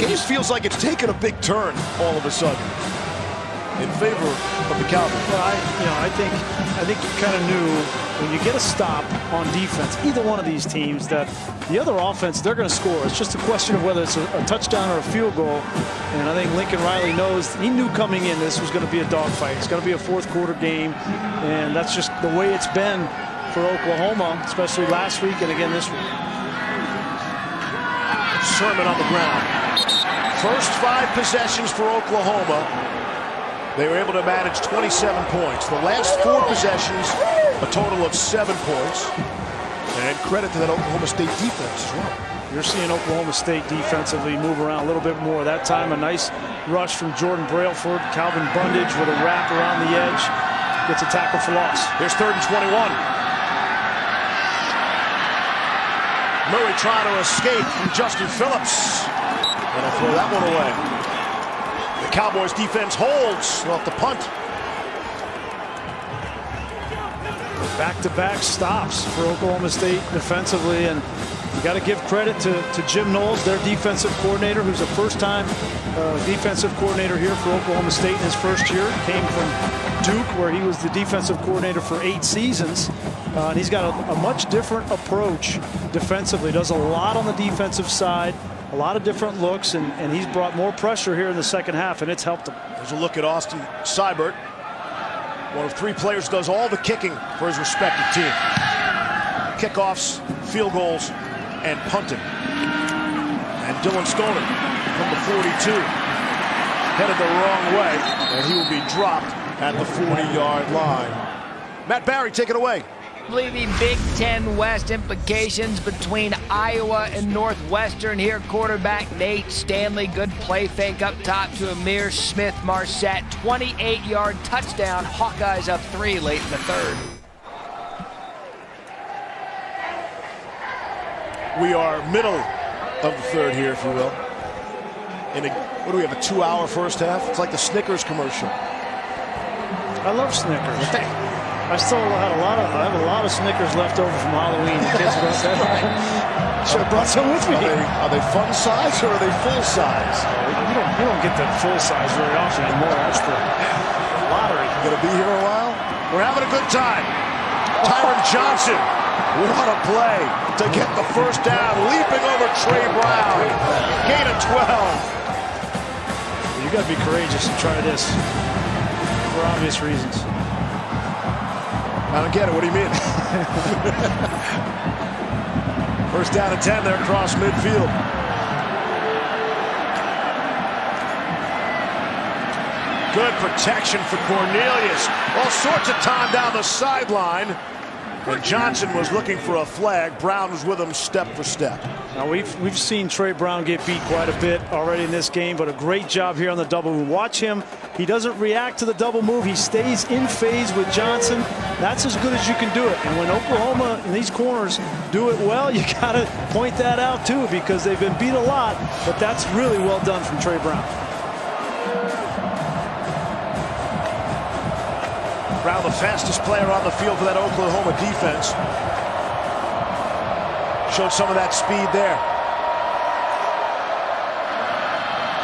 game feels like it's taken a big turn all of a sudden in favor of the Cowboys. Well, I think you kind of knew when you get a stop on defense, either one of these teams, that the other offense, they're going to score. It's just a question of whether it's a touchdown or a field goal. And I think Lincoln Riley knows, he knew coming in this was going to be a dogfight. It's going to be a fourth quarter game, and that's just the way it's been for Oklahoma, especially last week and again this week. Sermon on the ground. First 5 possessions for Oklahoma, they were able to manage 27 points. The last 4 possessions, a total of 7 points. And credit to that Oklahoma State defense as well. You're seeing Oklahoma State defensively move around a little bit more. That time, a nice rush from Jordan Brailford. Calvin Bundage with a wrap around the edge. Gets a tackle for loss. Here's 3rd and 21. Murray trying to escape from Justin Phillips. And he'll throw that one away. The Cowboys defense holds off the punt. Back-to-back stops for Oklahoma State defensively, and you got to give credit to Jim Knowles, their defensive coordinator, who's a first-time defensive coordinator here for Oklahoma State in his first year. Came from Duke, where he was the defensive coordinator for 8 seasons. And he's got a much different approach defensively. Does a lot on the defensive side, a lot of different looks, and he's brought more pressure here in the second half, and it's helped him. There's a look at Austin Seibert. One of 3 players does all the kicking for his respective team. Kickoffs, field goals, and punting. And Dylan Stoner from the 42 headed the wrong way, and he will be dropped at the 40-yard line. Matt Barry, take it away. The Big Ten West implications between Iowa and Northwestern here. Quarterback Nate Stanley, good play fake up top to Amir Smith-Marset. 28-yard touchdown. Hawkeyes up 3 late in the 3rd. We are middle of the 3rd here, if you will. What do we have, a 2-hour first half? It's like the Snickers commercial. I love Snickers. I have a lot of Snickers left over from Halloween. The kids brought that. Should have brought some with me. Are they fun size or are they full size? You don't get the full size very often anymore. That's the lottery. Gonna be here a while? We're having a good time. Tyron Johnson, what a play to get the first down, leaping over Trey Brown. Gain of 12. You got to be courageous and try this for obvious reasons. I don't get it. What do you mean? First down and 10 there across midfield. Good protection for Cornelius. All sorts of time down the sideline. And Johnson was looking for a flag. Brown was with him step for step. Now we've seen Trey Brown get beat quite a bit already in this game, but a great job here on the double move. Watch him. He doesn't react to the double move. He stays in phase with Johnson. That's as good as you can do it. And when Oklahoma in these corners do it well, you got to point that out too, because they've been beat a lot, but that's really well done from Trey Brown. Brown, the fastest player on the field for that Oklahoma defense. Showed some of that speed there.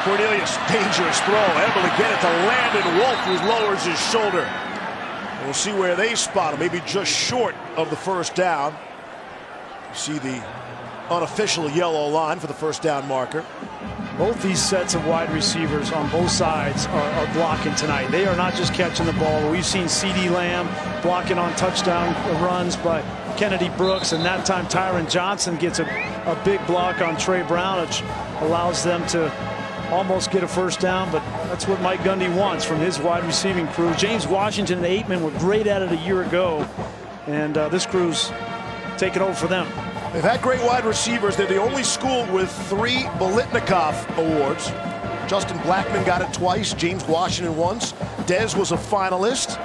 Cornelius, dangerous throw, able to get it to Landon Wolf, who lowers his shoulder. And we'll see where they spot him, maybe just short of the first down. See the unofficial yellow line for the first down marker. Both these sets of wide receivers on both sides are blocking tonight. They are not just catching the ball. We've seen CeeDee Lamb blocking on touchdown runs by Kennedy Brooks, and that time Tyron Johnson gets a big block on Trey Brown, which allows them to almost get a first down, but that's what Mike Gundy wants from his wide receiving crew. James Washington and Aitman were great at it a year ago, and this crew's taking over for them. They've had great wide receivers. They're the only school with 3 Biletnikoff awards. Justin Blackman got it twice, James Washington once. Dez was a finalist.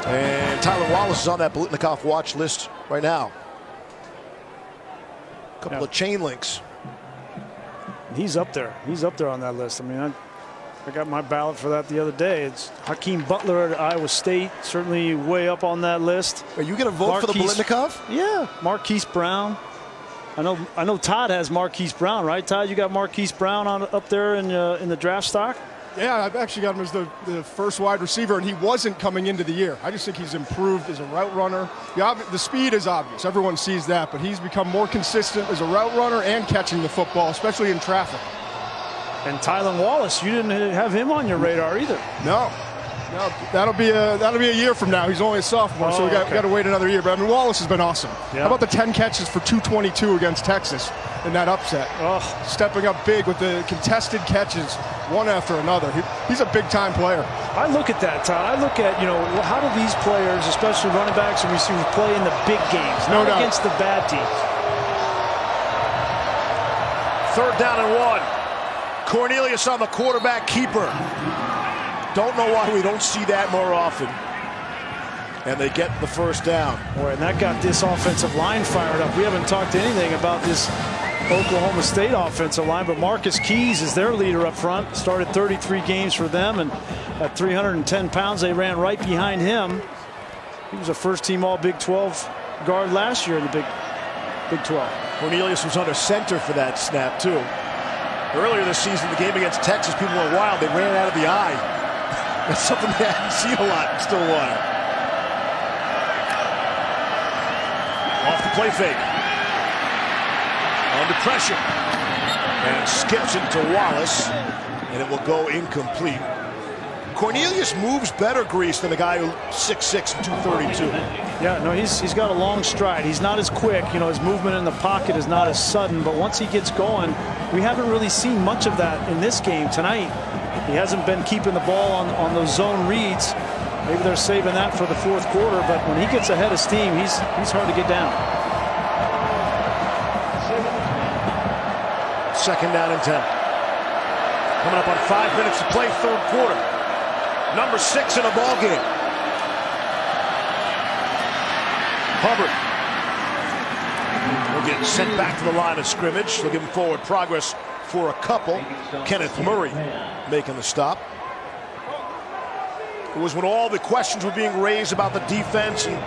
And Tylan Wallace is on that Biletnikoff watch list right now. A couple of chain links. He's up there. He's up there on that list. I mean, I got my ballot for that the other day. It's Hakeem Butler at Iowa State, certainly way up on that list. Are you going to vote for the Biletnikoff? Yeah. Marquise Brown. I know Todd has Marquise Brown, right? Todd, you got Marquise Brown up there in the draft stock? Yeah, I've actually got him as the first wide receiver, and he wasn't coming into the year. I just think he's improved as a route runner. The speed is obvious. Everyone sees that, but he's become more consistent as a route runner and catching the football, especially in traffic. And Tylan Wallace, you didn't have him on your radar either. No, that'll be a year from now. He's only a sophomore, so we got to wait another year. But I mean, Wallace has been awesome. Yeah. How about the 10 catches for 222 against Texas in that upset? Stepping up big with the contested catches, one after another. He's a big-time player. I look at that, Todd. I look at, how do these players, especially running backs and receivers, play in the big games, not against the bad teams? 3rd down and 1. Cornelius on the quarterback keeper. Don't know why we don't see that more often. And they get the 1st down. Boy, and that got this offensive line fired up. We haven't talked anything about this Oklahoma State offensive line, but Marcus Keys is their leader up front. Started 33 games for them, and at 310 pounds, they ran right behind him. He was a first-team All-Big 12 guard last year in the Big 12. Cornelius was under center for that snap, too. Earlier this season, the game against Texas, people were wild. They ran out of the eye. That's something they haven't seen a lot in Stillwater. Off the play fake. Under pressure. And skips into Wallace. And it will go incomplete. Cornelius moves better, Grease, than a guy who's 6'6" and 232. Yeah, no, he's got a long stride. He's not as quick. His movement in the pocket is not as sudden. But once he gets going, we haven't really seen much of that in this game tonight. He hasn't been keeping the ball on those zone reads. Maybe they're saving that for the 4th quarter. But when he gets ahead of steam, he's hard to get down. 2nd down and 10. Coming up on 5 minutes to play, 3rd quarter. Number 6 in a ball game. Hubbard will get sent back to the line of scrimmage. They'll give him forward progress for a couple. Kenneth Murray making the stop. It was when all the questions were being raised about the defense and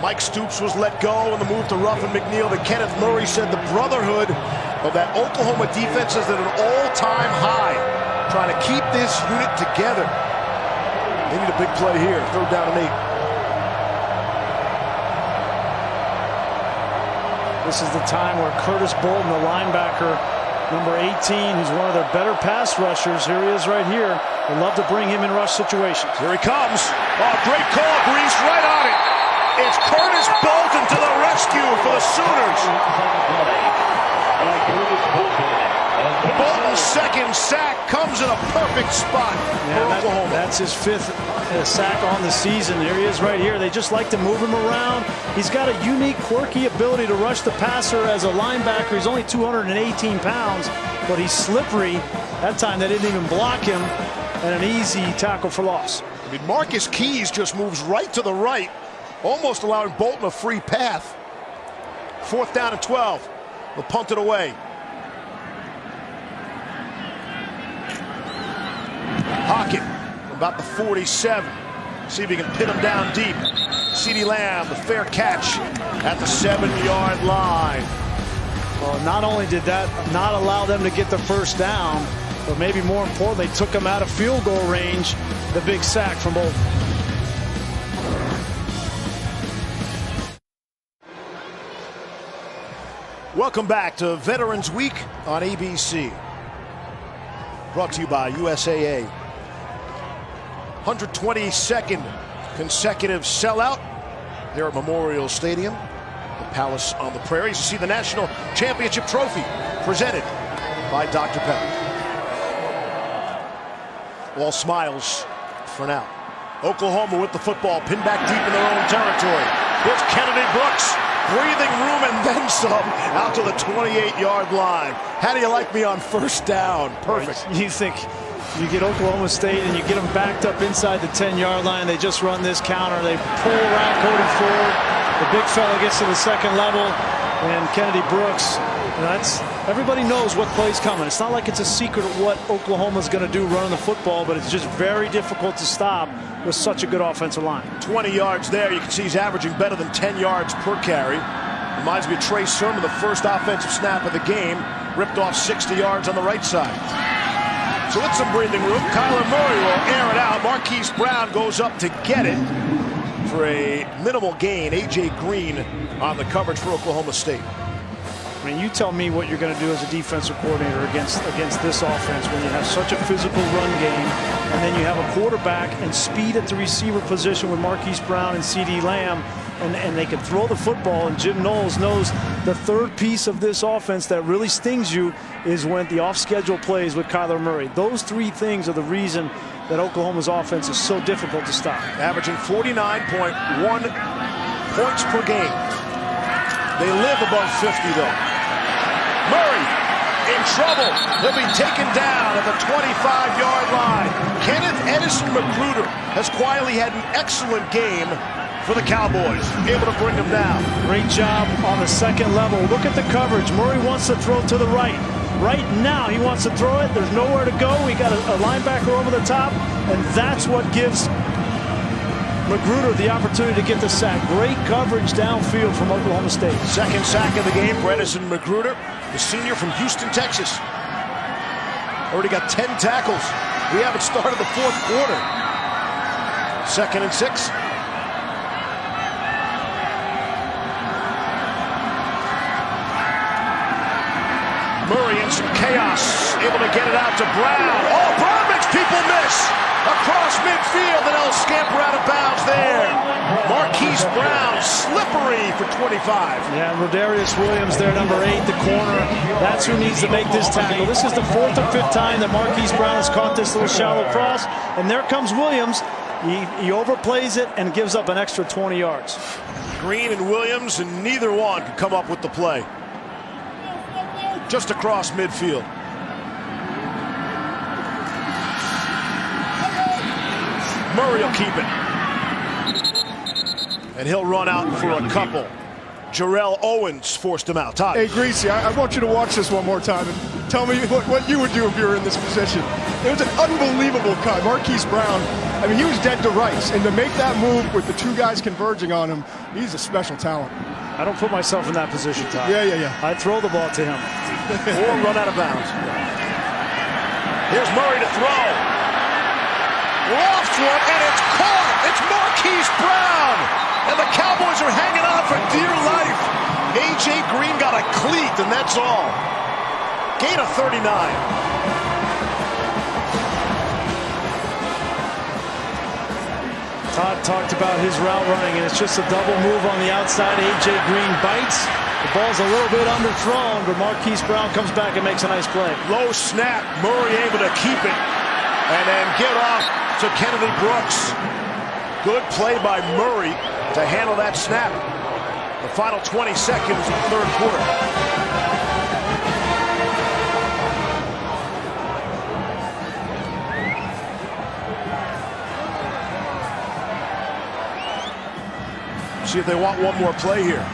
Mike Stoops was let go and the move to Ruffin McNeil that Kenneth Murray said the brotherhood of that Oklahoma defense is at an all-time high, trying to keep this unit together. They need a big play here. 3rd down and 8. This is the time where Curtis Bolton, the linebacker, number 18, who's one of their better pass rushers. Here he is right here. They love to bring him in rush situations. Here he comes. Oh, great call, Grease, right on it. It's Curtis Bolton to the rescue for the Sooners. Bolton's 2nd sack comes in a perfect spot for Oklahoma. That's his 5th sack on the season. Here he is right here. They just like to move him around. He's got a unique, quirky ability to rush the passer as a linebacker. He's only 218 pounds, but he's slippery. That time they didn't even block him, and an easy tackle for loss. I mean, Marcus Keys just moves right to the right, almost allowing Bolton a free path. 4th down and 12. They'll punt it away. Hockett about the 47. See if he can pin him down deep. CeeDee Lamb, the fair catch at the 7-yard line. Well, not only did that not allow them to get the 1st down, but maybe more importantly, took them out of field goal range. The big sack from Bolton. Welcome back to Veterans Week on ABC. Brought to you by USAA. 122nd consecutive sellout here at Memorial Stadium, the Palace on the Prairies. You see the National Championship Trophy presented by Dr. Pepper. All smiles for now. Oklahoma with the football, pinned back deep in their own territory. Here's Kennedy Brooks, breathing room and then some, out to the 28-yard line. How do you like me on 1st down? Perfect. You think you get Oklahoma State and you get them backed up inside the 10-yard line. They just run this counter. They pull around Cody Ford. The big fella gets to the 2nd level, and Kennedy Brooks. Everybody knows what play's coming. It's not like it's a secret of what Oklahoma's going to do running the football, but it's just very difficult to stop with such a good offensive line. 20 yards there. You can see he's averaging better than 10 yards per carry. Reminds me of Trey Sermon, the first offensive snap of the game, ripped off 60 yards on the right side. So with some breathing room, Kyler Murray will air it out. Marquise Brown goes up to get it for a minimal gain. A.J. Green on the coverage for Oklahoma State. I mean, you tell me what you're going to do as a defensive coordinator against this offense when you have such a physical run game, and then you have a quarterback and speed at the receiver position with Marquise Brown and CeeDee Lamb, and they can throw the football. And Jim Knowles knows the third piece of this offense that really stings you is when the off-schedule plays with Kyler Murray. Those three things are the reason that Oklahoma's offense is so difficult to stop. Averaging 49.1 points per game. They live above 50, though. Murray in trouble. He'll be taken down at the 25-yard line. Kenneth Edison Magruder has quietly had an excellent game for the Cowboys. Able to bring him down. Great job on the second level. Look at the coverage. Murray wants to throw to the right. Right now, he wants to throw it. There's nowhere to go. We got a linebacker over the top, and that's what gives Magruder the opportunity to get the sack. Great coverage downfield from Oklahoma State. Second sack of the game for Edison Magruder, the senior from Houston, Texas. Already got 10 tackles. We haven't started the fourth quarter. 2nd and 6. Murray in some chaos, able to get it out to Brown. Oh, Brown makes people miss. Across midfield, and they'll scamper out of bounds there. Marquise Brown, slippery for 25. Yeah, Rodarius Williams there, number 8, the corner. That's who needs to make this tackle. This is the 4th or 5th time that Marquise Brown has caught this little shallow cross, and there comes Williams. He overplays it and gives up an extra 20 yards. Green and Williams, and neither one could come up with the play. Just across midfield. Murray will keep it. And he'll run out for a couple. Jarrell Owens forced him out. Todd. Hey, Greasy, I want you to watch this one more time and tell me what you would do if you were in this position. It was an unbelievable cut. Marquise Brown, I mean, he was dead to rights. And to make that move with the two guys converging on him, he's a special talent. I don't put myself in that position, Todd. Yeah. I'd throw the ball to him. Or run out of bounds. Here's Murray to throw. Lofts one, and it's caught. It's Marquise Brown. And the Cowboys are hanging on for dear life. A.J. Green got a cleat, and that's all. Gain of 39. Todd talked about his route running, and it's just a double move on the outside. A.J. Green bites. The ball's a little bit underthrown, but Marquise Brown comes back and makes a nice play. Low snap. Murray able to keep it. And then get off to Kennedy Brooks. Good play by Murray to handle that snap. The final 20 seconds of the third quarter. See if they want one more play here.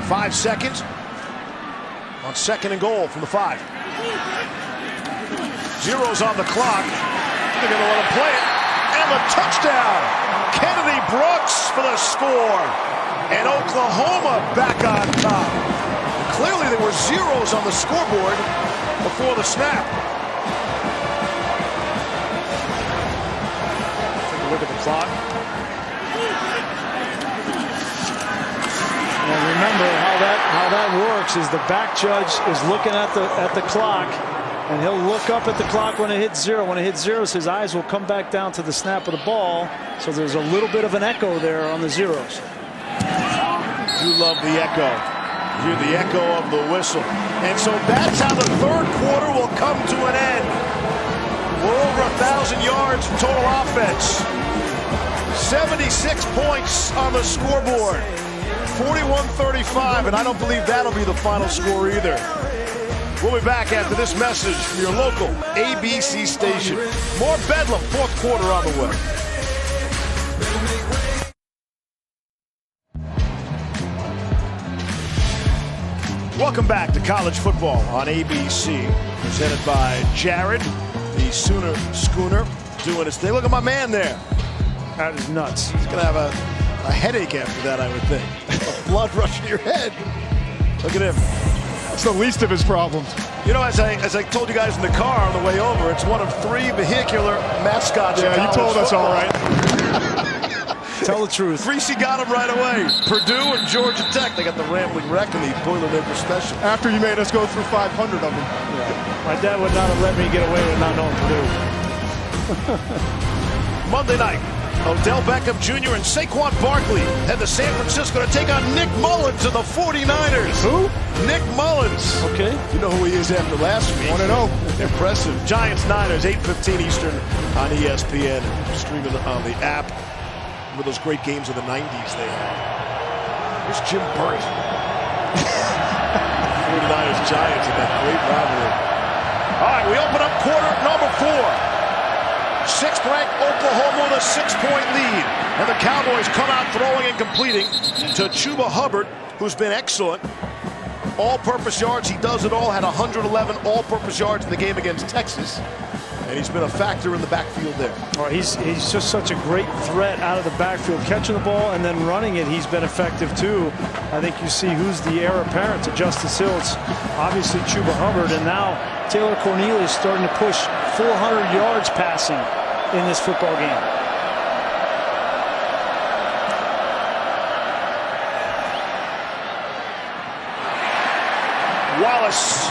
5 seconds on 2nd and goal from the 5. Zero's on the clock. They're going to let him play it. And the touchdown. Kennedy Brooks for the score. And Oklahoma back on top. And clearly there were zeros on the scoreboard before the snap. Take a look at the clock. And remember how that works is the back judge is looking at the clock. And he'll look up at the clock when it hits 0. When it hits 0, his eyes will come back down to the snap of the ball. So there's a little bit of an echo there on the zeros. You love the echo. You hear the echo of the whistle. And so that's how the third quarter will come to an end. We're over 1,000 yards of total offense. 76 points on the scoreboard. 41-35, and I don't believe that'll be the final score either. We'll be back after this message from your local ABC station. More Bedlam, fourth quarter on the way. Welcome back to college football on ABC, presented by Jared, the Sooner Schooner, doing his thing. Look at my man there. That is nuts. He's going to have a a headache after that, I would think. A blood rush to your head. Look at him. It's the least of his problems. You know, as I told you guys in the car on the way over, it's one of 3 vehicular mascots. Yeah, you told us all right. Tell the truth. Reese got him right away. Purdue and Georgia Tech. They got the Rambling Wreck and the Boilermaker Special. After you made us go through 500 of them. Yeah. My dad would not have let me get away with not knowing Purdue. Monday night, Odell Beckham Jr. and Saquon Barkley head to San Francisco to take on Nick Mullins of the 49ers. Who? Nick Mullins. Okay. You know who he is after last week. 1-0. Impressive. Giants-Niners, 8:15 Eastern on ESPN. Streaming on the app. One of those great games of the 90s they had. Here's Jim Burt. 49ers Giants in that great rivalry. All right, we open up quarter number 4. 6th-ranked Oklahoma with a 6-point lead. And the Cowboys come out throwing and completing to Chuba Hubbard, who's been excellent. All-purpose yards, he does it all. Had 111 all-purpose yards in the game against Texas. And he's been a factor in the backfield there. Well, he's just such a great threat out of the backfield, catching the ball and then running it. He's been effective too. I think you see who's the heir apparent to Justice Hill. It's obviously Chuba Hubbard, and now Taylor Cornelius starting to push 400 yards passing in this football game. Wallace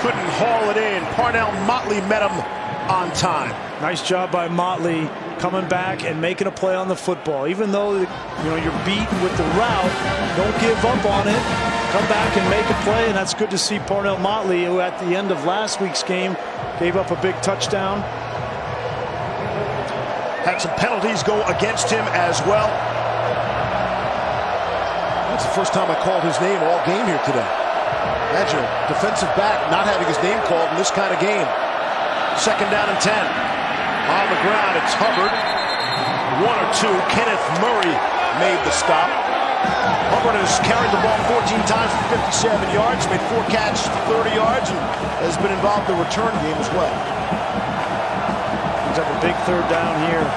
couldn't haul it in. Parnell Motley met him on time. Nice job by Motley coming back and making a play on the football. Even though you're beaten with the route, don't give up on it. Come back and make a play, and that's good to see Parnell Motley, who at the end of last week's game gave up a big touchdown. Had some penalties go against him as well. That's the first time I called his name all game here today. Imagine a defensive back not having his name called in this kind of game. 2nd down and 10. On the ground, it's Hubbard. 1 or 2. Kenneth Murray made the stop. Hubbard has carried the ball 14 times for 57 yards, made 4 catches for 30 yards, and has been involved in the return game as well. He's up a big 3rd down here.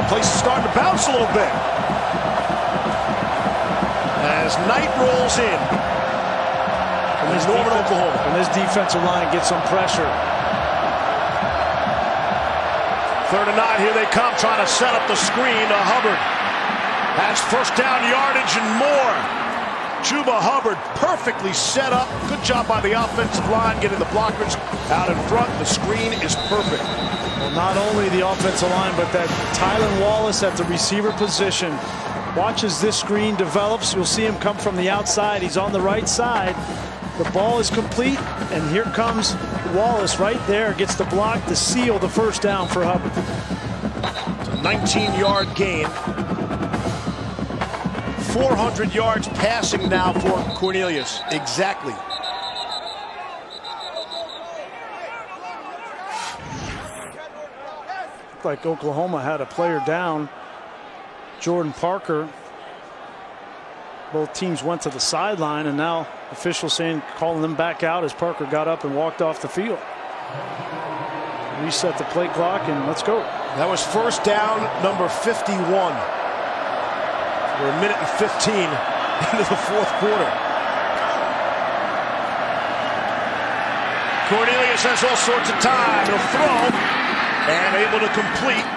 The place is starting to bounce a little bit as Knight rolls in. From Norman, Oklahoma. And this defensive line gets some pressure. 3rd and 9, here they come, trying to set up the screen to Hubbard. Has 1st down yardage and more. Chuba Hubbard perfectly set up. Good job by the offensive line, getting the blockers out in front. The screen is perfect. Well, not only the offensive line, but that Tylan Wallace at the receiver position. Watch as this screen develops. You'll see him come from the outside. He's on the right side. The ball is complete, and here comes Wallace right there. Gets the block to seal the 1st down for Hubbard. It's a 19-yard gain. 400 yards passing now for Cornelius. Exactly. Looked like Oklahoma had a player down. Jordan Parker. Both teams went to the sideline, and now officials calling them back out as Parker got up and walked off the field. Reset the play clock, and let's go. That was 1st down, number 51. We're 1 minute and 15 into the 4th quarter. Cornelius has all sorts of time. He'll throw and able to complete.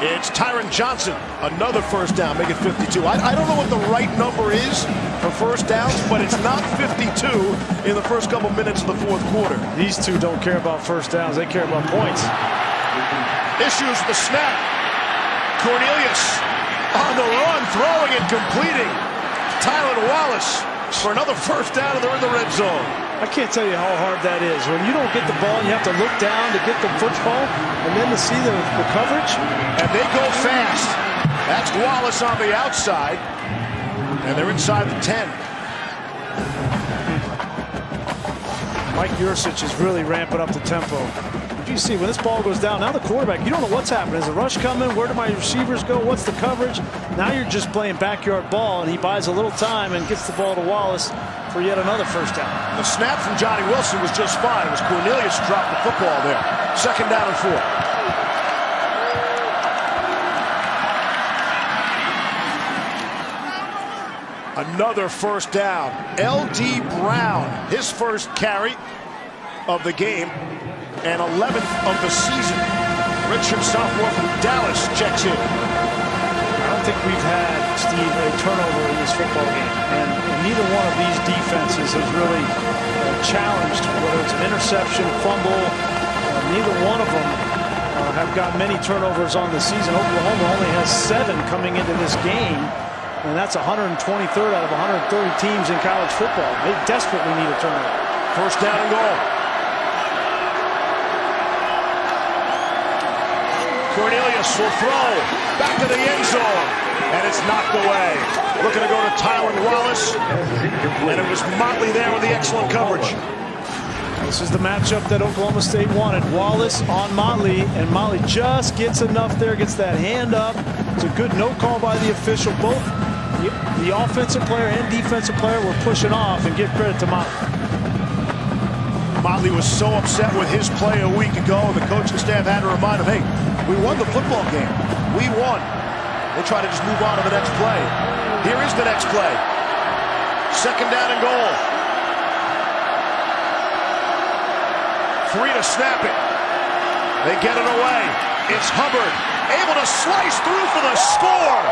It's Tyron Johnson, another 1st down, make it 52. I don't know what the right number is for 1st downs, but it's not 52 in the first couple minutes of the 4th quarter. These two don't care about 1st downs, they care about points. Issues the snap. Cornelius on the run, throwing and completing. Tylan Wallace for another 1st down, and they're in the red zone. I can't tell you how hard that is. When you don't get the ball, you have to look down to get the football, and then to see the coverage. And they go fast. That's Wallace on the outside, and they're inside the 10. Mike Yursich is really ramping up the tempo. You see, when this ball goes down, now the quarterback, you don't know what's happening. Is the rush coming? Where do my receivers go? What's the coverage? Now you're just playing backyard ball, and he buys a little time and gets the ball to Wallace for yet another 1st down. The snap from Johnny Wilson was just fine. It was Cornelius who dropped the football there. 2nd down and 4. Another first down. L.D. Brown, his first carry of the game and 11th of the season. Richard, sophomore from Dallas, checks in. I don't think we've had, Steve, a turnover in this football game. And neither one of these defenses has really challenged, whether it's an interception, fumble. Neither one of them have got many turnovers on the season. Oklahoma only has 7 coming into this game. And that's 123rd out of 130 teams in college football. They desperately need a turnover. First down and goal. Cornelius will throw back to the end zone, and it's knocked away. Looking to go to Tylan Wallace, and it was Motley there with the excellent coverage. This is the matchup that Oklahoma State wanted. Wallace on Motley, and Motley just gets enough there, gets that hand up. It's a good no call by the official. Both the offensive player and defensive player were pushing off, and give credit to Motley. Motley was so upset with his play a week ago, the coaching staff had to remind him, hey, we won the football game. We won. They try to just move on to the next play. Here is the next play. Second down and goal. 3 to snap it. They get it away. It's Hubbard able to slice through for the score.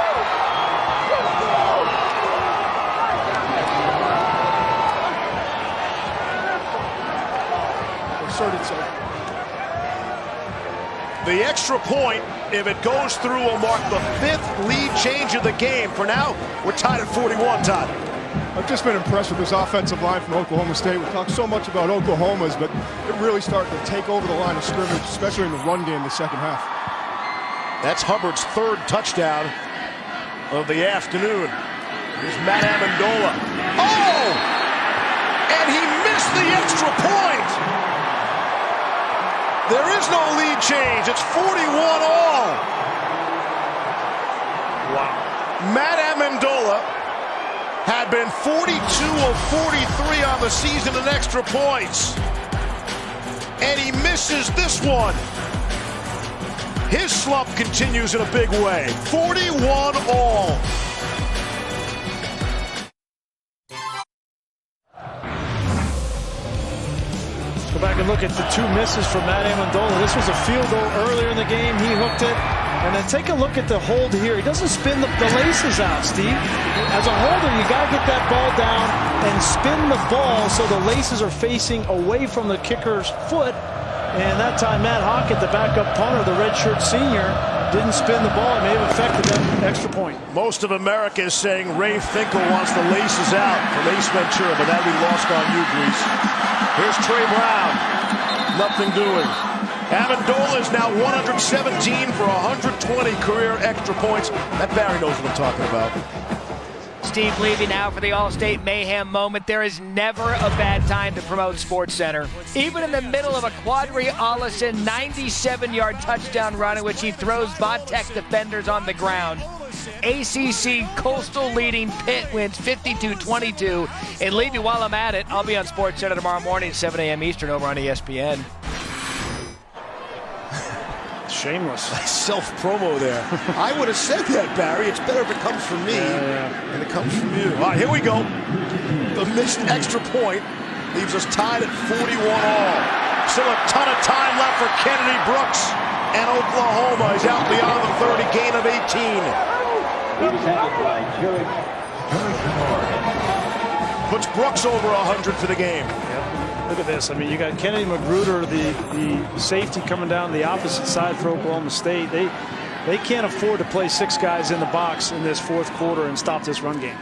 The extra point, if it goes through, will mark the 5th lead change of the game. For now, we're tied at 41, Todd. I've just been impressed with this offensive line from Oklahoma State. We talk so much about Oklahoma's, but they're really starting to take over the line of scrimmage, especially in the run game in the second half. That's Hubbard's 3rd touchdown of the afternoon. Here's Matt Ammendola. Oh! And he missed the extra point! There is no lead change. It's 41 all. Wow. Matt Ammendola had been 42 of 43 on the season in extra points. And he misses this one. His slump continues in a big way. 41 all. Go back and look at the 2 misses from Matt Ammendola. This was a field goal earlier in the game. He hooked it. And then take a look at the hold here. He doesn't spin the laces out, Steve. As a holder, you got to get that ball down and spin the ball so the laces are facing away from the kicker's foot. And that time, Matt Hockett, the backup punter, the redshirt senior, didn't spin the ball. It may have affected that extra point. Most of America is saying Ray Finkel wants the laces out for Ace Ventura, but that we lost on you, Grease. Here's Trey Brown. Nothing doing. Ammendola is now 117 for 120 career extra points. That Barry knows what I'm talking about. Steve Levy now for the All-State Mayhem moment. There is never a bad time to promote SportsCenter. Even in the middle of a Quadri Allison 97-yard touchdown run in which he throws Vodtech defenders on the ground. ACC Coastal leading Pitt wins 52-22. And Levy, while I'm at it, I'll be on SportsCenter tomorrow morning at 7 a.m. Eastern over on ESPN. Shameless. Self-promo there. I would have said that, Barry. It's better if it comes from me than it comes from you. All right, here we go. The missed extra point leaves us tied at 41 all. Still a ton of time left for Kennedy Brooks. And Oklahoma is out beyond the 30, gain of 18. Puts Brooks over 100 for the game. Look at this. I mean, you got Kennedy Magruder, the safety, coming down the opposite side for Oklahoma State. They can't afford to play 6 guys in the box in this 4th quarter and stop this run game.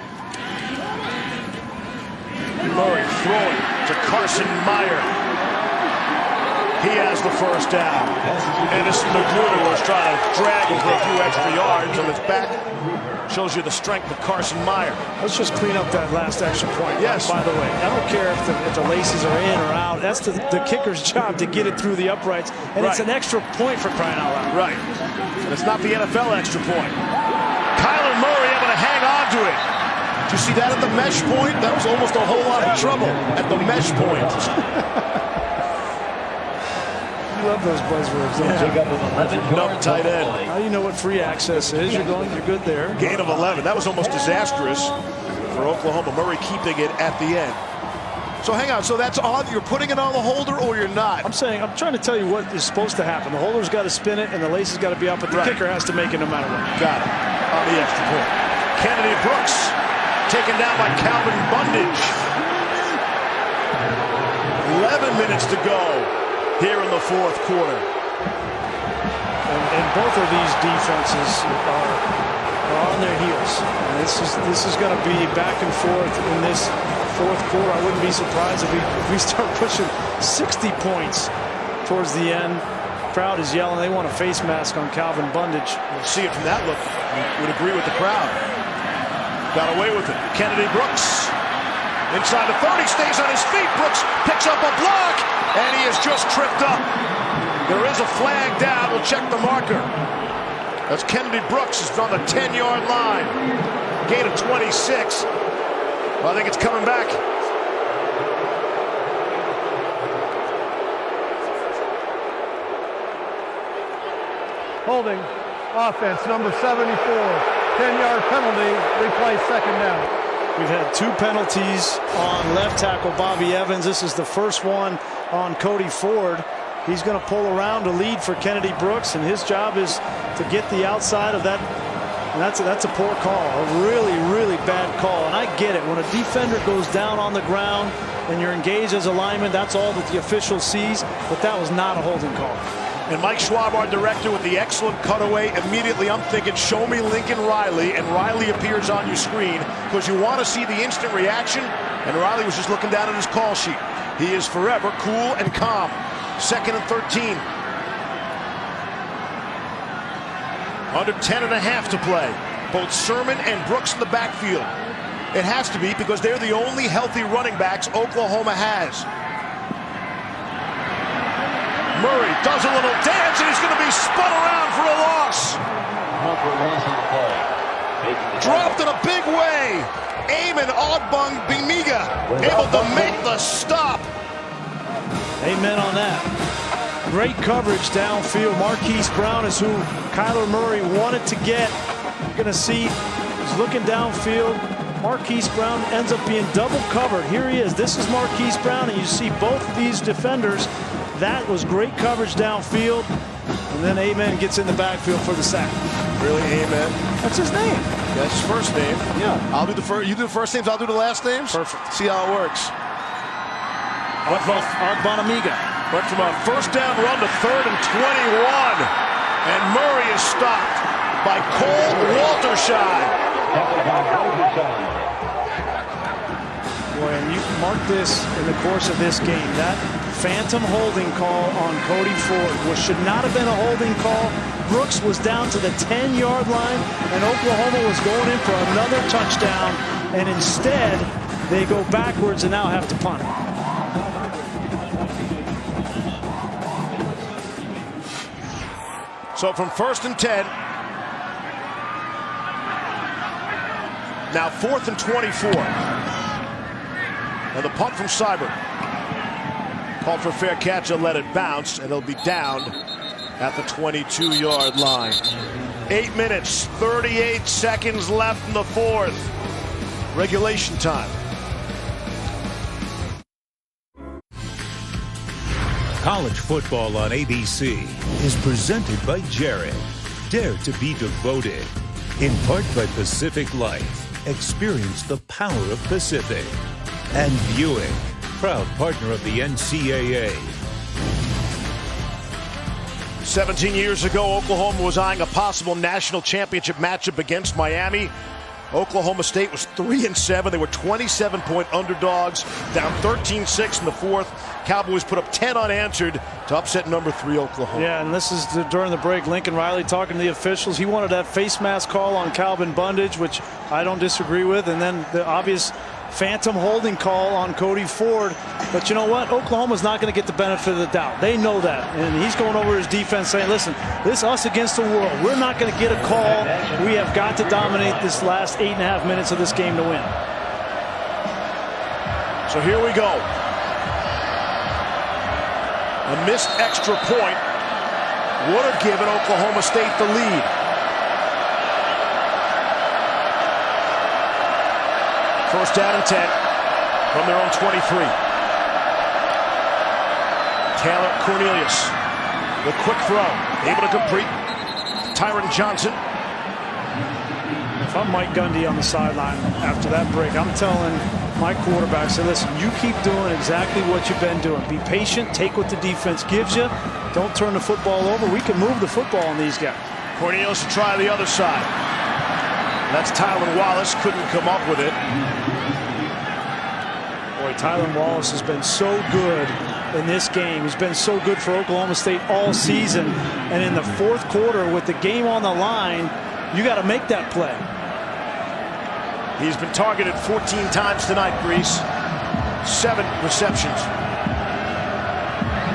Murray throwing to Carson Meyer. He has the first down. Edison Magruder was trying to drag him for a few extra yards on his back. Shows you the strength of Carson Meyer. Let's just clean up that last extra point. Yes. By the way, I don't care if the laces are in or out. That's the kicker's job to get it through the uprights. And it's an extra point for crying out loud. Right. And it's not the NFL extra point. Kyler Murray able to hang on to it. Did you see that at the mesh point? That was almost a whole lot of trouble at the mesh point. You love those buzzwords, don't you? Numb tight end. Now you know what free access is. You're good there. Gain of 11. That was almost disastrous for Oklahoma. Murray keeping it at the end. So hang on. So that's on. You're putting it on the holder, or you're not? I'm trying to tell you what is supposed to happen. The holder's got to spin it, and the lace has got to be up, but the kicker has to make it no matter what. Got it. On the extra point. Kennedy Brooks taken down by Calvin Bundage. 11 minutes to go here in the fourth quarter. And both of these defenses are on their heels. And this is going to be back and forth in this fourth quarter. I wouldn't be surprised if we start pushing 60 points towards the end. Crowd is yelling. They want a face mask on Calvin Bundage. We'll see it from that look. Would agree with the crowd. Got away with it. Kennedy Brooks inside the 30, stays on his feet. Brooks picks up a block, and he is just tripped up. There is a flag down. We'll check the marker. That's Kennedy Brooks is on the 10-yard line. Gain of 26. Well, I think it's coming back. Holding offense, number 74. 10-yard penalty, replay second down. We've had 2 penalties on left tackle Bobby Evans. This is the first one on Cody Ford. He's going to pull around to lead for Kennedy Brooks, and his job is to get the outside of that. And that's a poor call, a really, really bad call. And I get it. When a defender goes down on the ground and you're engaged as a lineman, that's all that the official sees. But that was not a holding call. And Mike Schwab, our director, with the excellent cutaway. Immediately, I'm thinking, show me Lincoln Riley. And Riley appears on your screen because you want to see the instant reaction. And Riley was just looking down at his call sheet. He is forever cool and calm. 2nd and 13. Under 10.5 to play. Both Sermon and Brooks in the backfield. It has to be because they're the only healthy running backs Oklahoma has. Murray does a little dance, and he's going to be spun around for a loss. Dropped in a big way. Eamon Ogbong Bimiga able to make the stop. Amen on that. Great coverage downfield. Marquise Brown is who Kyler Murray wanted to get. You're going to see he's looking downfield. Marquise Brown ends up being double covered. Here he is. This is Marquise Brown, and you see both these defenders. That was great coverage downfield. And then Amen gets in the backfield for the sack. Really, Amen? That's his name. That's his first name. Yeah. I'll do the first. You do the first names. I'll do the last names. Perfect. See how it works. Ogbonamiga. Went from a first down run to 3rd and 21. And Murray is stopped by Cole Walterscheid. Boy, and you mark this in the course of this game. That phantom holding call on Cody Ford should not have been a holding call. Brooks was down to the 10-yard line, and Oklahoma was going in for another touchdown. And instead, they go backwards and now have to punt. So from 1st and 10, now 4th and 24. And the punt from Seibert. Called for a fair catch and let it bounce, and it'll be down at the 22-yard line. 8 minutes, 38 seconds left in the fourth. Regulation time. College football on ABC is presented by Jared. Dare to be devoted. In part by Pacific Life. Experience the power of Pacific. And Buick, proud partner of the NCAA. 17 years ago, Oklahoma was eyeing a possible national championship matchup against Miami. Oklahoma State was 3-7. They were 27-point underdogs, down 13-6 in the fourth. Cowboys put up 10 unanswered to upset number 3 Oklahoma. Yeah, and this is during the break. Lincoln Riley talking to the officials. He wanted that face mask call on Calvin Bundage, which I don't disagree with, and then the obvious phantom holding call on Cody Ford. But you know what? Oklahoma's not going to get the benefit of the doubt. They know that. And he's going over his defense saying, listen, this is us against the world. We're not going to get a call. We have got to dominate this last 8.5 minutes of this game to win. So here we go. A missed extra point would have given Oklahoma State the lead. First down and 10 from their own 23. Taylor Cornelius, the quick throw, able to complete. Tyron Johnson. If I'm Mike Gundy on the sideline after that break, I'm telling my quarterback, say, listen, you keep doing exactly what you've been doing. Be patient, take what the defense gives you. Don't turn the football over. We can move the football on these guys. Cornelius to try the other side. That's Tylan Wallace, couldn't come up with it. Boy, Tylan Wallace has been so good in this game. He's been so good for Oklahoma State all season. And in the fourth quarter, with the game on the line, you got to make that play. He's been targeted 14 times tonight, Grease. 7 receptions.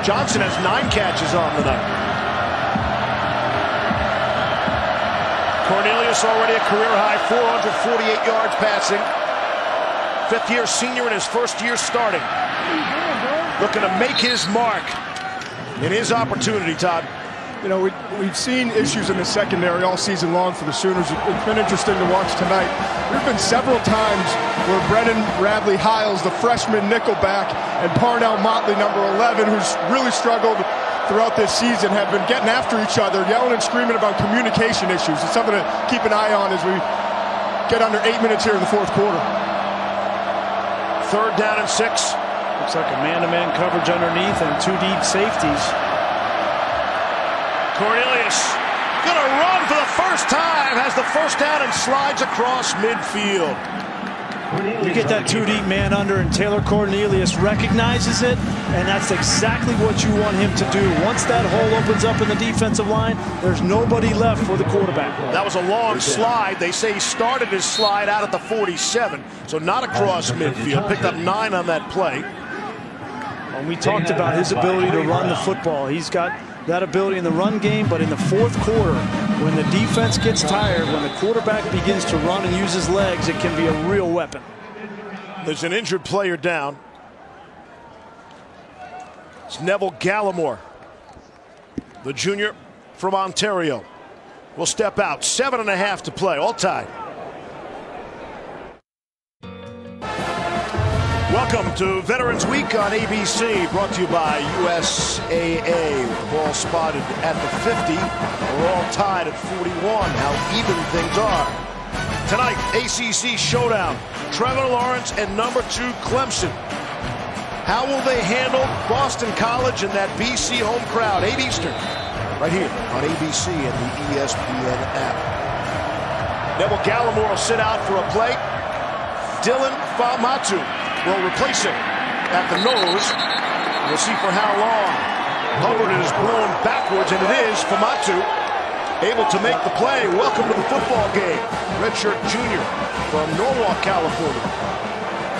Johnson has 9 catches on the night. Cornelius already a career high, 448 yards passing. 5th-year senior in his first year starting. Looking to make his mark in his opportunity, Todd. You know, we've seen issues in the secondary all season long for the Sooners. It's been interesting to watch tonight. There have been several times where Brennan Radley-Hiles, the freshman nickelback, and Parnell Motley, number 11, who's really struggled throughout this season, have been getting after each other, yelling and screaming about communication issues. It's something to keep an eye on as we get under 8 minutes here in the fourth quarter. 3rd down and 6. Looks like a man-to-man coverage underneath and 2 deep safeties. Cornelius gonna run for the first time, has the first down and slides across midfield. You get that 2 deep man under, and Taylor Cornelius recognizes it, and that's exactly what you want him to do. Once that hole opens up in the defensive line, there's nobody left for the quarterback. That was a long slide. They say he started his slide out at the 47, so not across midfield. Picked up 9 on that play. And we talked about his ability to run the football. He's got that ability in the run game, but in the fourth quarter, when the defense gets tired, when the quarterback begins to run and use his legs, it can be a real weapon. There's an injured player down. It's Neville Gallimore, the junior from Ontario, will step out. 7.5 to play, all tied. Welcome to Veterans Week on ABC, brought to you by USAA. With the ball spotted at the 50. We're all tied at 41. How even things are. Tonight, ACC showdown. Trevor Lawrence and number 2 Clemson. How will they handle Boston College and that BC home crowd? 8 Eastern, right here on ABC and the ESPN app. Neville Gallimore will sit out for a play. Dylan Famatu will replace him at the nose. We'll see for how long. Hubbard is blown backwards, and it is Famatu able to make the play. Welcome to the football game. Redshirt junior from Norwalk, California.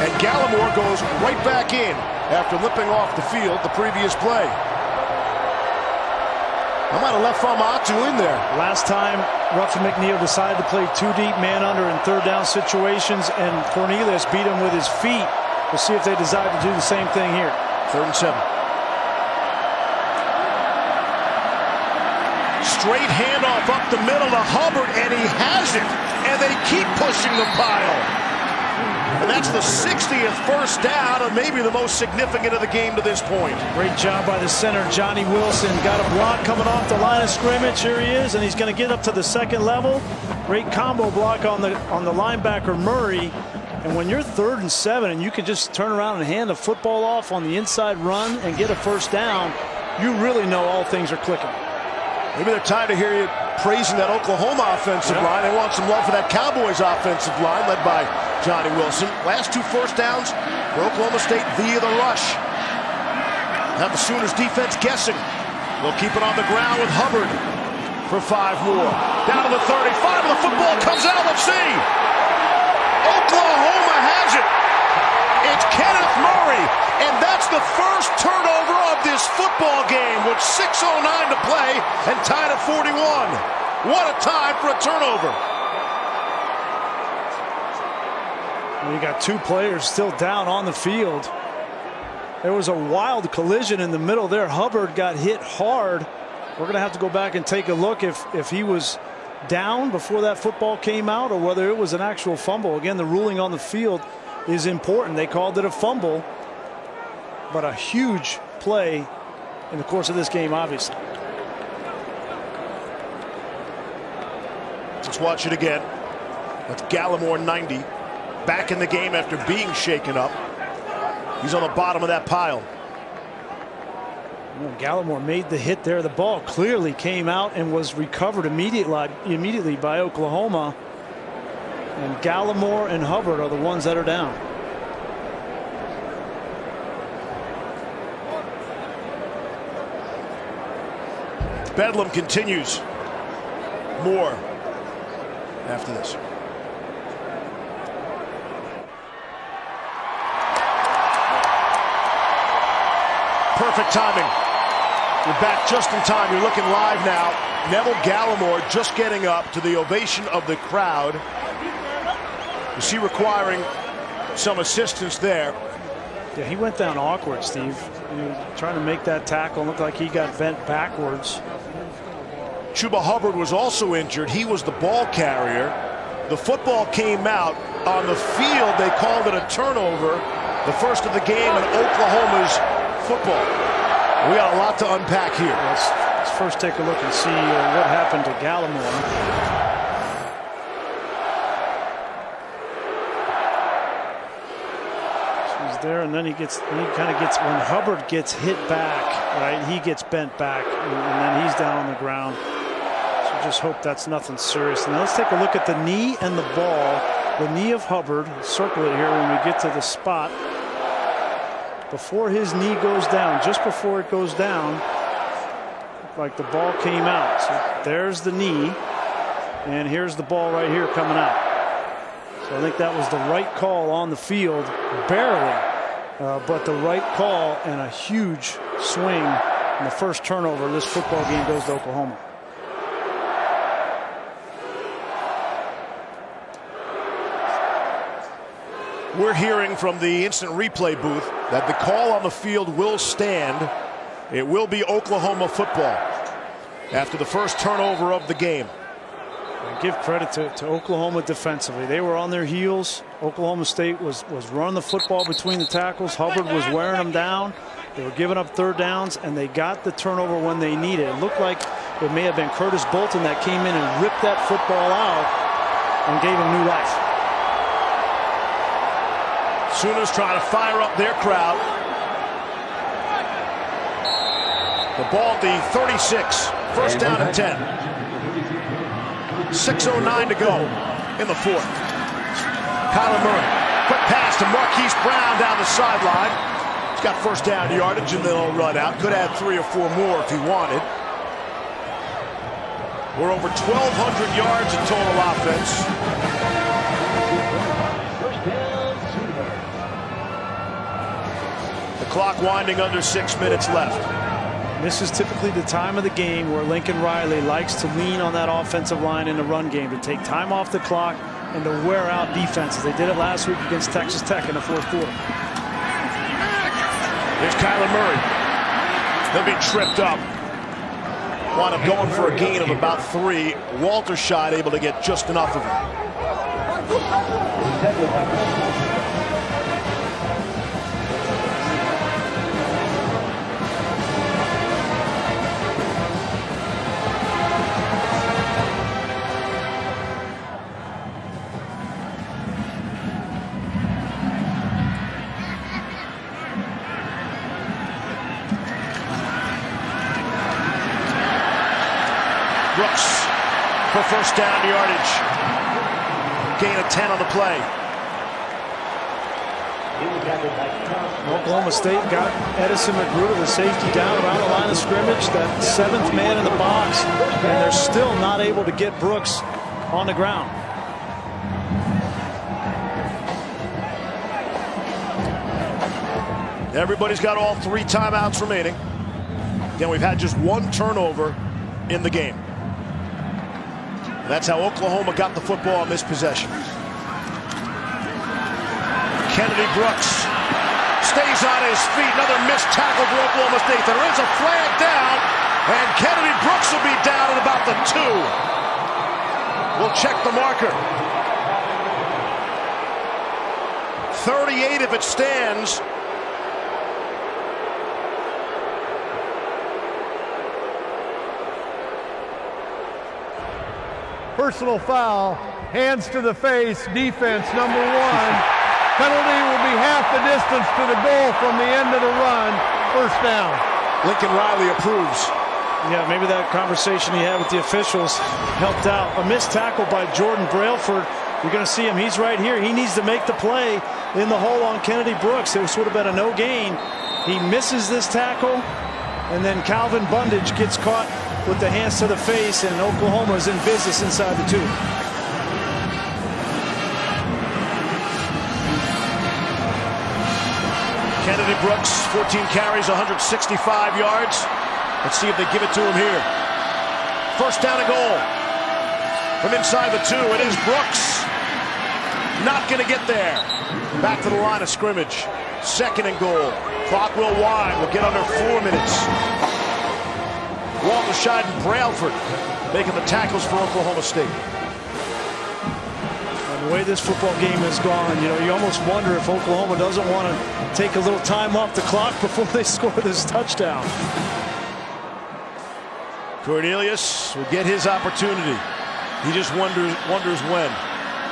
And Gallimore goes right back in after limping off the field the previous play. I might have left Famatu in there. Last time, Ruffin McNeil decided to play 2 deep man under in 3rd down situations, and Cornelius beat him with his feet. We'll see if they decide to do the same thing here. 3rd and 7. Straight handoff up the middle to Hubbard, and he has it. And they keep pushing the pile. And that's the 60th first down, and maybe the most significant of the game to this point. Great job by the center, Johnny Wilson. Got a block coming off the line of scrimmage. Here he is, and he's going to get up to the 2nd level. Great combo block on the linebacker, Murray. And when you're 3rd and 7 and you can just turn around and hand the football off on the inside run and get a first down, you really know all things are clicking. Maybe they're tired to hear you praising that Oklahoma offensive line. They want some love for that Cowboys offensive line led by Johnny Wilson. Last 2 first downs for Oklahoma State via the rush. Have the Sooners defense guessing. They'll keep it on the ground with Hubbard for 5 more. Down to the 35, and the football comes out. Let's see. Oklahoma has it. It's Kenneth Murray, and that's the first turnover of this football game with 6:09 to play and tied at 41. What a time for a turnover. You got 2 players still down on the field. There was a wild collision in the middle there. Hubbard got hit hard. We're going to have to go back and take a look if he was down before that football came out or whether it was an actual fumble. Again, the ruling on the field is important. They called it a fumble, but a huge play in the course of this game, obviously. Let's watch it again. That's Gallimore, 90, back in the game after being shaken up. He's on the bottom of that pile. Gallimore made the hit there. The ball clearly came out and was recovered immediately by Oklahoma. And Gallimore and Hubbard are the ones that are down. Bedlam continues. More after this. Perfect timing. You're back just in time. You're looking live now. Neville Gallimore just getting up to the ovation of the crowd. You see requiring some assistance there. Yeah, he went down awkward, Steve. He was trying to make that tackle. Looked like he got bent backwards. Chuba Hubbard was also injured. He was the ball carrier. The football came out. On the field, they called it a turnover. The first of the game in Oklahoma's football. We got a lot to unpack here. Let's first take a look and see what happened to Gallimore. He's there, and then he kind of gets, when Hubbard gets hit back, right, he gets bent back, and then he's down on the ground. So just hope that's nothing serious. Now let's take a look at the knee and the ball. The knee of Hubbard, circle it here when we get to the spot. Before his knee goes down, just before it goes down, like the ball came out. So there's the knee, and here's the ball right here coming out. So I think that was the right call on the field, barely, but the right call, and a huge swing. And the first turnover of this football game goes to Oklahoma. We're hearing from the instant replay booth that the call on the field will stand. It will be Oklahoma football after the first turnover of the game. And give credit to Oklahoma defensively. They were on their heels. Oklahoma State was running the football between the tackles. Hubbard was wearing them down. They were giving up third downs, and they got the turnover when they needed. It looked like it may have been Curtis Bolton that came in and ripped that football out and gave him new life. Sooners trying to fire up their crowd. The ball at the 36. First down and 10. 6:09 to go in the fourth. Kyler Murray. Quick pass to Marquise Brown down the sideline. He's got first down yardage and they'll run out. Could add 3 or 4 more if he wanted. We're over 1,200 yards in total offense. Clock winding under 6 minutes left. This is typically the time of the game where Lincoln Riley likes to lean on that offensive line in the run game to take time off the clock and to wear out defenses. They did it last week against Texas Tech in the fourth quarter. There's Kyler Murray. He'll be tripped up. Wound up going for a gain of about 3. Walter Scheid able to get just enough of it. Brooks for first down yardage. Gain of 10 on the play. Oklahoma State got Edison McGruder, the safety, down around the line of scrimmage, that 7th man in the box, and they're still not able to get Brooks on the ground. Everybody's got all 3 timeouts remaining. Again, we've had just 1 turnover in the game. And that's how Oklahoma got the football on this possession. Kennedy Brooks stays on his feet. Another missed tackle for Oklahoma State. There is a flag down, and Kennedy Brooks will be down at about the 2. We'll check the marker. 38 if it stands. Personal foul, hands to the face, defense number 1. Penalty will be half the distance to the goal from the end of the run. First down. Lincoln Riley approves. Yeah, maybe that conversation he had with the officials helped out. A missed tackle by Jordan Brailford. You're going to see him. He's right here. He needs to make the play in the hole on Kennedy Brooks. This would have been a no gain. He misses this tackle, and then Calvin Bundage gets caught with the hands to the face, and Oklahoma is in business inside the 2. Kennedy Brooks, 14 carries, 165 yards. Let's see if they give it to him here. First down and goal. From inside the 2, it is Brooks. Not going to get there. Back to the line of scrimmage. Second and goal. Clock will wind. We'll get under 4 minutes. Walter Scheid and Brailford making the tackles for Oklahoma State. The way this football game has gone, you know, you almost wonder if Oklahoma doesn't want to take a little time off the clock before they score this touchdown. Cornelius will get his opportunity. He just wonders when.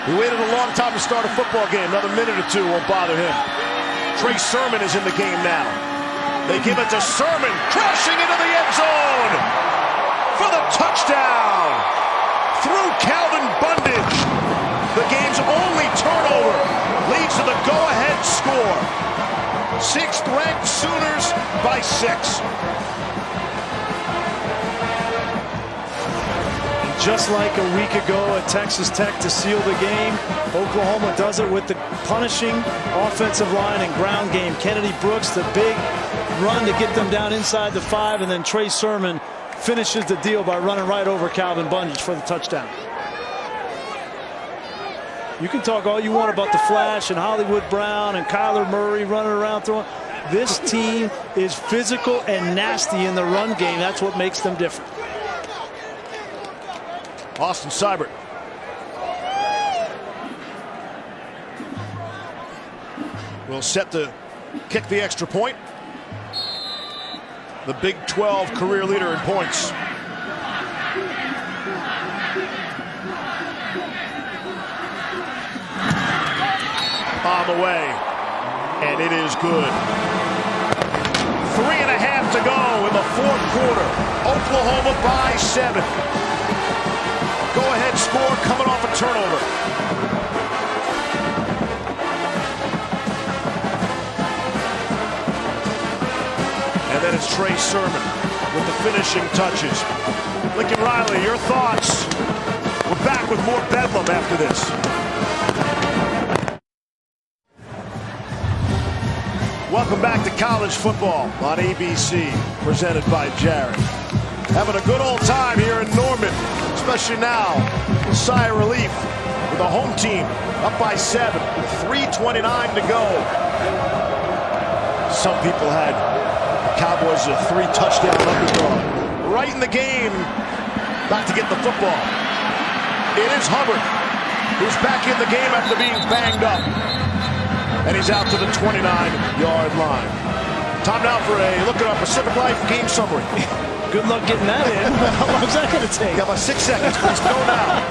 He waited a long time to start a football game. Another minute or 2 won't bother him. Trey Sermon is in the game now. They give it to Sermon, crashing into the end zone for the touchdown through Calvin Bundage. The game's only turnover leads to the go-ahead score. 6th-ranked Sooners by 6. Just like a week ago at Texas Tech to seal the game, Oklahoma does it with the punishing offensive line and ground game. Kennedy Brooks, the big run to get them down inside the 5, and then Trey Sermon finishes the deal by running right over Calvin Bundage for the touchdown. You can talk all you want about the flash and Hollywood Brown and Kyler Murray running around throwing. This team is physical and nasty in the run game. That's what makes them different. Austin Seibert. Will set to kick the extra point. The Big 12 career leader in points. On the way, and it is good. 3.5 to go in the 4th quarter. Oklahoma by 7. Go-ahead score coming off a turnover. And then it's Trey Sermon with the finishing touches. Lincoln Riley, your thoughts? We're back with more Bedlam after this. Welcome back to college football on ABC, presented by Jared. Having a good old time here in Norman, especially now. A sigh of relief with the home team up by 7, 3:29 to go. Some people had the Cowboys a 3-touchdown underdog. Right in the game, about to get the football. It is Hubbard, who's back in the game after being banged up. And he's out to the 29-yard line. Time now for a look at our Pacific Life game summary. Good luck getting that in. How long is that going to take? Got about 6 seconds. Please go now.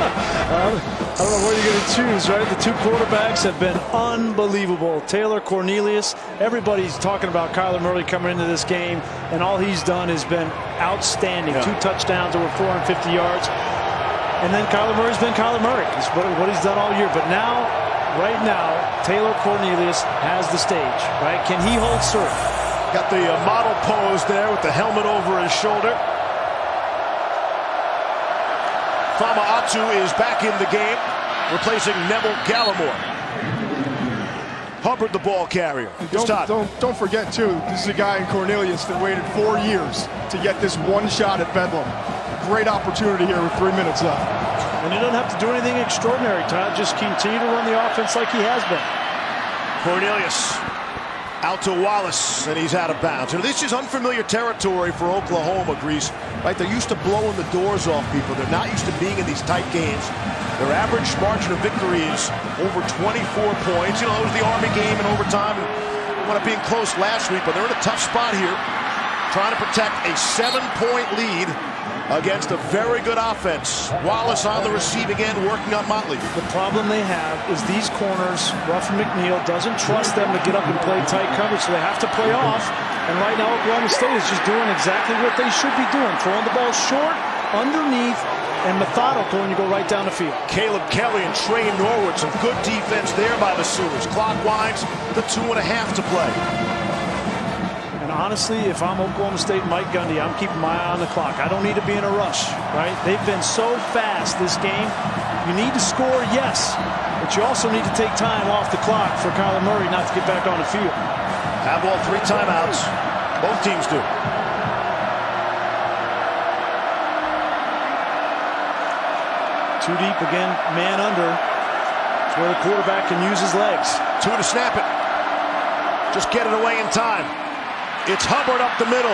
I don't know what you're going to choose, right? The 2 quarterbacks have been unbelievable. Taylor Cornelius. Everybody's talking about Kyler Murray coming into this game, and all he's done has been outstanding. Yeah. 2 touchdowns, over 450 yards. And then Kyler Murray's been Kyler Murray. It's what he's done all year. But now, right now, Taylor Cornelius has the stage, right? Can he hold serve? Got the model pose there with the helmet over his shoulder. Fama Atu is back in the game, replacing Neville Gallimore. Hubbard, the ball carrier. Don't forget, too, this is a guy in Cornelius that waited 4 years to get this one shot at Bedlam. Great opportunity here with 3 minutes left. And he doesn't have to do anything extraordinary, Todd. Just continue to run the offense like he has been. Cornelius Out to Wallace, and he's out of bounds. And this is unfamiliar territory for Oklahoma, Grease. Right? They're used to blowing the doors off people. They're not used to being in these tight games. Their average margin of victory is over 24 points. You know, it was the Army game in overtime. They wound up being close last week, but they're in a tough spot here, trying to protect a 7-point lead against a very good offense. Wallace on the receiving end, working on Motley. The problem they have is these corners, Ruff and McNeil doesn't trust them to get up and play tight coverage, so they have to play off. And right now, Oklahoma State is just doing exactly what they should be doing, throwing the ball short, underneath, and methodical, and you go right down the field. Caleb Kelly and Trey Norwood, some good defense there by the Sooners. Clock winds to 2.5 to play. Honestly, if I'm Oklahoma State Mike Gundy, I'm keeping my eye on the clock. I don't need to be in a rush, right? They've been so fast this game. You need to score, yes, but you also need to take time off the clock for Kyler Murray not to get back on the field. Have all 3 timeouts. Both teams do. Too deep again, man under. It's where the quarterback can use his legs. 2 to snap it. Just get it away in time. It's Hubbard up the middle.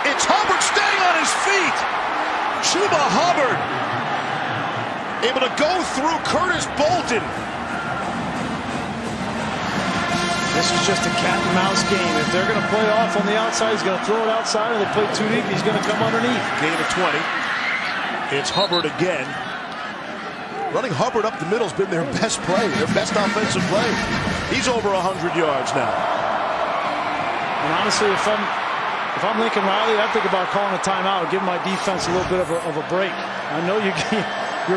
It's Hubbard staying on his feet. Chuba Hubbard able to go through Curtis Bolton. This is just a cat and mouse game. If they're going to play off on the outside, he's going to throw it outside. If they play too deep, he's going to come underneath. Gain of 20. It's Hubbard again. Running Hubbard up the middle has been their best play, their best offensive play. He's over 100 yards now. And honestly, if I'm Lincoln Riley, I think about calling a timeout, give my defense a little bit of a break. I know your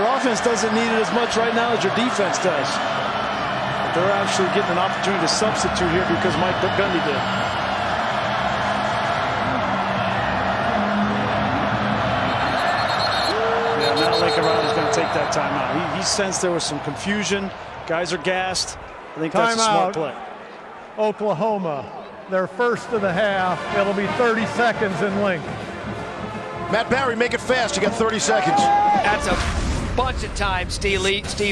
offense doesn't need it as much right now as your defense does. But they're actually getting an opportunity to substitute here because Mike Gundy did. Yeah, now Lincoln Riley's going to take that timeout. He sensed there was some confusion. Guys are gassed. I think that's a smart play. Oklahoma. Their first of the half. It'll be 30 seconds in Link. Matt Barry, make it fast. You got 30 seconds. That's a bunch of time, Steve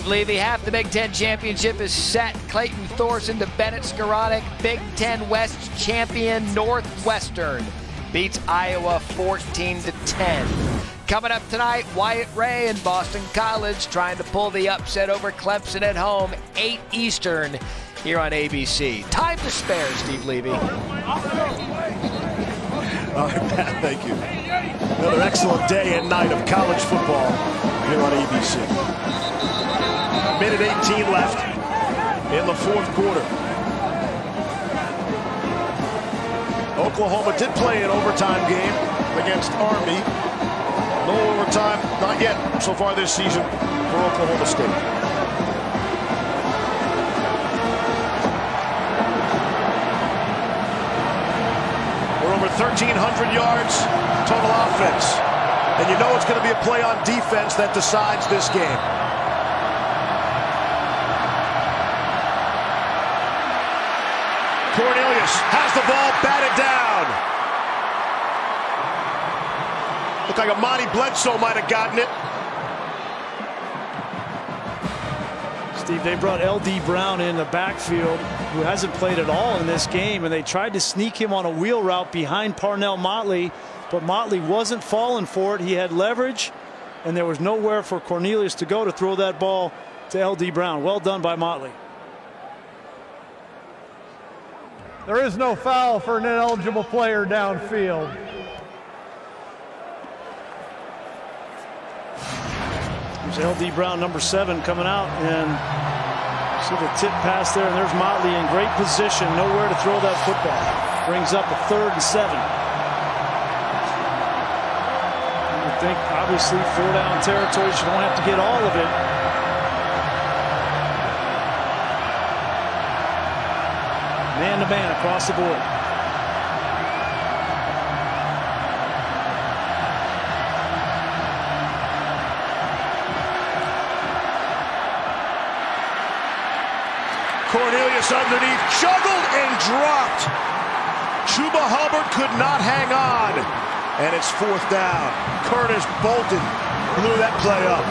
Levy. Half the Big Ten championship is set. Clayton Thorson to Bennett Skowronek. Big Ten West champion Northwestern beats Iowa 14-10. Coming up tonight, Wyatt Ray and Boston College trying to pull the upset over Clemson at home, 8 Eastern. Here on ABC. Time to spare, Steve Levy. All right, Pat, thank you. Another excellent day and night of college football here on ABC. 1:18 left in the 4th quarter. Oklahoma did play an overtime game against Army. No overtime, not yet, so far this season for Oklahoma State. Over 1,300 yards total offense. And you know it's going to be a play on defense that decides this game. Cornelius has the ball batted down. Looked like Amani Bledsoe might have gotten it. Steve, they brought L.D. Brown in the backfield, who hasn't played at all in this game, and they tried to sneak him on a wheel route behind Parnell Motley, but Motley wasn't falling for it. He had leverage, and there was nowhere for Cornelius to go to throw that ball to L.D. Brown. Well done by Motley. There is no foul for an ineligible player downfield. There's L.D. Brown, number 7, coming out, and see the tip pass there, and there's Motley in great position, nowhere to throw that football. Brings up a 3rd and 7. I think, obviously, 4-down territory, so you don't have to get all of it. Man-to-man across the board. Cornelius underneath, juggled and dropped. Chuba Hubbard could not hang on. And it's 4th down. Curtis Bolton blew that play up.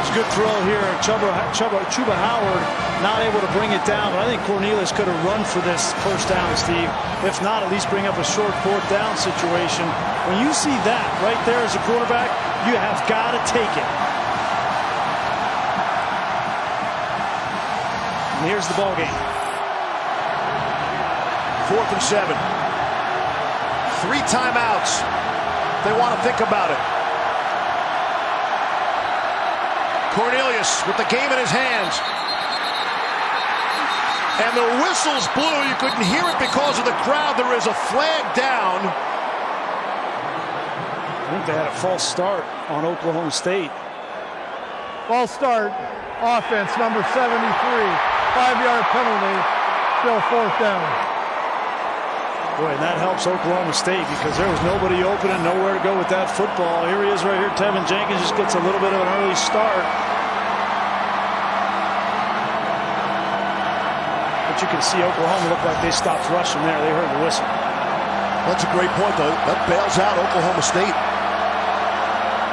It's a good throw here. Chuba Hubbard not able to bring it down, but I think Cornelius could have run for this first down, Steve. If not, at least bring up a short fourth down situation. When you see that right there as a quarterback, you have got to take it. And here's the ball game. 4th and 7. 3 timeouts. They want to think about it. Cornelius with the game in his hands. And the whistles blew. You couldn't hear it because of the crowd. There is a flag down. I think they had a false start on Oklahoma State. False start. Offense, number 73. 5-yard penalty. Still 4th down. Boy, and that helps Oklahoma State because there was nobody open and nowhere to go with that football. Here he is right here. Tevin Jenkins just gets a little bit of an early start. But you can see Oklahoma looked like they stopped rushing there. They heard the whistle. That's a great point, though. That bails out Oklahoma State.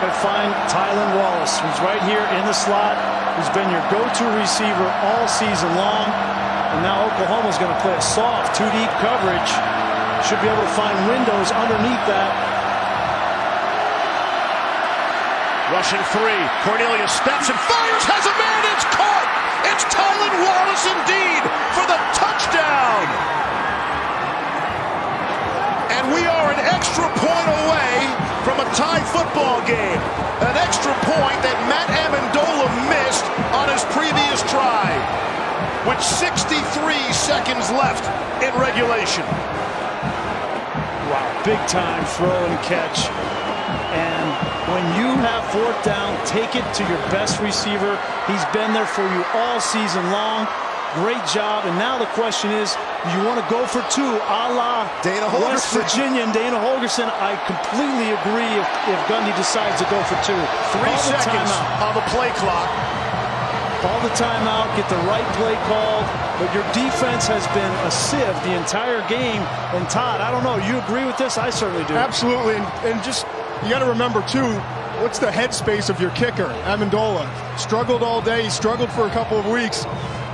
Going to find Tylan Wallace, who's right here in the slot, who's been your go-to receiver all season long. And now Oklahoma's going to play a soft, 2-deep coverage. Should be able to find windows underneath that. Rushing 3. Cornelius steps and fires, has a man, it's caught! It's Tylan Wallace indeed for the touchdown! And we are an extra point away from a tie football game. An extra point that Matt Ammendola missed on his previous try, with 63 seconds left in regulation. Wow, big time throw and catch. And when you have 4th down, take it to your best receiver. He's been there for you all season long. Great job. And now the question is, do you want to go for 2 a la West Virginia and Dana Holgorsen? I completely agree if Gundy decides to go for 2. 3 seconds on the play clock. Call the timeout, get the right play called, but your defense has been a sieve the entire game. And Todd, I don't know, you agree with this? I certainly do. Absolutely, and just, you got to remember too, what's the headspace of your kicker, Ammendola? Struggled all day, he struggled for a couple of weeks.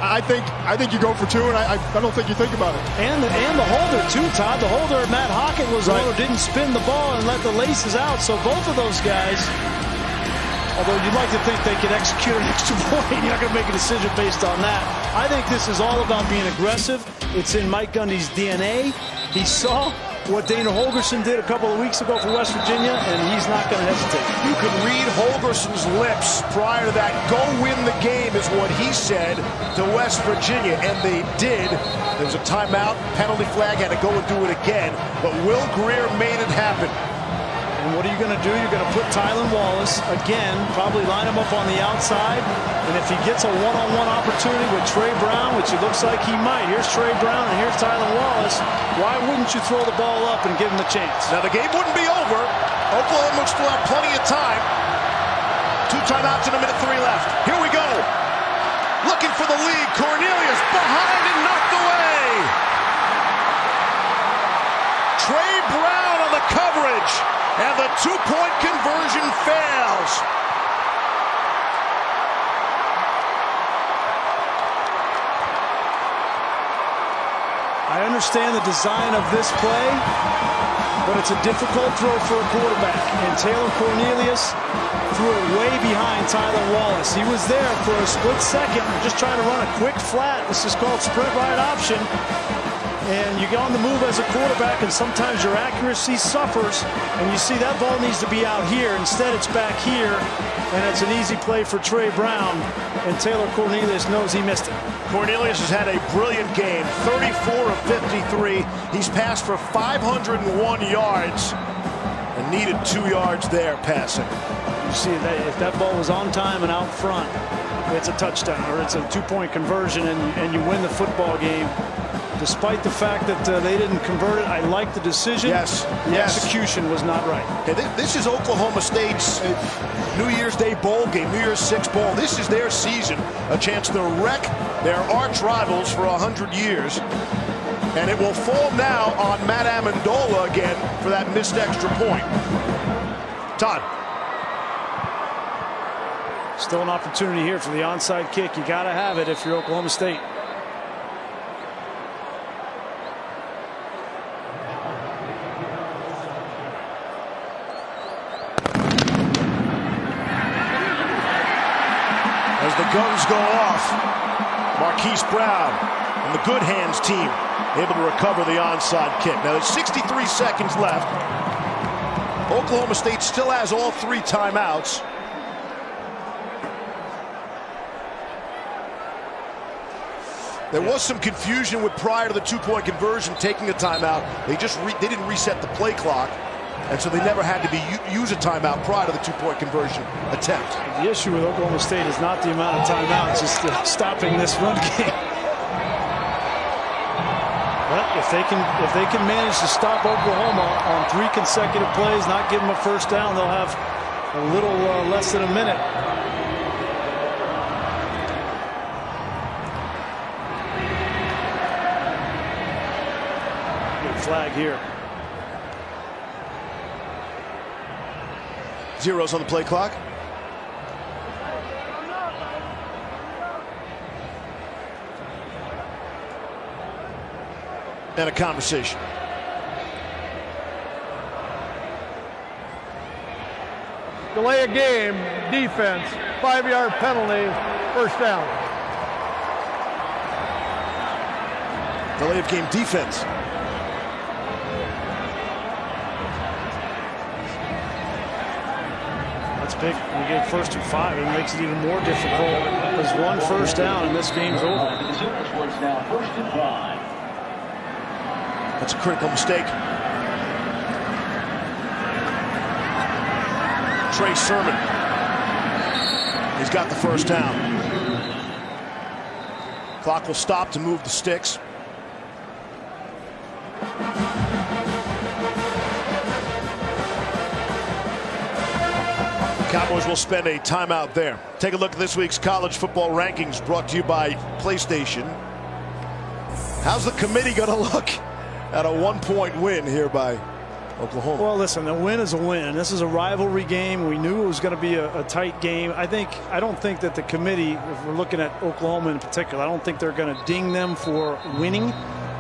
I think you go for 2, and I don't think you think about it. And the holder too, Todd. The holder, Matt Hockett, was the one who didn't spin the ball and let the laces out. So both of those guys, although you'd like to think they could execute an extra point, you're not going to make a decision based on that. I think this is all about being aggressive. It's in Mike Gundy's DNA. He saw what Dana Holgorsen did a couple of weeks ago for West Virginia, and he's not going to hesitate. You could read Holgorsen's lips prior to that. Go win the game is what he said to West Virginia, and they did. There was a timeout, penalty flag, had to go and do it again, but Will Greer made it happen. And what are you going to do? You're going to put Tylan Wallace again, probably line him up on the outside. And if he gets a one-on-one opportunity with Trey Brown, which it looks like he might, here's Trey Brown and here's Tylan Wallace, why wouldn't you throw the ball up and give him a chance? Now the game wouldn't be over. Oklahoma still have plenty of time. 2 timeouts and 1:03 left. Here we go. Looking for the lead. Cornelius behind and knocked away. Trey Brown on the coverage. And the 2-point conversion fails. I understand the design of this play, but it's a difficult throw for a quarterback. And Taylor Cornelius threw it way behind Tylan Wallace. He was there for a split second, just trying to run a quick flat. This is called sprint right option. And you get on the move as a quarterback, and sometimes your accuracy suffers, and you see that ball needs to be out here. Instead, it's back here, and it's an easy play for Trey Brown, and Taylor Cornelius knows he missed it. Cornelius has had a brilliant game, 34 of 53. He's passed for 501 yards and needed 2 yards there passing. You see, if that ball was on time and out front, it's a touchdown, or it's a 2-point conversion, and you win the football game. Despite the fact that they didn't convert it, I like the decision. Yes. The execution was not right. Hey, this is Oklahoma State's New Year's Day bowl game, New Year's Six bowl. This is their season, a chance to wreck their arch rivals for 100 years. And it will fall now on Matt Ammendola again for that missed extra point. Todd. Still an opportunity here for the onside kick. You got to have it if you're Oklahoma State. As the guns go off, Marquise Brown and the Good Hands team able to recover the onside kick. Now there's 63 seconds left. Oklahoma State still has all 3 timeouts. There was some confusion with prior to the 2-point conversion taking a timeout. They didn't reset the play clock, and so they never had to use a timeout prior to the 2-point conversion attempt. The issue with Oklahoma State is not the amount of timeouts, it's stopping this run game. But if they can manage to stop Oklahoma on 3 consecutive plays, not give them a first down, they'll have a little less than a minute. Flag here. Zeros on the play clock. And a conversation. Delay a game, defense, 5-yard penalty, first down. Delay of game defense. That's big. We get 1st and 5. It makes it even more difficult. There's 1 first down and this game's over. That's a critical mistake. Trey Sermon. He's got the first down. Clock will stop to move the sticks. Cowboys will spend a timeout there. Take a look at this week's college football rankings brought to you by PlayStation. How's the committee going to look at a 1-point win here by Oklahoma? Well, listen, a win is a win. This is a rivalry game. We knew it was going to be a tight game. I don't think that the committee, if we're looking at Oklahoma in particular, I don't think they're going to ding them for winning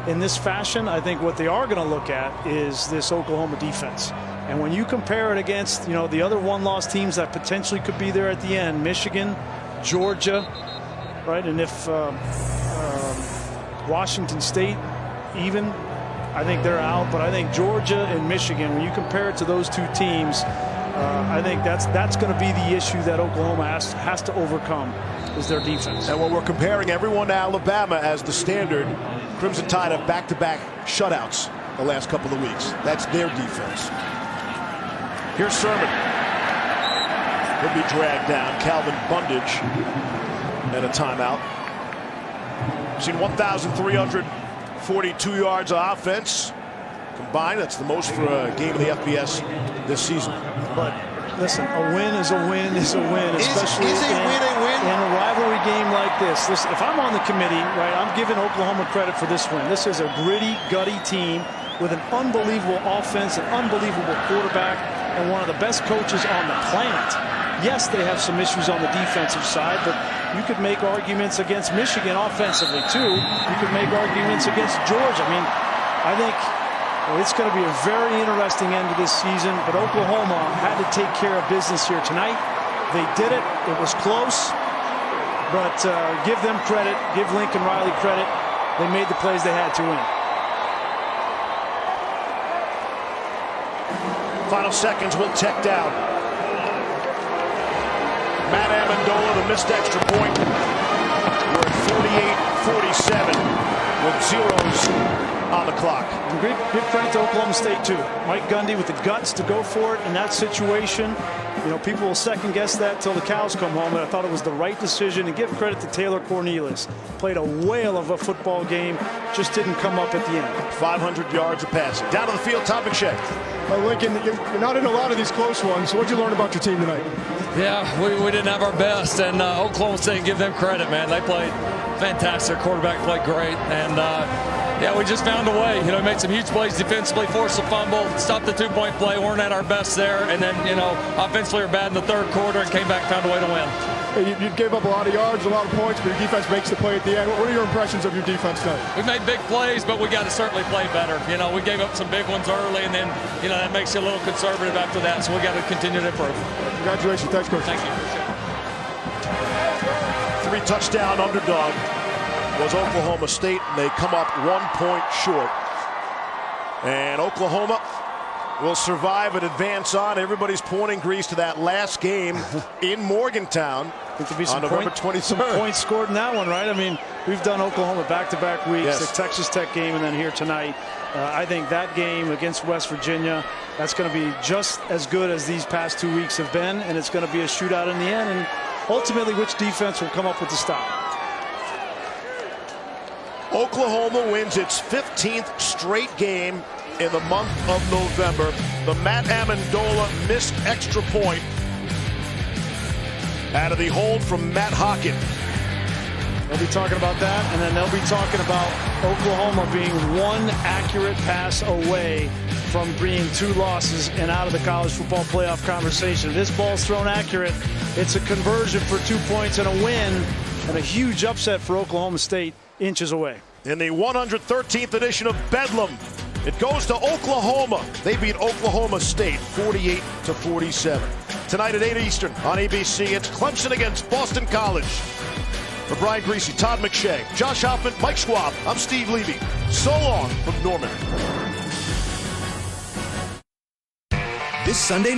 in this fashion. I think what they are going to look at is this Oklahoma defense. And when you compare it against, the other 1-loss teams that potentially could be there at the end, Michigan, Georgia, right? And if Washington State even, I think they're out. But I think Georgia and Michigan, when you compare it to those 2 teams, I think that's going to be the issue that Oklahoma has to overcome, is their defense. And when we're comparing everyone to Alabama as the standard, Crimson Tide have back-to-back shutouts the last couple of weeks. That's their defense. Here's Sermon. He'll be dragged down. Calvin Bundage and a timeout. Seen 1,342 yards of offense combined. That's the most for a game of the FBS this season. But listen, a win is a win is a win, especially is a win a win? In a rivalry game like this. Listen, if I'm on the committee, right, I'm giving Oklahoma credit for this win. This is a gritty, gutty team with an unbelievable offense, an unbelievable quarterback, and one of the best coaches on the planet. Yes, they have some issues on the defensive side, but you could make arguments against Michigan offensively too. You could make arguments against Georgia. I mean, I think it's going to be a very interesting end to this season, but Oklahoma had to take care of business here tonight. They did it. It was close, but give them credit. Give Lincoln Riley credit. They made the plays they had to win. Final seconds will tick down. Matt Ammendola, the missed extra point. We're at 48-47 with zeros on the clock. Give credit to Oklahoma State too. Mike Gundy with the guts to go for it in that situation. People will second guess that till the cows come home, but I thought it was the right decision. And give credit to Taylor Cornelius. Played a whale of a football game, just didn't come up at the end. 500 yards of passing. Down to the field, Tom McShay. Lincoln, you're not in a lot of these close ones. What'd you learn about your team tonight? Yeah, we didn't have our best, and Oklahoma State, give them credit, man. They played fantastic. Quarterback played great, and yeah, we just found a way. You know, made some huge plays defensively, forced a fumble, stopped the two-point play, weren't at our best there, and then, you know, offensively we're bad in the third quarter and came back, found a way to win. You gave up a lot of yards, a lot of points, but your defense makes the play at the end. What are your impressions of your defense tonight? We made big plays, but we got to certainly play better. You know, we gave up some big ones early, and then, you know, that makes you a little conservative after that, so we got to continue to improve. Congratulations. Thanks, Coach. Thank you. 3-touchdown underdog was Oklahoma State, and they come up 1 point short. And Oklahoma will survive and advance on. Everybody's pointing Grease to that last game in Morgantown on November 23rd. Some points scored in that one, right? I mean, we've done Oklahoma back-to-back weeks, yes. The Texas Tech game, and then here tonight. I think that game against West Virginia, that's going to be just as good as these past 2 weeks have been, and it's going to be a shootout in the end, and ultimately which defense will come up with the stop. Oklahoma wins its 15th straight game in the month of November. The Matt Ammendola missed extra point out of the hold from Matt Hockett. They'll be talking about that, and then they'll be talking about Oklahoma being one accurate pass away from being 2 losses and out of the college football playoff conversation. This ball's thrown accurate. It's a conversion for 2 points and a win, and a huge upset for Oklahoma State, inches away. In the 113th edition of Bedlam, it goes to Oklahoma. They beat Oklahoma State 48-47. Tonight at 8 Eastern on ABC, it's Clemson against Boston College. For Brian Greasy, Todd McShay, Josh Hoffman, Mike Schwab, I'm Steve Levy. So long from Norman. This Sunday